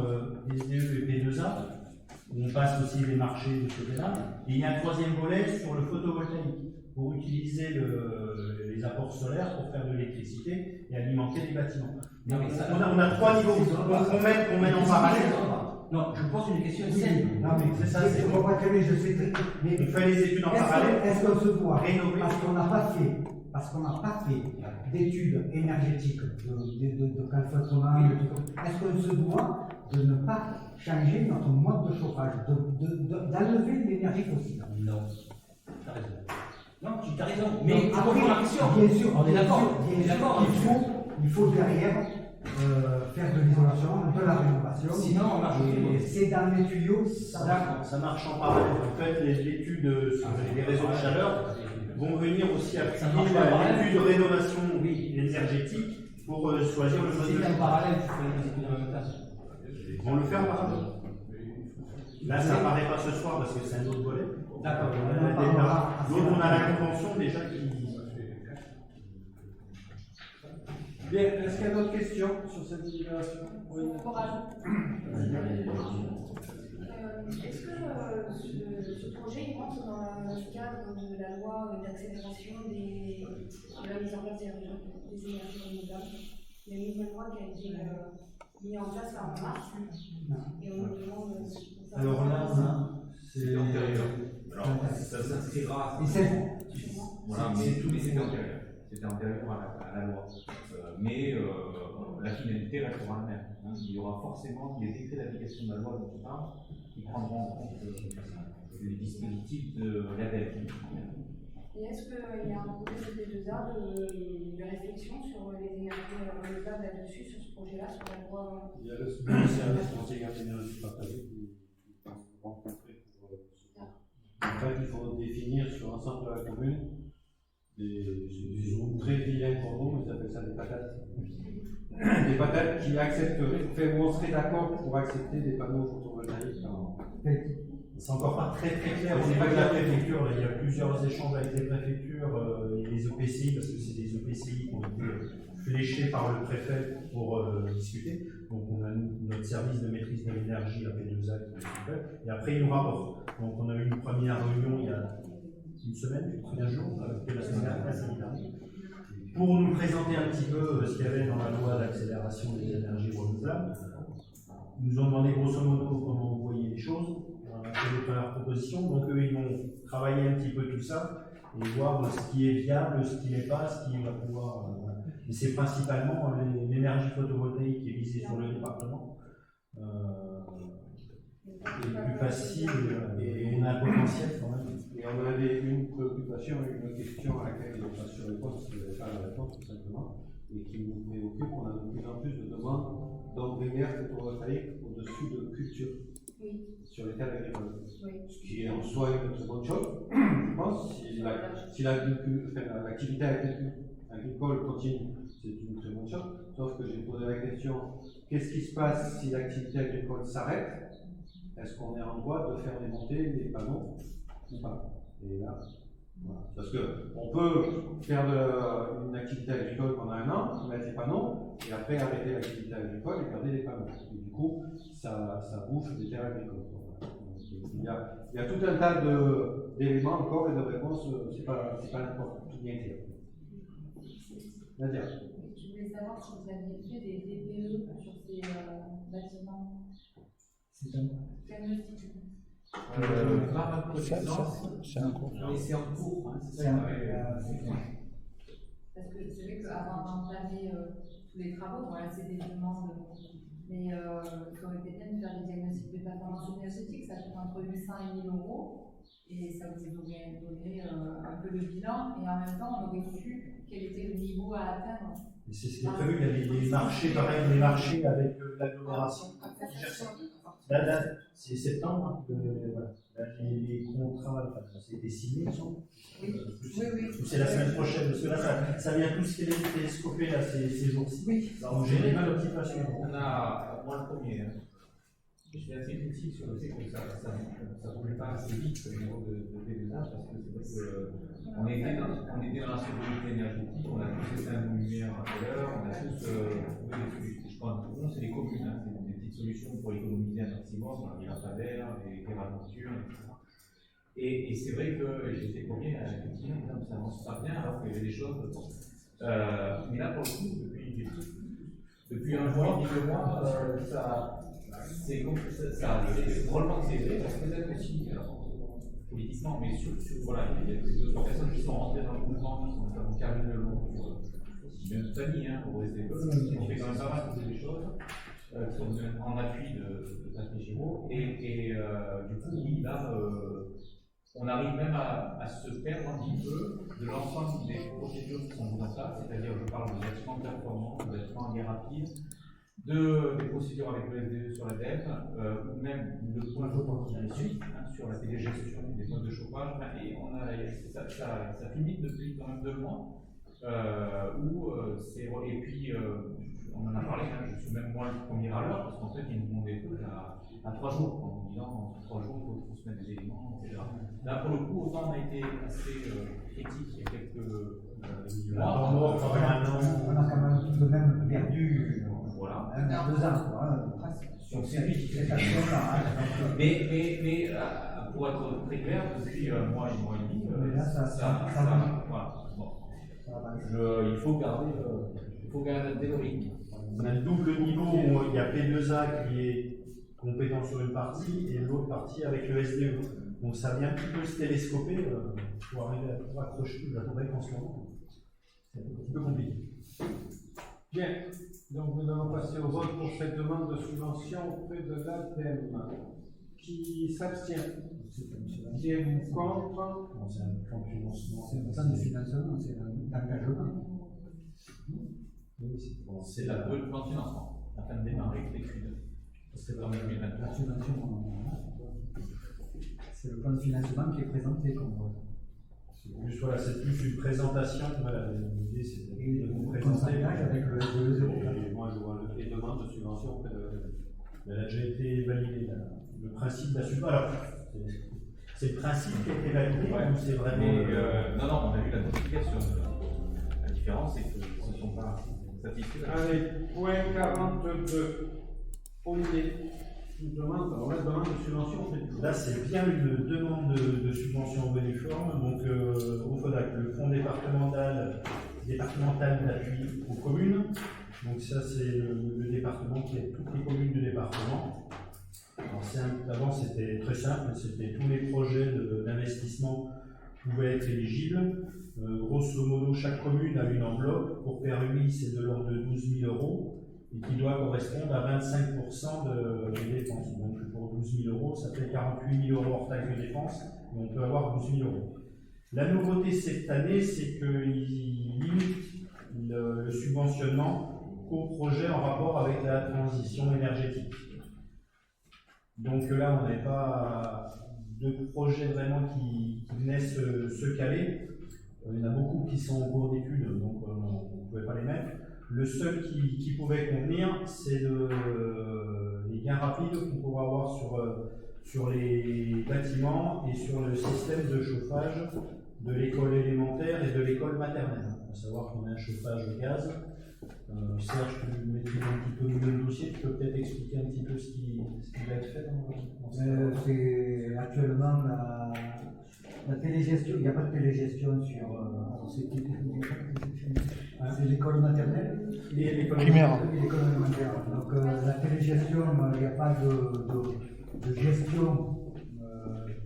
SDE et P2A, où on passe aussi les marchés de ce côté-là. Et il y a un troisième volet sur le photovoltaïque, pour utiliser les apports solaires pour faire de l'électricité et alimenter les bâtiments. Donc, on a trois niveaux qu'on mène en parallèle. Non, je pose une question simple. Non, mais c'est ça, c'est pour moi que je sais très bien. Mais il fait les études en parallèle. Est-ce qu'on se doit rénover? Parce qu'on n'a pas fait d'études énergétiques de calfeutrement, est-ce qu'on se doit de ne pas changer notre mode de chauffage, d'enlever l'énergie fossile? Non, tu as raison. Non, tu as raison. Mais après, la question. Bien sûr, on est d'accord. Il faut derrière faire de l'isolation, de la rénovation. Sinon, on marche et c'est dans les tuyaux. D'accord, ça marche en parallèle. En fait, les études sur les réseaux de chaleur vont venir aussi appuyer l'étude de rénovation énergétique pour choisir le mode de C'est en choix. parallèle, tu fais les études en même temps. Ils vont le faire en parallèle. Là, ça apparaît pas ce soir parce que c'est un autre volet. D'accord. Donc, on a la convention déjà qui. Bien, est-ce qu'il y a d'autres questions sur cette délibération? Oui. Est-ce que ce projet il rentre dans le cadre de la loi d'accélération de la mise en place des énergies renouvelables? Il y a une nouvelle loi qui a été mise en place en mars et on nous demande. Alors là, c'est antérieur. Alors, ça s'inscrira. Voilà, mais tous les c'était antérieur. C'était antérieur à la loi. Mais la finalité restera la même. Hein. Il y aura forcément les décrets d'application de la loi dont on parle qui prendront en compte les dispositifs de l'ADEME. Et est-ce qu'il y a un projet CP2A de réflexion sur les énergies renouvelables là-dessus, sur ce projet-là, sur la loi? Il y a le service conseiller d'énergie partagée qui va se rencontrer pour ce point. En fait, il faut définir sur l'ensemble de la commune des zones très vilains pour nous, ils appellent ça des patates. Des patates qui accepteraient, où on serait d'accord pour accepter des panneaux photovoltaïques. C'est encore pas très clair au niveau de la préfecture. Là, il y a plusieurs échanges avec les préfectures et les EPCI, parce que c'est des EPCI qui ont été fléchés par le préfet pour discuter. Donc on a notre service de maîtrise de l'énergie, AP2A, qui est fait. Et après ils nous rapportent. Donc on a eu une première réunion il y a une semaine, 15 jours, avec la semaine dernière, pour nous présenter un petit peu ce qu'il y avait dans la loi d'accélération des énergies renouvelables. Ils nous ont demandé grosso modo comment on voyait les choses, fait des premières propositions. Donc eux, ils vont travailler un petit peu tout ça et voir ce qui est viable, ce qui n'est pas, ce qui va pouvoir. Mais c'est principalement l'énergie photovoltaïque qui est visée sur le département. C'est plus facile et on a un potentiel quand même. Et on avait une préoccupation, une question à laquelle on n'a pas sur réponse, parce que vous n'avez pas la réponse tout simplement, et qui nous préoccupe. On a de plus en plus de demandes d'ombrières photovoltaïques au-dessus de cultures sur les terres agricoles. Ce qui est en soi une très bonne chose, je pense. Si l'activité agricole continue, c'est une très bonne chose. Sauf que j'ai posé la question, qu'est-ce qui se passe si l'activité agricole s'arrête? Est-ce qu'on est en droit de faire démonter les panneaux ou pas? Et là, voilà. Parce qu'on peut faire une activité agricole pendant un an, mettre les panneaux, et après arrêter l'activité agricole et garder les panneaux. Et du coup, ça bouffe des terres agricoles. Donc, il y a tout un tas d'éléments encore et de réponses, c'est pas n'importe tout bien clair. Nadia. Je voulais savoir si vous aviez fait des DPE sur ces bâtiments. C'est un C'est en cours. Mais c'est en cours, hein, c'est ça. Parce que c'est vrai qu'avant d'entamer tous les travaux, voilà, c'est des demandes, mais ça aurait été bien de faire des diagnostics de performance énergétique, ça coûte entre 800 et 1000 euros, et ça vous aurait donné un peu le bilan, et en même temps, on aurait su quel était le niveau à atteindre. Et c'est ce qui est prévu, il y a des marchés, pareil, des marchés avec l'agglomération. Là, c'est septembre, hein, voilà. Là, les contrats, c'était signé, il me semble. Oui. C'est la semaine prochaine, parce que là, ça vient tous télescoper là, ces jours-ci. Oui. Alors, j'ai des mal aux petites machines. On a, moi le premier, hein. Je suis assez critique sur le fait que ça ne bouge pas assez vite au niveau de P2A, parce que c'est vrai qu'on était dans la sobriété énergétique, on a tous essayé de lumière à l'heure, on a tous trouvé des solutions. Je pense que c'est les communes, hein, c'est des petites solutions pour économiser un maximum, on a mis la fadère, les terrafortures, etc. Et c'est vrai que j'étais premier à effectivement, ça avance pas bien, alors qu'il y avait des choses. Mais là, pour le coup, depuis un mois, 2 mois, c'est drôlement accéléré, parce que peut-être aussi, politiquement, mais voilà, il y a d'autres personnes qui sont rentrées dans le mouvement, qui sont notamment Karine Lelon, même Fanny, hein, pour rester peu, qui fait quand même pas mal de choses, qui sont en appui de Patrick Giraud, et du coup, oui, là, on arrive même à se perdre un petit peu de l'ensemble des procédures qui sont mises en place, c'est-à-dire, je parle de bâtiments performants, de bâtiments en guerre rapide, des procédures avec le SDE sur l'ADEME, ou même le point de suite sur la télégestion des modes de chauffage, et ça finit depuis quand même 2 mois, et puis on en a parlé, je suis même moi le premier à l'heure, parce qu'en fait ils nous demandent des trucs à 3 jours, en disant en 3 jours il faut se mettre des éléments, etc. Là pour le coup, autant on a été assez critique il y a quelques mois. On a quand même tout de même perdu voilà. 2 ans. Donc c'est lui qui fait mais pour être très clair, depuis un mois et demi, voilà. Bon. Il faut garder le rythme. On a un double niveau où il y a P2A qui est compétent sur une partie et l'autre partie avec le SDE. Donc ça vient un petit peu se télescoper pour arriver à pouvoir accrocher la nouvelle en ce moment. C'est un petit peu compliqué. Bien, donc nous allons passer au vote pour cette demande de subvention auprès de l'ADEME. Qui s'abstient? Qui est contre? C'est un plan de financement. C'est pas de financement, c'est un engagement. C'est le plan de financement, afin de démarrer l'étude. C'est dans 2023. La subvention, c'est le plan de financement qui est présenté comme vote. Voilà, c'est plus une présentation. Voilà, l'idée c'était de vous présenter. Avec le SDE. Moi je vois les demandes de subvention auprès de l'ADEME. Elle a déjà été validée, le principe de la subvention. Alors, c'est le principe qui a été validé, ou c'est vraiment. Non, on a eu la notification. La différence, c'est que ce ne sont pas satisfaits. Allez, point 42. Comité. La demande de subvention. Là, c'est bien une demande de subvention boniforme, donc au FODAC, le Fonds départemental d'appui aux communes. Donc ça, c'est le département qui aide toutes les communes du département. Avant, c'était très simple, c'était tous les projets d'investissement pouvaient être éligibles. Grosso modo, chaque commune a une enveloppe. Pour PRUI, c'est de l'ordre de 12 000 € et qui doit correspondre à 25% des dépenses. Donc pour 12 000 €, ça fait 48 000 € hors taxe de dépenses, et on peut avoir 12 000 €. La nouveauté cette année, c'est qu'il limite le subventionnement qu'aux projets en rapport avec la transition énergétique. Donc là, on n'avait pas de projets vraiment qui venaient se caler. Il y en a beaucoup qui sont en cours d'études, donc on ne pouvait pas les mettre. Le seul qui pouvait convenir, c'est les gains rapides qu'on pourrait avoir sur les bâtiments et sur le système de chauffage de l'école élémentaire et de l'école maternelle. À savoir qu'on a un chauffage au gaz. Serge, tu maîtrises un petit peu mieux le dossier, tu peux peut-être expliquer un petit peu ce qui va être fait C'est actuellement la télégestion, il n'y a pas de télégestion sur. C'est l'école maternelle et l'école primaire. Donc la télégestion, il n'y a pas de gestion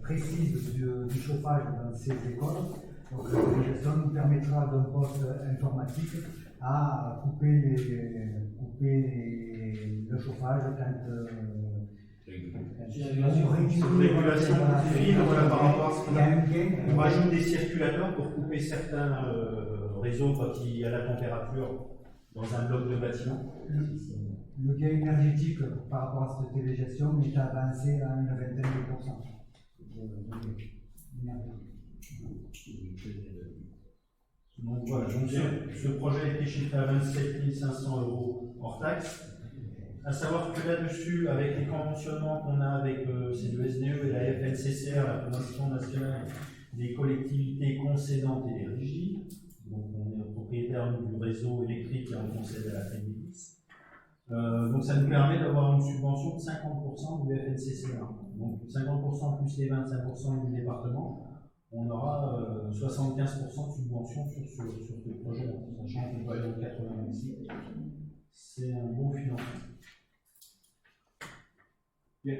précise du chauffage dans ces écoles. Donc la télégestion nous permettra d'un poste informatique à couper le chauffage quand régulation par rapport à ce qu'on a. On rajoute des circulateurs pour couper certains réseaux quand il y a la température dans un bloc de bâtiment. Le gain énergétique par rapport à cette télégestion est avancé à une vingtaine de pourcents. Donc voilà, donc ce projet a été chiffré à 27 500 € hors taxe. À savoir que là-dessus, avec les conventionnements qu'on a avec le SDE et la FNCCR, la Fondation nationale des collectivités concédantes et des régies, donc on est propriétaire du réseau électrique et on concède à la FNDIS. Donc ça nous permet d'avoir une subvention de 50% du FNCCR. Donc 50% plus les 25% du département. On aura 75% de subvention sur ce projet-là, sachant qu'on peut aller au 80 ici. C'est un bon financement. Bien.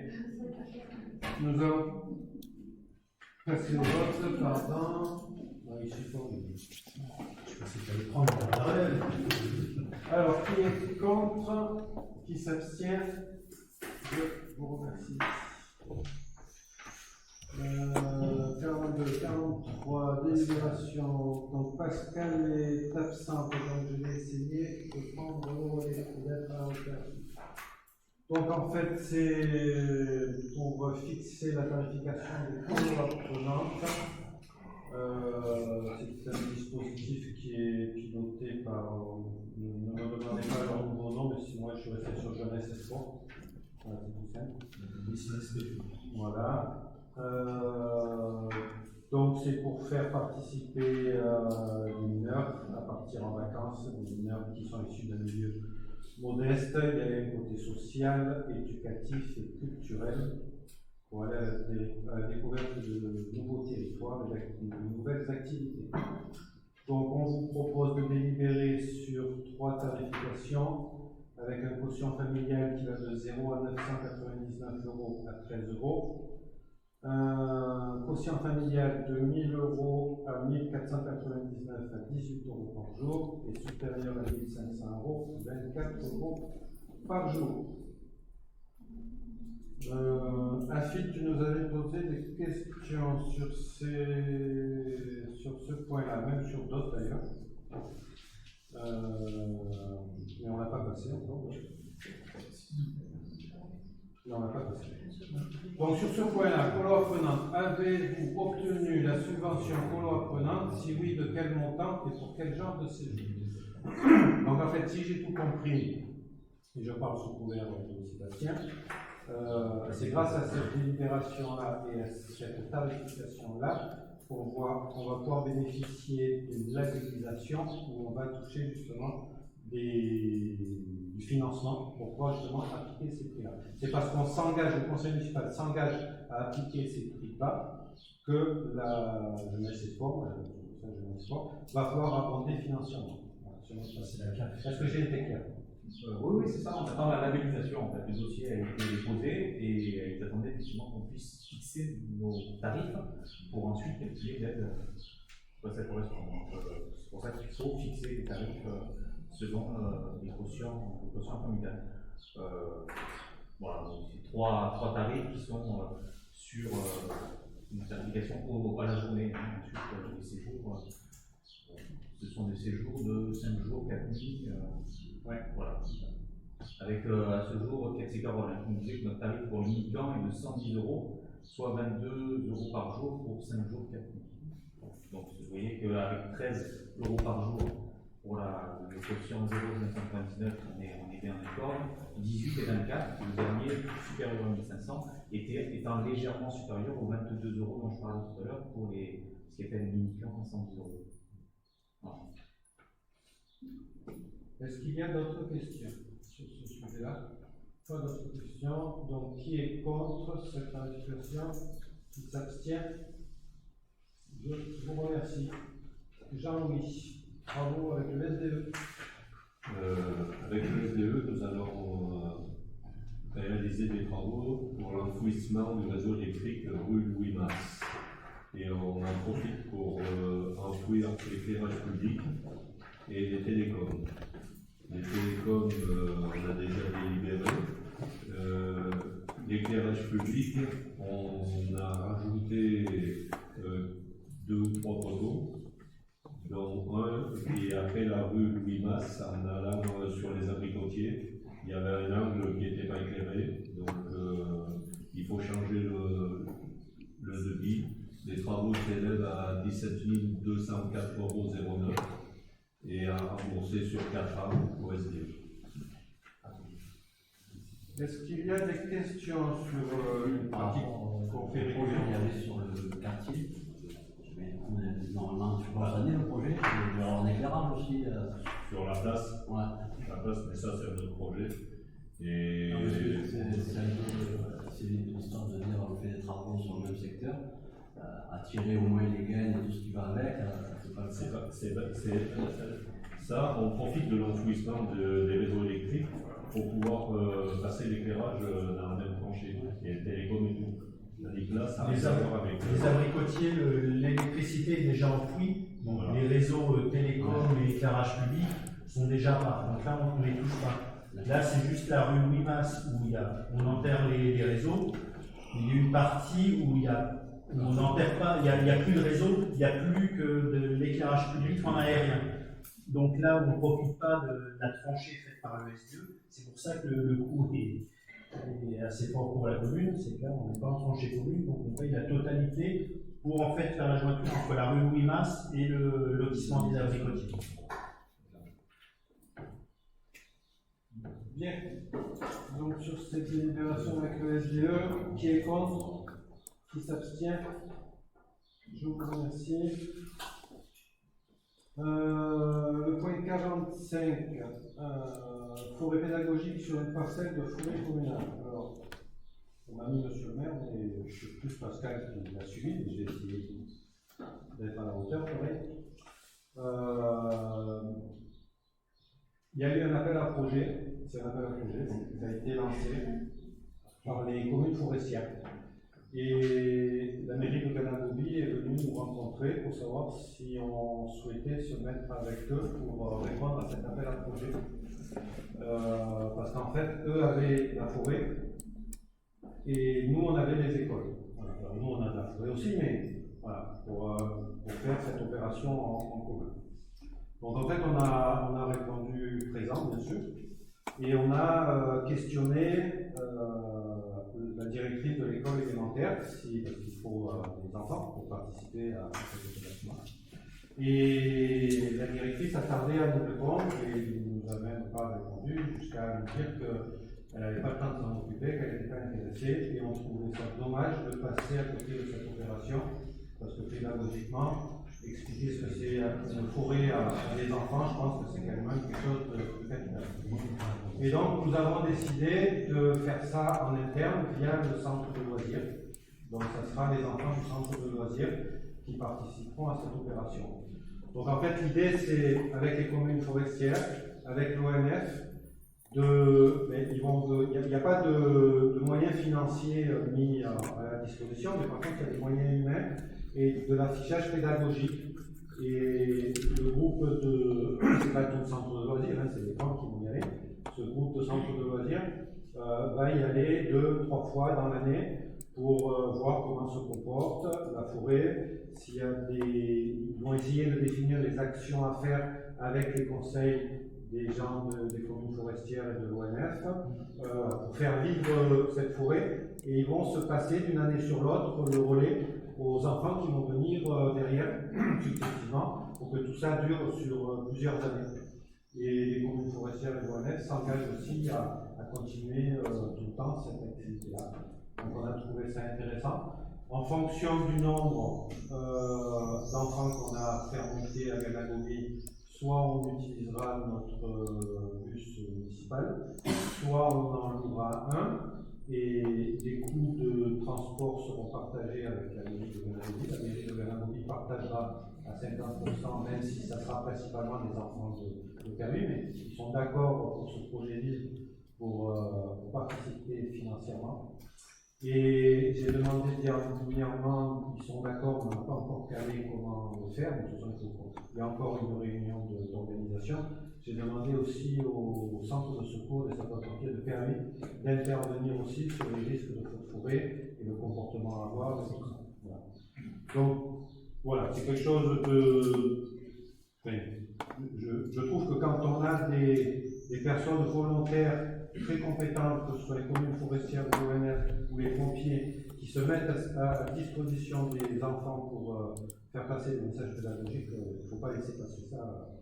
Nous allons passer au vote, pardon. Il suffit je pensais qu'il fallait prendre la relève. Alors, qui est contre? Qui s'abstient? Je vous remercie. 42, 43, délibération. Donc Pascal est absent, donc je vais essayer de prendre le relais, d'être à la hauteur. Donc en fait, c'est pour fixer la tarification des cours apprenantes. C'est un dispositif qui est piloté par, ne me demandez pas leur nouveau nom, mais si moi je suis resté sur Jeunesse et Sport. Voilà, c'est tout simple. Voilà. Donc c'est pour faire participer les mineurs à partir en vacances, des mineurs qui sont issus d'un milieu modeste. Il y a un côté social, éducatif et culturel pour aller à la découverte de nouveaux territoires et de nouvelles activités. Donc on vous propose de délibérer sur 3 tarifications avec un quotient familial qui va de 0 à 999 € à 13 €. Un quotient familial de 1000 € à 1499 à 18 € par jour et supérieur à 1500 €, 24 € par jour. Afid, tu nous avais posé des questions sur ce point-là, même sur d'autres d'ailleurs. Mais on n'a pas passé encore. Non, on n'a pas passé. Donc sur ce point-là, colo apprenante, avez-vous obtenu la subvention colo apprenante? Si oui, de quel montant et pour quel genre de séjour? Donc en fait, si j'ai tout compris, et je parle sous couvert de Sébastien, c'est grâce à cette délibération-là et à cette tarification-là qu'on va pouvoir bénéficier d'une labellisation où on va toucher justement du financement pour pouvoir justement appliquer ces prix-là. C'est parce qu'on s'engage, le conseil municipal s'engage à appliquer ces prix-là que la Jeunesse et Sport, va pouvoir abonder financièrement. Est-ce que j'ai été clair? Oui, c'est ça, on attend la labellisation. En fait, le dossier a été déposé et ils attendaient effectivement qu'on puisse fixer nos tarifs pour ensuite calculer l'aide. Ça correspond. C'est pour ça qu'il faut fixer les tarifs selon les quotients familiales. Voilà, donc c'est trois tarifs qui sont sur une tarification à la journée. Ensuite, les séjours, ce sont des séjours de 5 jours, 4 nuits. Ouais, voilà. Avec à ce jour, c'est Carole qui nous disait que notre tarif pour le mini-camp est de 110 €, soit 22 € par jour pour 5 jours, 4 nuits. Donc vous voyez qu'avec 13 € par jour pour le quotient 0,599, on est bien d'accord. 18 et 24, le dernier supérieur à 1500, étant légèrement supérieur aux 22 € dont je parlais tout à l'heure pour ce qui était le mini-camp à 110 €. Voilà. Est-ce qu'il y a d'autres questions sur ce sujet-là? Pas d'autres questions. Donc, qui est contre cette tarification? Qui s'abstient? Je vous remercie. Jean-Louis, bravo avec le SDE. Avec le SDE, nous allons réaliser des travaux pour l'enfouissement du réseau électrique rue Louis-Mars. Et on en profite pour enfouir l'éclairage public et les télécoms. Les télécoms, on a déjà délibéré. L'éclairage public, on a rajouté 2 ou 3 poteaux, dont un qui est après la rue Louis-Mas, en allant sur les abricotiers. Il y avait un angle qui n'était pas éclairé, donc il faut changer le devis. Les travaux s'élèvent à 17 204,09 € et à rembourser sur 4 ans au SDE. Est-ce qu'il y a des questions sur une pratique qu'on fait régulièrement sur le quartier? Normalement, subventionné le projet, il doit y avoir un éclairage aussi. Sur la place? Ouais. La place, mais ça, c'est un autre projet. Et c'est une histoire de dire on fait des travaux sur le même secteur, attirer au moins les gains et tout ce qui va avec. Ça, on profite de l'enfouissement des réseaux électriques pour pouvoir passer l'éclairage dans la même tranchée. Il y a les télécoms et tout. Les abricotiers, l'électricité est déjà enfouie, donc voilà. Les réseaux télécoms et éclairage public sont déjà pas. Donc là, on ne les touche pas. Là, c'est juste la rue Louis-Mas où on enterre les réseaux. Il y a une partie où on n'enterre pas, il n'y a plus de réseau, il n'y a plus que de l'éclairage public en aérien. Donc là, on ne profite pas de la tranchée faite par le SDE. C'est pour ça que le coût est assez fort pour la commune, c'est que là, on n'est pas en tranchée commune, donc on paye la totalité pour en fait faire la jointure entre la rue Louis-Masse et le lotissement des Abricotiers. Bien. Donc sur cette délibération avec le SDE, qui est contre? Qui s'abstient? Je vous remercie. Le point 45, forêt pédagogique sur une parcelle de forêt communale. Alors, on a mis monsieur le maire, mais c'est plus Pascal qui l'a suivi, mais j'ai essayé d'être à la hauteur, pareil. Il y a eu un appel à projet, c'est un appel à projet, donc il a été lancé par les communes forestières. Et la mairie de Ganagobi est venue nous rencontrer pour savoir si on souhaitait se mettre avec eux pour répondre à cet appel à projet. Parce qu'en fait, eux avaient la forêt et nous, on avait les écoles. Voilà. Alors, nous, on a de la forêt aussi, mais voilà, pour faire cette opération en commun. Donc en fait, on a répondu présent, bien sûr, et on a questionné la directrice de l'école élémentaire, parce qu'il faut des enfants pour participer à cette opération. Et la directrice a tardé à nous répondre, et nous n'a même pas répondu, jusqu'à nous dire qu'elle n'avait pas le temps de s'en occuper, qu'elle n'était pas intéressée, et on trouvait ça dommage de passer à côté de cette opération, parce que pédagogiquement, expliquer ce que c'est une forêt à des enfants, je pense que c'est quand même quelque chose de capital. Et donc, nous avons décidé de faire ça en interne via le centre de loisirs. Donc, ça sera les enfants du centre de loisirs qui participeront à cette opération. Donc, en fait, l'idée, c'est avec les communes forestières, avec l'ONF, il n'y a pas de moyens financiers mis à la disposition, mais par contre, il y a des moyens humains et de l'affichage pédagogique. Et le groupe de, c'est pas tout le centre de loisirs, hein, c'est les gens qui vont y aller, ce groupe de centre de loisirs va y aller 2-3 fois dans l'année pour voir comment se comporte la forêt, s'il y a ils vont essayer de définir les actions à faire avec les conseils des gens des communes forestières et de l'ONF pour faire vivre cette forêt, et ils vont se passer d'une année sur l'autre le relais aux enfants qui vont venir derrière, successivement, pour que tout ça dure sur plusieurs années. Et les communes forestières et l'ONF s'engagent aussi à continuer tout le temps cette activité-là. Donc on a trouvé ça intéressant. En fonction du nombre d'enfants qu'on a fait remonter à Ganagobi, soit on utilisera notre bus municipal, soit on en louera un, et les coûts de transport seront partagés avec la mairie de Ganagobi. La mairie de Ganagobi partagera à 50%, même si ça sera principalement des enfants de permis, mais ils sont d'accord pour ce projet ville pour participer financièrement. Et j'ai demandé dernièrement, ils sont d'accord, on n'a pas encore calé comment le faire, mais de toute façon, il y a encore une réunion d'organisation. J'ai demandé aussi au centre de secours des sapeurs-pompiers de permis d'intervenir aussi sur les risques de feux de forêt et le comportement à avoir. Voilà. Donc, voilà, c'est quelque chose de. Enfin, je trouve que quand on a des personnes volontaires très compétentes, que ce soit les communes forestières ou l'ONF ou les pompiers, qui se mettent à disposition des enfants pour faire passer des messages pédagogiques, il ne faut pas laisser passer ça.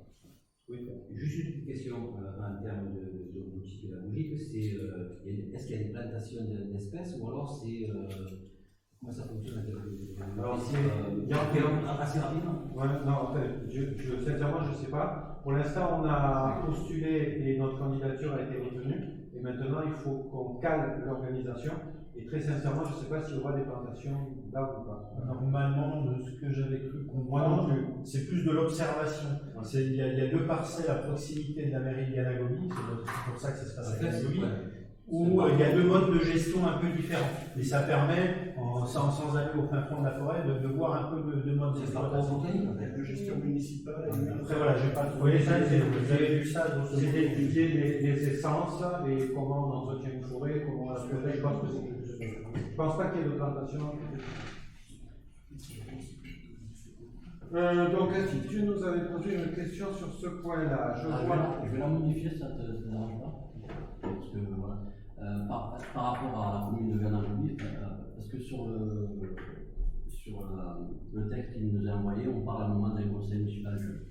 Oui. Juste une petite question en termes d'outils pédagogiques, est-ce qu'il y a des plantations d'espèces ou alors c'est comment ça fonctionne alors il y a assez rapidement. Ouais, non, en fait, sincèrement, je ne sais pas. Pour l'instant, on a postulé et notre candidature a été retenue. Et maintenant, il faut qu'on cale l'organisation. Et très sincèrement, je ne sais pas s'il y aura des plantations là ou pas. Normalement, de ce que j'avais cru comprendre, c'est plus de l'observation. Il y a 2 parcelles à proximité de la mairie de Ganagobi, c'est pour ça que ça se passe à Ganagobi, où il y a 2 modes de gestion un peu différents. Et ça permet, sans aller au fin fond de la forêt, de voir un peu de modes d'exploitation. De gestion municipale. Après, voilà, j'ai pas trouvé ça, vous avez vu ça. C'est d'étudier les essences et comment on entretient une forêt, comment on la protège. Je pense pas qu'il y ait de plantation. Donc, l'Institut nous avait posé une question sur ce point-là. Je vais la modifier, ça te dérange pas. Parce que, voilà. par rapport à la commune de Ganagoubi, parce que sur le texte qu'il nous a envoyé, on parle à un moment d'un conseil municipal jeune.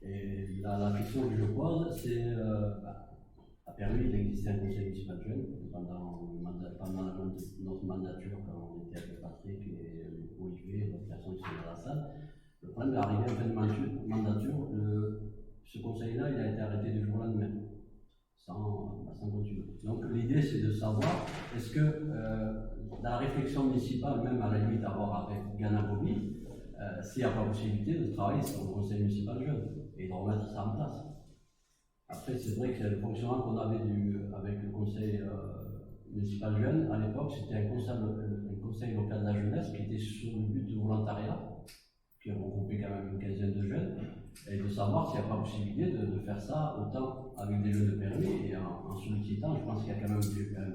Et la question que je pose, c'est a permis d'exister un conseil municipal jeune pendant notre mandature, quand on était avec Patrick et Olivier, d'autres personnes qui sont dans la salle. Le problème d'arriver en fin de mandature, ce conseil-là, il a été arrêté du jour au lendemain, sans continuer. Donc l'idée, c'est de savoir, est-ce que dans la réflexion municipale, même à la limite à voir avec Ganagoubi, s'il n'y a pas possibilité de travailler sur le conseil municipal jeune et de remettre ça en place. Après, c'est vrai que le fonctionnement qu'on avait avec le conseil municipal jeune, à l'époque, c'était un conseil local de la jeunesse qui était sur le but de volontariat, qui a regroupé quand même une quinzaine de jeunes, et de savoir s'il n'y a pas possibilité de faire ça autant avec des jeunes de permis et en sollicitant. Je pense qu'il y a quand même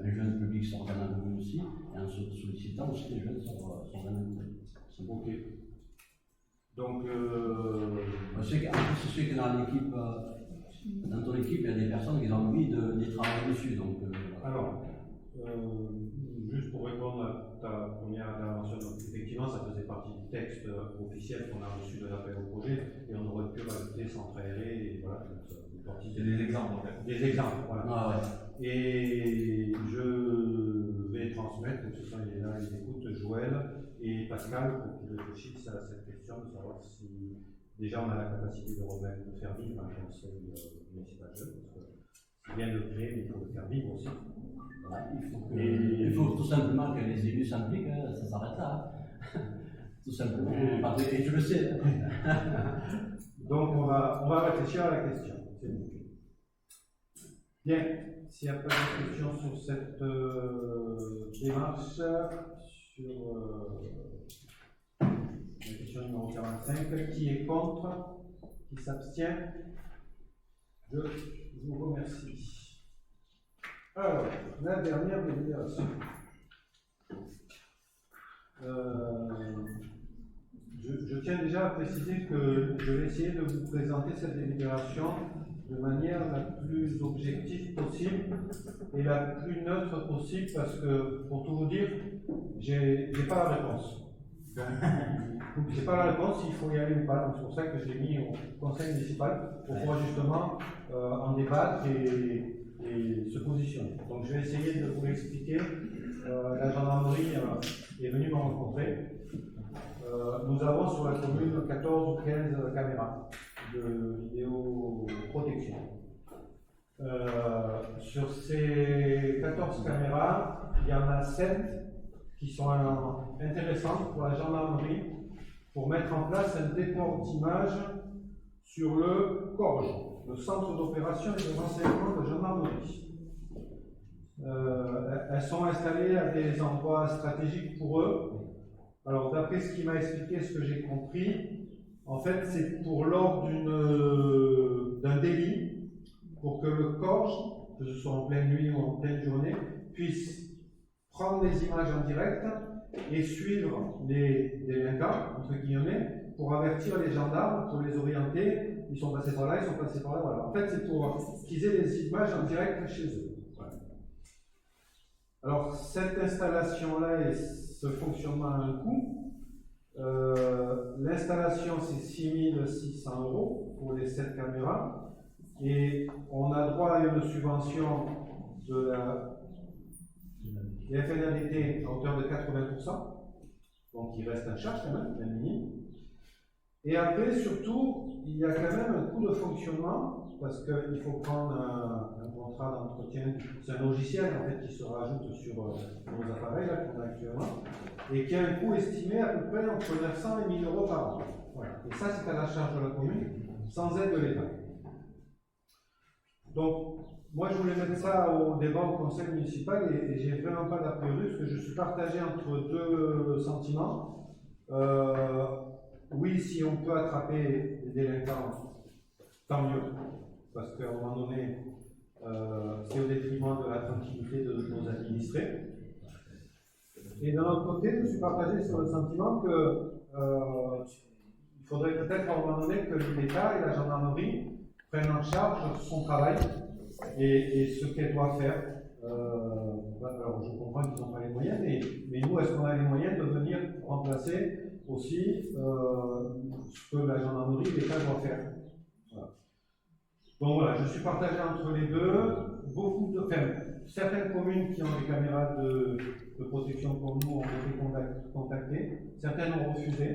des jeunes publics sur Ganagoubi aussi, et en sollicitant aussi des jeunes sur Ganagoubi. C'est bon. Ok. Donc, je sais que dans ton équipe, il y a des personnes qui ont envie d'y travailler dessus. Donc, alors, juste pour répondre à ta première intervention, donc effectivement, ça faisait partie du texte officiel qu'on a reçu de l'appel au projet, et on aurait pu rajouter sans trahir, et voilà. C'est des exemples en fait. Des exemples, voilà. Ah ouais. Et je vais transmettre, donc ce sont il est là, il écoute Joël et Pascal pour qu'ils réfléchissent à cette question de savoir si déjà on a la capacité de faire vivre un conseil municipal jeune, parce que c'est bien de le créer, mais il faut le faire vivre aussi. Voilà, il faut tout simplement que les élus s'impliquent, ça s'arrête là. Tout simplement. Et tu le sais. Donc on va réfléchir à la question. C'est bon. Bien, s'il n'y a pas de questions sur cette démarche, sur la question numéro 45, qui est contre, qui s'abstient, je vous remercie. Alors, la dernière délibération. Je tiens déjà à préciser que je vais essayer de vous présenter cette délibération de manière la plus objective possible et la plus neutre possible, parce que, pour tout vous dire, j'ai pas la réponse. Donc, j'ai pas la réponse, il faut y aller ou pas. Donc, c'est pour ça que je l'ai mis au conseil municipal pour pouvoir justement en débattre et se positionner. Donc, je vais essayer de vous l'expliquer. La gendarmerie est venue me rencontrer. Nous avons sur la commune 14 ou 15 caméras de vidéoprotection. Sur ces 14 caméras, il y en a 7 qui sont intéressantes pour la gendarmerie pour mettre en place un déport d'images sur le CORGE, le centre d'opération et de renseignement de gendarmerie. Elles sont installées à des endroits stratégiques pour eux. Alors, d'après ce qu'il m'a expliqué, ce que j'ai compris, en fait, c'est pour lors d'un délit, pour que le CORGE, que ce soit en pleine nuit ou en pleine journée, puisse prendre les images en direct et suivre les délinquants, entre guillemets, pour avertir les gendarmes, pour les orienter. Ils sont passés par là, ils sont passés par là, voilà. En fait, c'est pour qu'ils aient les images en direct chez eux. Voilà. Alors, cette installation-là et ce fonctionnement a un coût. L'installation, c'est 6 600 € pour les 7 caméras. Et on a droit à une subvention de la FNADT à hauteur de 80%. Donc, il reste un charge quand même, un minimum. Et après, surtout, il y a quand même un coût de fonctionnement, parce qu'il faut prendre un contrat d'entretien. C'est un logiciel en fait qui se rajoute sur nos appareils qu'on a actuellement, et qui a un coût estimé à peu près entre 900 et 1000 € par an. Voilà. Et ça, c'est à la charge de la commune, sans aide de l'État. Donc, moi, je voulais mettre ça au débat au conseil municipal, et j'ai vraiment pas d'a priori, parce que je suis partagé entre deux sentiments. Oui, si on peut attraper les délinquants, tant mieux, parce qu'à un moment donné, c'est au détriment de la tranquillité de nos administrés. Et d'un autre côté, je suis partagé sur le sentiment que il faudrait peut-être à un moment donné que l'État et la gendarmerie prennent en charge son travail et ce qu'elle doit faire. je comprends qu'ils n'ont pas les moyens, mais nous, est-ce qu'on a les moyens de venir remplacer aussi ce que la gendarmerie, l'État doit faire? Voilà. Donc voilà, je suis partagé entre les deux. Certaines communes qui ont des caméras de protection comme nous ont été contactées, certaines ont refusé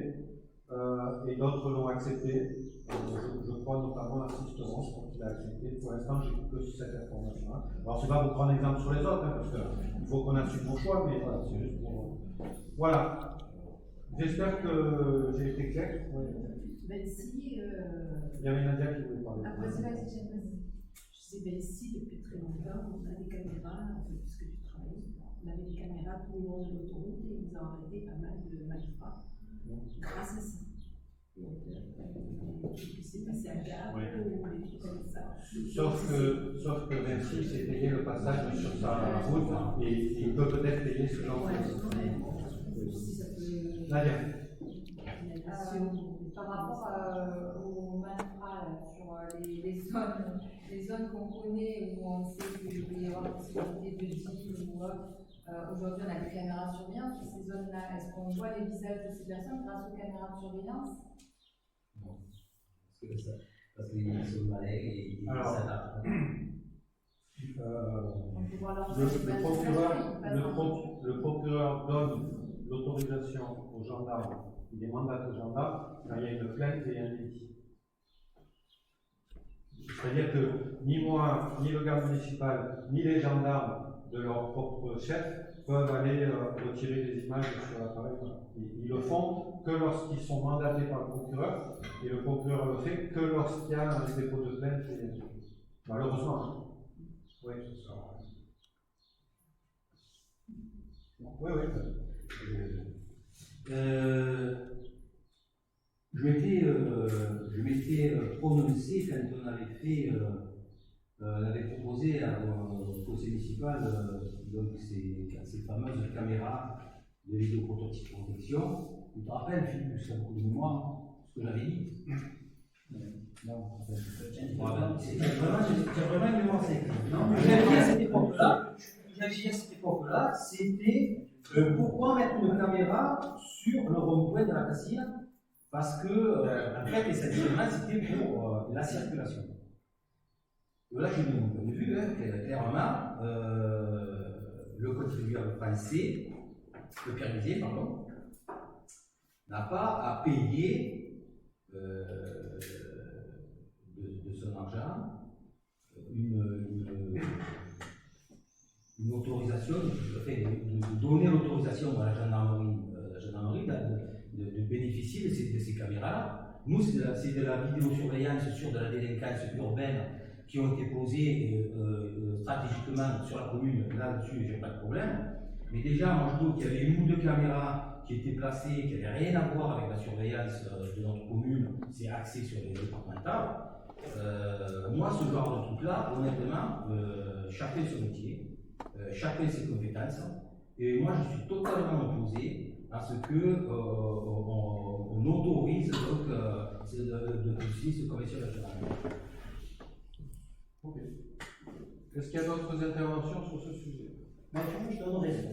et d'autres l'ont accepté. Je crois notamment à Sisteron qui l'a accepté. Pour l'instant, j'ai que cette information-là. Alors, c'est pas pour prendre exemple sur les autres, parce qu'il faut qu'on assume nos choix, mais voilà, c'est juste pour. Voilà. J'espère que j'ai été clair. Ouais. Bensi, il y avait Nadia qui voulait parler. Je sais Bensi, depuis très longtemps, on a des caméras, puisque tu travailles, on avait des caméras tout le long de l'autoroute et ils ont arrêté pas mal de malfrats grâce à ça. C'est passé à Gare ou des trucs comme ça. Sauf que Vinci s'est payé le passage sur sa route et il peut peut-être payer ce genre de choses. Nadia. Par rapport aux malfrats sur les zones qu'on connaît où on sait qu'il peut y avoir possibilité de deal ou autre, aujourd'hui on a des caméras de surveillance sur ces zones-là. Est-ce qu'on voit les visages de ces personnes grâce aux caméras de surveillance? Non. Parce qu'ils sont malins et ils s'adaptent. Le procureur donne l'autorisation aux gendarmes, il des mandats aux gendarmes quand il y a une plainte et un délit. C'est-à-dire que ni moi, ni le garde municipal, ni les gendarmes de leur propre chef peuvent aller retirer des images sur l'appareil. Ils le font que lorsqu'ils sont mandatés par le procureur, et le procureur le fait que lorsqu'il y a un dépôt de plainte. Malheureusement. Oui, c'est ça. Oui, oui. Je m'étais prononcé quand on avait fait, on avait proposé au conseil municipal donc ces fameuses caméras de vidéoprotection. Tu te rappelles, Philippe, ça beaucoup de mémoire, ce que j'avais dit? Non, c'est vraiment une mémoire sélective. J'avais dit à cette époque-là, c'était pourquoi mettre une caméra sur le rond-point de la Cassine? Parce que, en fait, essentiellement, c'était pour la circulation. Et là, j'ai mis mon point de vue, clairement, le contribuable français, le permisé, pardon, n'a pas à payer de son argent une autorisation, de donner l'autorisation à la gendarmerie de bénéficier de ces caméras-là. Nous, c'est de la vidéosurveillance sur de la délinquance urbaine qui ont été posées stratégiquement sur la commune. Là-dessus, j'ai pas de problème. Mais déjà, moi, je trouve qu'il y avait une ou deux caméras qui étaient placées, qui n'avaient rien à voir avec la surveillance de notre commune. C'est axé sur les départementales. Moi, ce genre de truc-là, honnêtement, chacun son métier, chacun ses compétences. Et moi, je suis totalement opposé à ce que on autorise donc de pousser ce commission nationale. Ok. Est-ce qu'il y a d'autres interventions sur ce sujet? Je donne raison.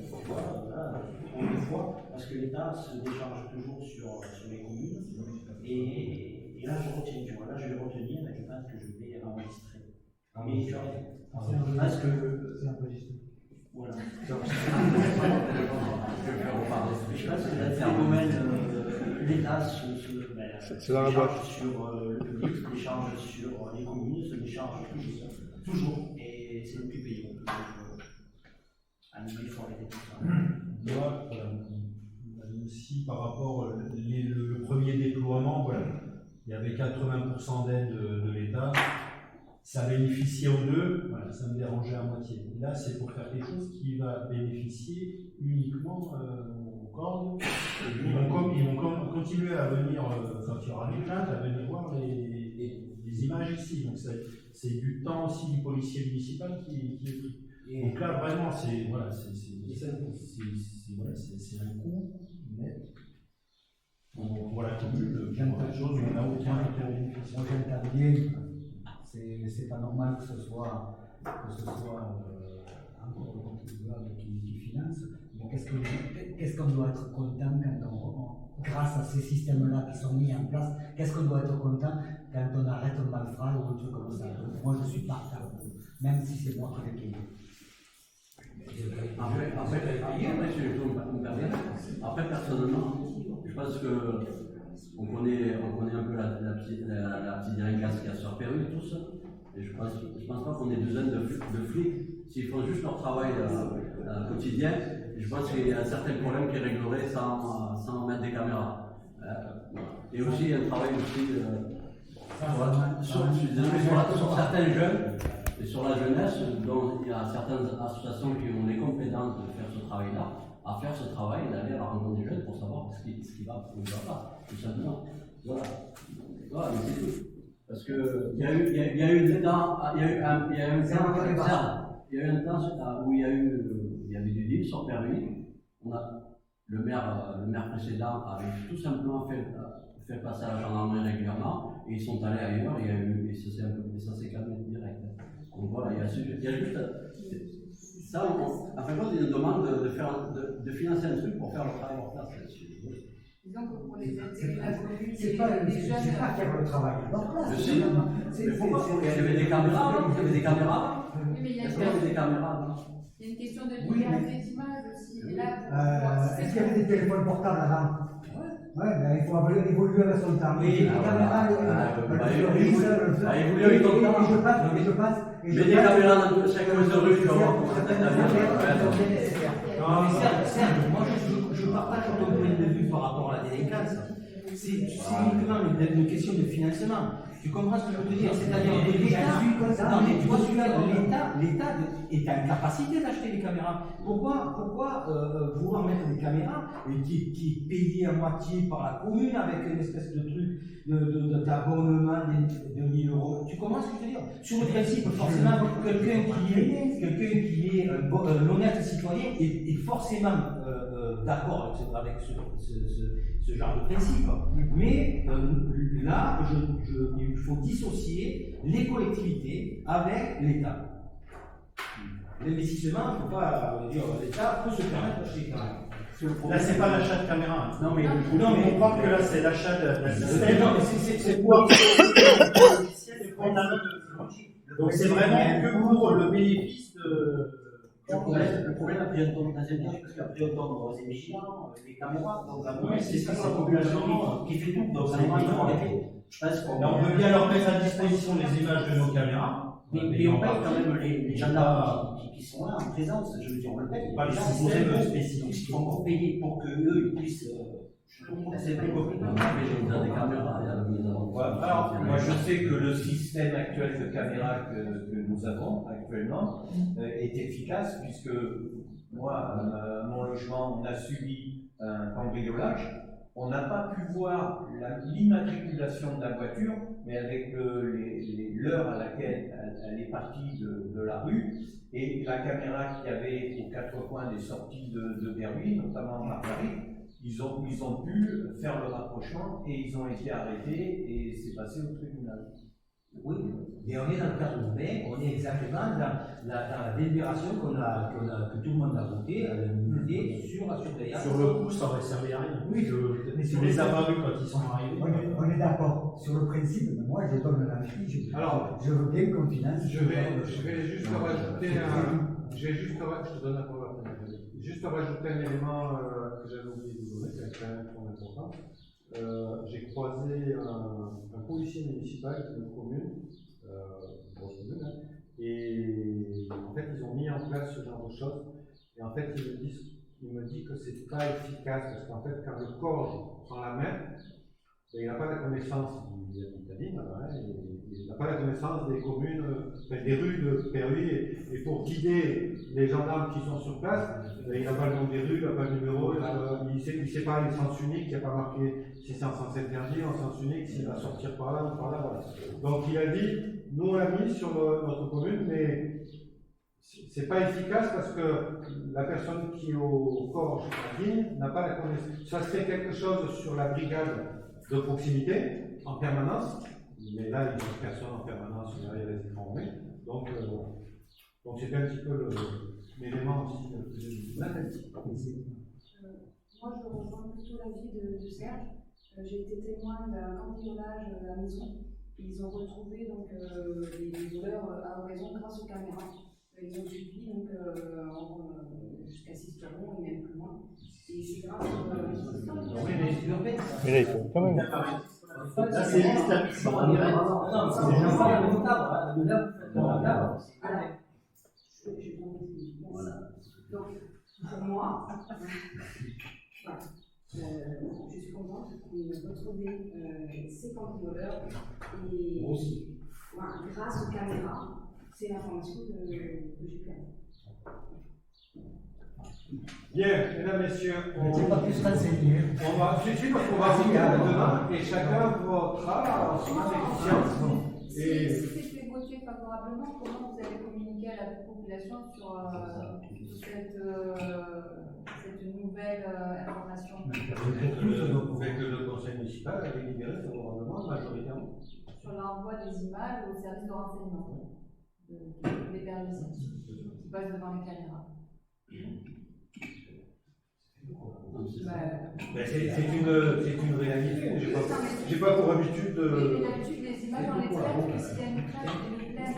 Là, on le voit, parce que l'État se décharge toujours sur les communes. Et là, je retiens, tu vois, là, je vais retenir, mais je pense que je vais enregistrer. Mais parce que c'est enregistré. Voilà. Je pense que dans ces domaines, l'État se décharge sur le public, se décharge sur les communes, se décharge toujours. Et c'est le plus payant. Il faut arrêter tout ça. Moi, aussi par rapport le premier déploiement, voilà, il y avait 80% d'aide de l'État, ça bénéficiait aux deux, voilà, ça me dérangeait à moitié. Là, c'est pour faire quelque chose qui va bénéficier uniquement aux cordes. Ils vont continuer à venir, quand il y aura des plaintes, à venir voir les images ici. Donc c'est du temps aussi du policier municipal qui est pris. Donc là, vraiment, c'est un coût net pour la commune. Quelque chose, on n'a aucun bénéfice. Moi, j'interviens. C'est pas normal que ce soit encore le contribuable qui finances, mais qu'est-ce qu'on doit être content quand grâce à ces systèmes-là qui sont mis en place, qu'est-ce qu'on doit être content quand on arrête un malfrat ou un truc comme ça. Donc, moi je suis partant, même si c'est moi qui l'ai payé. Après, personnellement, je pense que on connaît un peu la petite délinquance qu'il y a sur Péru et tout ça. Et je pense pas qu'on ait besoin de flics. S'ils font juste leur travail quotidien, je pense qu'il y a un certain problème qui réglerait sans mettre des caméras. Et aussi, il y a un travail aussi sur certains jeunes et sur la jeunesse, dont il y a certaines associations qui ont les compétences de faire ce travail-là, à faire ce travail, d'aller à la rencontre des jeunes pour savoir ce qui va ou ne va pas, tout simplement. Voilà, mais c'est tout. Parce qu'il y a eu un temps où il y avait du deal sur Permis. Le maire précédent avait tout simplement fait passer à la gendarmerie régulièrement et ils sont allés ailleurs et ça s'est calmé direct. Donc voilà, il y a juste ça, en fin de compte, ils nous demandent de financer un truc pour faire le travail en place. Disons que pour les intérêts de la commune, c'est pas faire le travail. Mais pourquoi il y avait des caméras, il y avait des caméras. Oui, mais il y a une question de liberté d'image aussi. Et là, est-ce qu'il y avait des téléphones portables avant? Ouais, ben il faut évoluer avec son temps. Oui, évoluer avec ton temps. Je passe. Mets des caméras dans chaque coin de rue, tu vas voir comment ça Non, mais certes, moi je partage ton point de vue par rapport à la délinquance. C'est uniquement une question de financement. Tu comprends ce que je veux te dire? C'est-à-dire que l'État est en capacité d'acheter des caméras. Pourquoi vouloir mettre des caméras qui est payé à moitié par la commune avec une espèce de truc d'abonnement de 1 000 €? Tu comprends ce que je veux dire? Sur le principe, forcément, quelqu'un qui est un honnête citoyen est forcément d'accord avec ce genre de principe. Mais là, il faut dissocier les collectivités avec l'État. L'investissement, il ne faut pas dire l'État peut se permettre d'acheter des caméras. Là, c'est pas l'achat de caméras. Non, mais on comprend que là, c'est l'achat d'un système. Non, mais c'est pour donc, c'est vraiment que pour le bénéfice de. Le problème, après, on tombe dans un piège, parce qu'après, on tombe dans les vigilants, les caméras. Donc, c'est ça, la population qui fait tout. Donc, on veut bien leur mettre à disposition les images de nos caméras. Mais on paye quand même les gendarmes qui sont là en présence. Je veux dire, on le paye. Pas les systèmes spécifiques. Il faut encore payer pour qu'eux puissent. C'est plus compliqué. Des caméras. Alors, moi je sais que le système actuel de caméras que nous avons actuellement est efficace, puisque moi, mon logement, on a subi un cambriolage. On n'a pas pu voir l'immatriculation de la voiture, mais avec l'heure à laquelle elle est partie de la rue et la caméra qu'il y avait aux 4 coins des sorties de Berry, notamment Marguerite, ils ont pu faire le rapprochement et ils ont été arrêtés et c'est passé au tribunal. Oui, mais on est dans le cadre urbain, on est exactement dans la délibération que tout le monde a voté à l'unanimité sur la surveillance. Sur le coup, ça aurait servi à rien. Oui, mais tu les as pas vus quand ils sont arrivés. On est d'accord sur le principe, mais moi je donne un avis. Alors, je veux bien qu'on finance. Je vais juste rajouter je te donne la parole après. Juste rajouter un élément que j'avais oublié de donner, qui est quand même très important. J'ai croisé un policier municipal d'une commune, et en fait ils ont mis en place ce genre de choses, et en fait il me dit que c'est pas efficace, parce qu'en fait quand le corps prend la main, il n'a pas la connaissance, il n'a pas la connaissance des communes, des rues de Péru, et pour guider les gendarmes qui sont sur place, il n'a pas le nom des rues, il n'a pas le numéro, il ne sait pas les sens uniques, il n'y a pas marqué si c'est en sens interdit, en sens unique, s'il va sortir par là ou par là, voilà. Donc il a dit, nous on l'a mis sur notre commune, mais c'est pas efficace parce que la personne qui est au corps n'a pas la connaissance. Ça serait quelque chose sur la brigade de proximité en permanence, mais là il n'y a personne en permanence derrière les écrans. Donc c'était un petit peu l'élément aussi Moi, je rejoins plutôt l'avis de Serge. J'ai été témoin d'un cambriolage à la maison. Ils ont retrouvé donc, les voleurs à raison grâce aux caméras. Ils ont suivi donc, jusqu'à Sisteron et même plus loin. Et c'est grâce Oui, mais urbaine. Mais là, il faut quand même. Là, c'est l'établissement. Non, c'est déjà pas le cadre. Là, voilà. Donc, pour moi, voilà. Je suis contente qu'on ait retrouvé ces cambrioleurs et voilà, grâce aux caméras, c'est l'information que j'ai pu avoir. Bien, mesdames, messieurs, on va plus renseigner. On va, parce qu'on va voter maintenant et chacun votera en son efficience. Si c'était voté favorablement, comment vous avez communiqué à la population sur cette nouvelle information? Avec le conseil municipal a délibéré favorablement, majoritairement. Sur l'envoi des images au service de renseignement des permissions qui passent devant les caméras. C'est une réalité. J'ai pas pour habitude de. Mais d'habitude, les images, on les traite que s'il y a une plainte,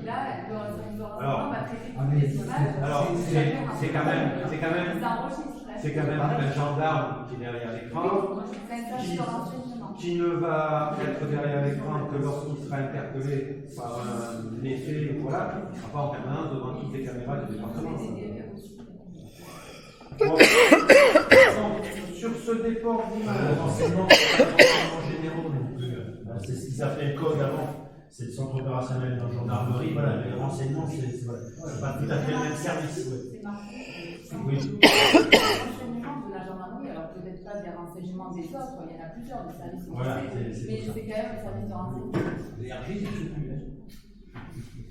là, le renseignement va traiter toutes les images. Alors, c'est quand même un gendarme qui est derrière l'écran, qui ne va être derrière l'écran que lorsqu'il sera interpellé par un effet, voilà, il ne sera pas en permanence devant toutes les caméras du département. Bon, sur ce déport d'images, renseignements généraux non plus. C'est ce qu'ils appelaient le code avant. C'est le centre opérationnel de la gendarmerie. Voilà, les renseignements, c'est pas tout à fait le même service. C'est marqué. Oui. Les renseignements de la gendarmerie, alors peut-être pas des renseignements des autres, il y en a plusieurs des services. Voilà, mais c'est quand même un service de renseignement. Les RG, c'est plus.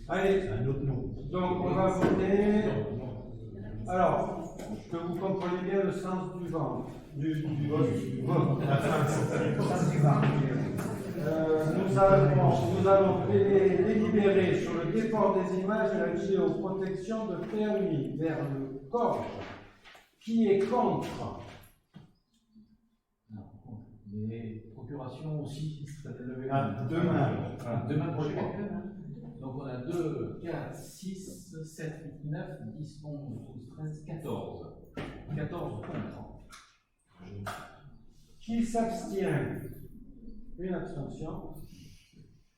Allez, un autre nom. Donc on va voter. Alors, que vous compreniez bien le sens du vent, du vote. Nous allons délibérer sur le déport des images et la vidéoprotection de permis vers le corps. Qui est contre? Les procurations aussi, ça peut lever demain. Demain prochain. Donc on a 2, 4, 6, 7, 8, 9, 10, 11, 12, 13, 14. 14 contre. Qui s'abstient? Une abstention.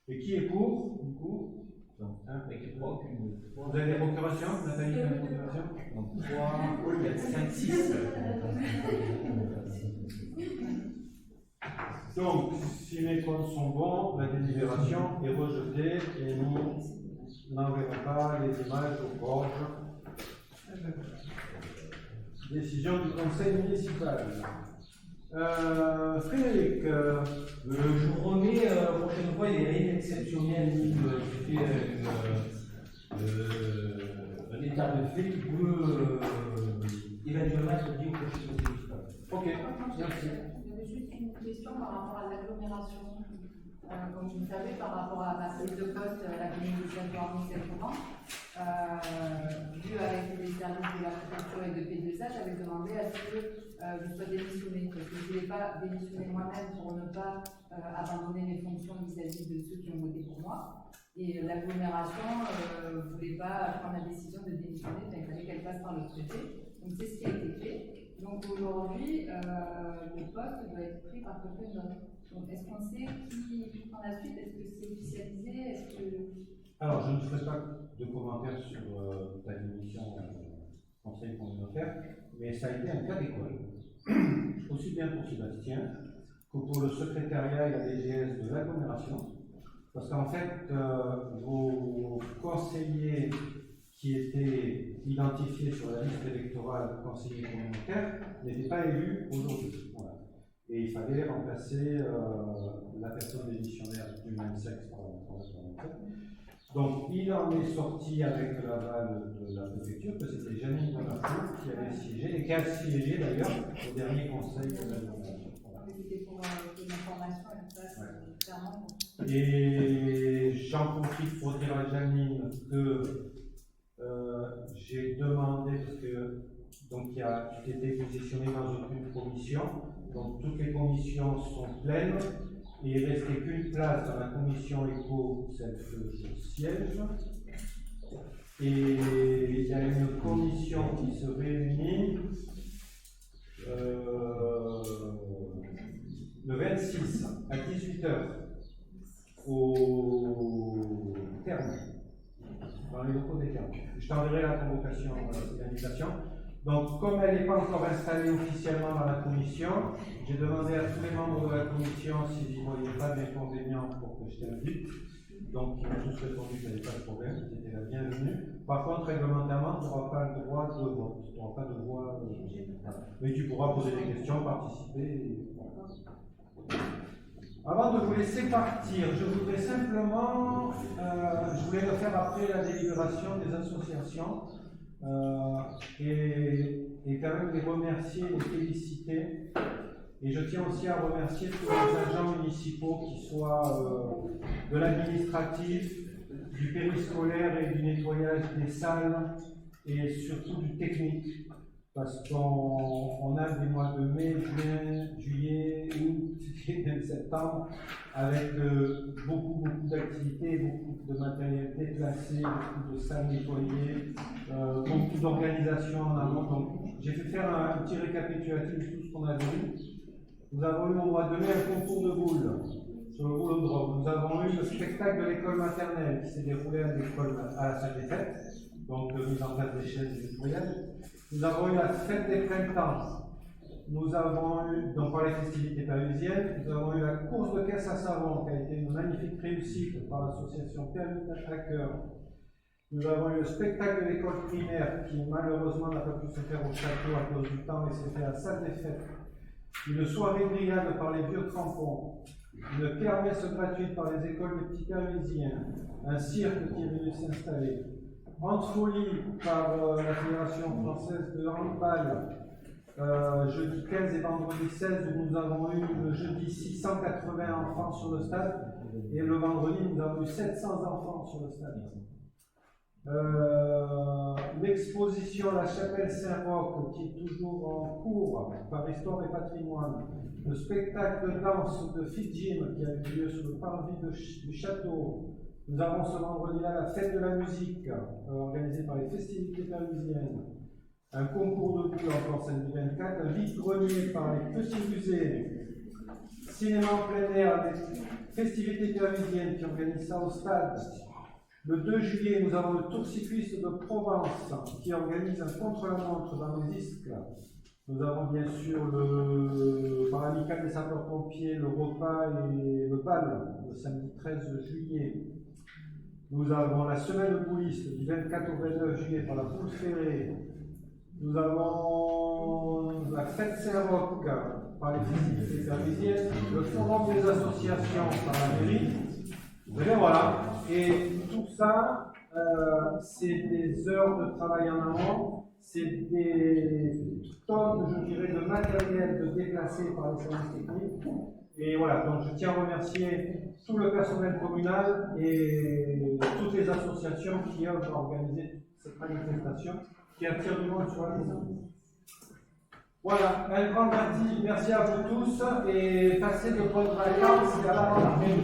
Et qui est pour, du coup? Donc, avec 3, aucune. Vous avez des procurations? Nathalie, vous avez des procurations? Donc 3, 4, 5, 6. Donc, si mes comptes sont bons, la délibération est rejetée et nous n'enverrons pas les images aux gorges. Décision du conseil municipal. Frédéric, je vous remets la prochaine fois les règles exceptionnelles qui fait un état de fait qui peut éventuellement être dit au prochain conseil municipal. Ok, merci. J'avais juste une question par rapport à l'agglomération. Comme vous le savez, par rapport à ma prise de poste, la commune de Saint-Laurent, vu avec les services de la préfecture et de P2A, j'avais demandé à ce que je sois démissionnée. Parce que je ne voulais pas démissionner moi-même pour ne pas abandonner mes fonctions vis-à-vis de ceux qui ont voté pour moi. Et l'agglomération ne voulait pas prendre la décision de démissionner, il fallait qu'elle passe par le préfet. Donc c'est ce qui a été fait. Donc aujourd'hui, le poste doit être pris par quelqu'un d'autre. Donc est-ce qu'on sait qui prend la suite? Est-ce que c'est officialisé? Est-ce que... Alors, je ne ferai pas de commentaires sur ta démission conseil communautaire, mais ça a été un cas d'école, aussi bien pour Sébastien que pour le secrétariat et la DGS de l'agglomération, parce qu'en fait, vos conseillers qui étaient identifiés sur la liste électorale conseiller communautaire n'étaient pas élus aujourd'hui. Voilà. Et il fallait remplacer la personne démissionnaire du même sexe par la parlementaire. Donc il en est sorti avec l'aval de la préfecture que c'était Janine Bonafour qui avait siégé et qui a siégé d'ailleurs au dernier conseil de l'agglomération. C'était pour l'information clairement. Et j'en profite pour dire à Janine que j'ai demandé, parce que donc j'ai été positionné dans aucune commission, donc toutes les commissions sont pleines, et il ne restait qu'une place dans la commission éco, celle que je siège, et il y a une commission qui se réunit le 26 à 18h au terme, dans les locaux des termes. Je t'enverrai la convocation, l'invitation. Donc, comme elle n'est pas encore installée officiellement dans la commission, j'ai demandé à tous les membres de la commission s'ils ne voyaient pas d'inconvénient pour que je t'invite. Donc, ils m'ont tous répondu qu'il n'y avait pas de problème, qu'ils étaient la bienvenue. Par contre, réglementairement, tu n'auras pas le droit de vote, tu n'auras pas de voix. Mais tu pourras poser des questions, participer. Avant de vous laisser partir, je voudrais simplement, je voulais le faire après la délibération des associations, et quand même les remercier, les féliciter. Et je tiens aussi à remercier tous les agents municipaux, qui soient de l'administratif, du périscolaire et du nettoyage des salles, et surtout du technique. Parce qu'on a des mois de mai, juin, juillet, août et même septembre, avec beaucoup d'activités, beaucoup de matériel déplacé, beaucoup de salles nettoyées, beaucoup d'organisations en amont. Donc, j'ai fait faire un petit récapitulatif de tout ce qu'on a vu. Nous avons eu au mois de mai un concours de boules sur le boulodrome. Nous avons eu le spectacle de l'école maternelle qui s'est déroulé à l'école à la salle des fêtes, donc mise en place des chaises et des nettoyage. Nous avons eu la fête des printemps. Nous avons eu, donc par les festivités péruviennes, nous avons eu la course de caisse à savon qui a été une magnifique réussite par l'association Permine à cœur. Nous avons eu le spectacle de l'école primaire qui malheureusement n'a pas pu se faire au château à cause du temps, mais s'est fait à la salle des fêtes. Une soirée grillade par les vieux crampons, une kermesse gratuite par les écoles des petits péruviens, un cirque qui est venu s'installer, Handfolie par la Fédération française de handball, jeudi 15 et vendredi 16, où nous avons eu le jeudi 680 enfants sur le stade, et le vendredi nous avons eu 700 enfants sur le stade. L'exposition La Chapelle Saint-Roch, qui est toujours en cours par Histoire et Patrimoine, le spectacle de danse de Fidjim qui a eu lieu sur le parvis du château. Nous avons ce vendredi-là la fête de la musique organisée par les festivités péruviennes, un concours de boules encore samedi 24, un vide-grenier par les petits musées, cinéma en plein air, des festivités péruviennes qui organisent ça au stade. Le 2 juillet, nous avons le Tour cycliste de Provence qui organise un contre-la-montre dans les Isques. Nous avons bien sûr par l'amicale des sapeurs-pompiers le repas et le bal le samedi 13 juillet. Nous avons la semaine de boulistes du 24 au 29 juillet par la Poule Ferrée. Nous avons la fête Saint-Roch par les festivités péruviennes, le forum des associations par la mairie. Et bien voilà, et tout ça, c'est des heures de travail en amont, c'est des tonnes, je dirais, de matériel de déplacé par les services techniques. Et voilà, donc je tiens à remercier tout le personnel communal et toutes les associations qui ont organisé cette manifestation qui attire du monde sur la maison. Voilà, un grand merci à vous tous et passez de bonnes vacances et à la rentrée.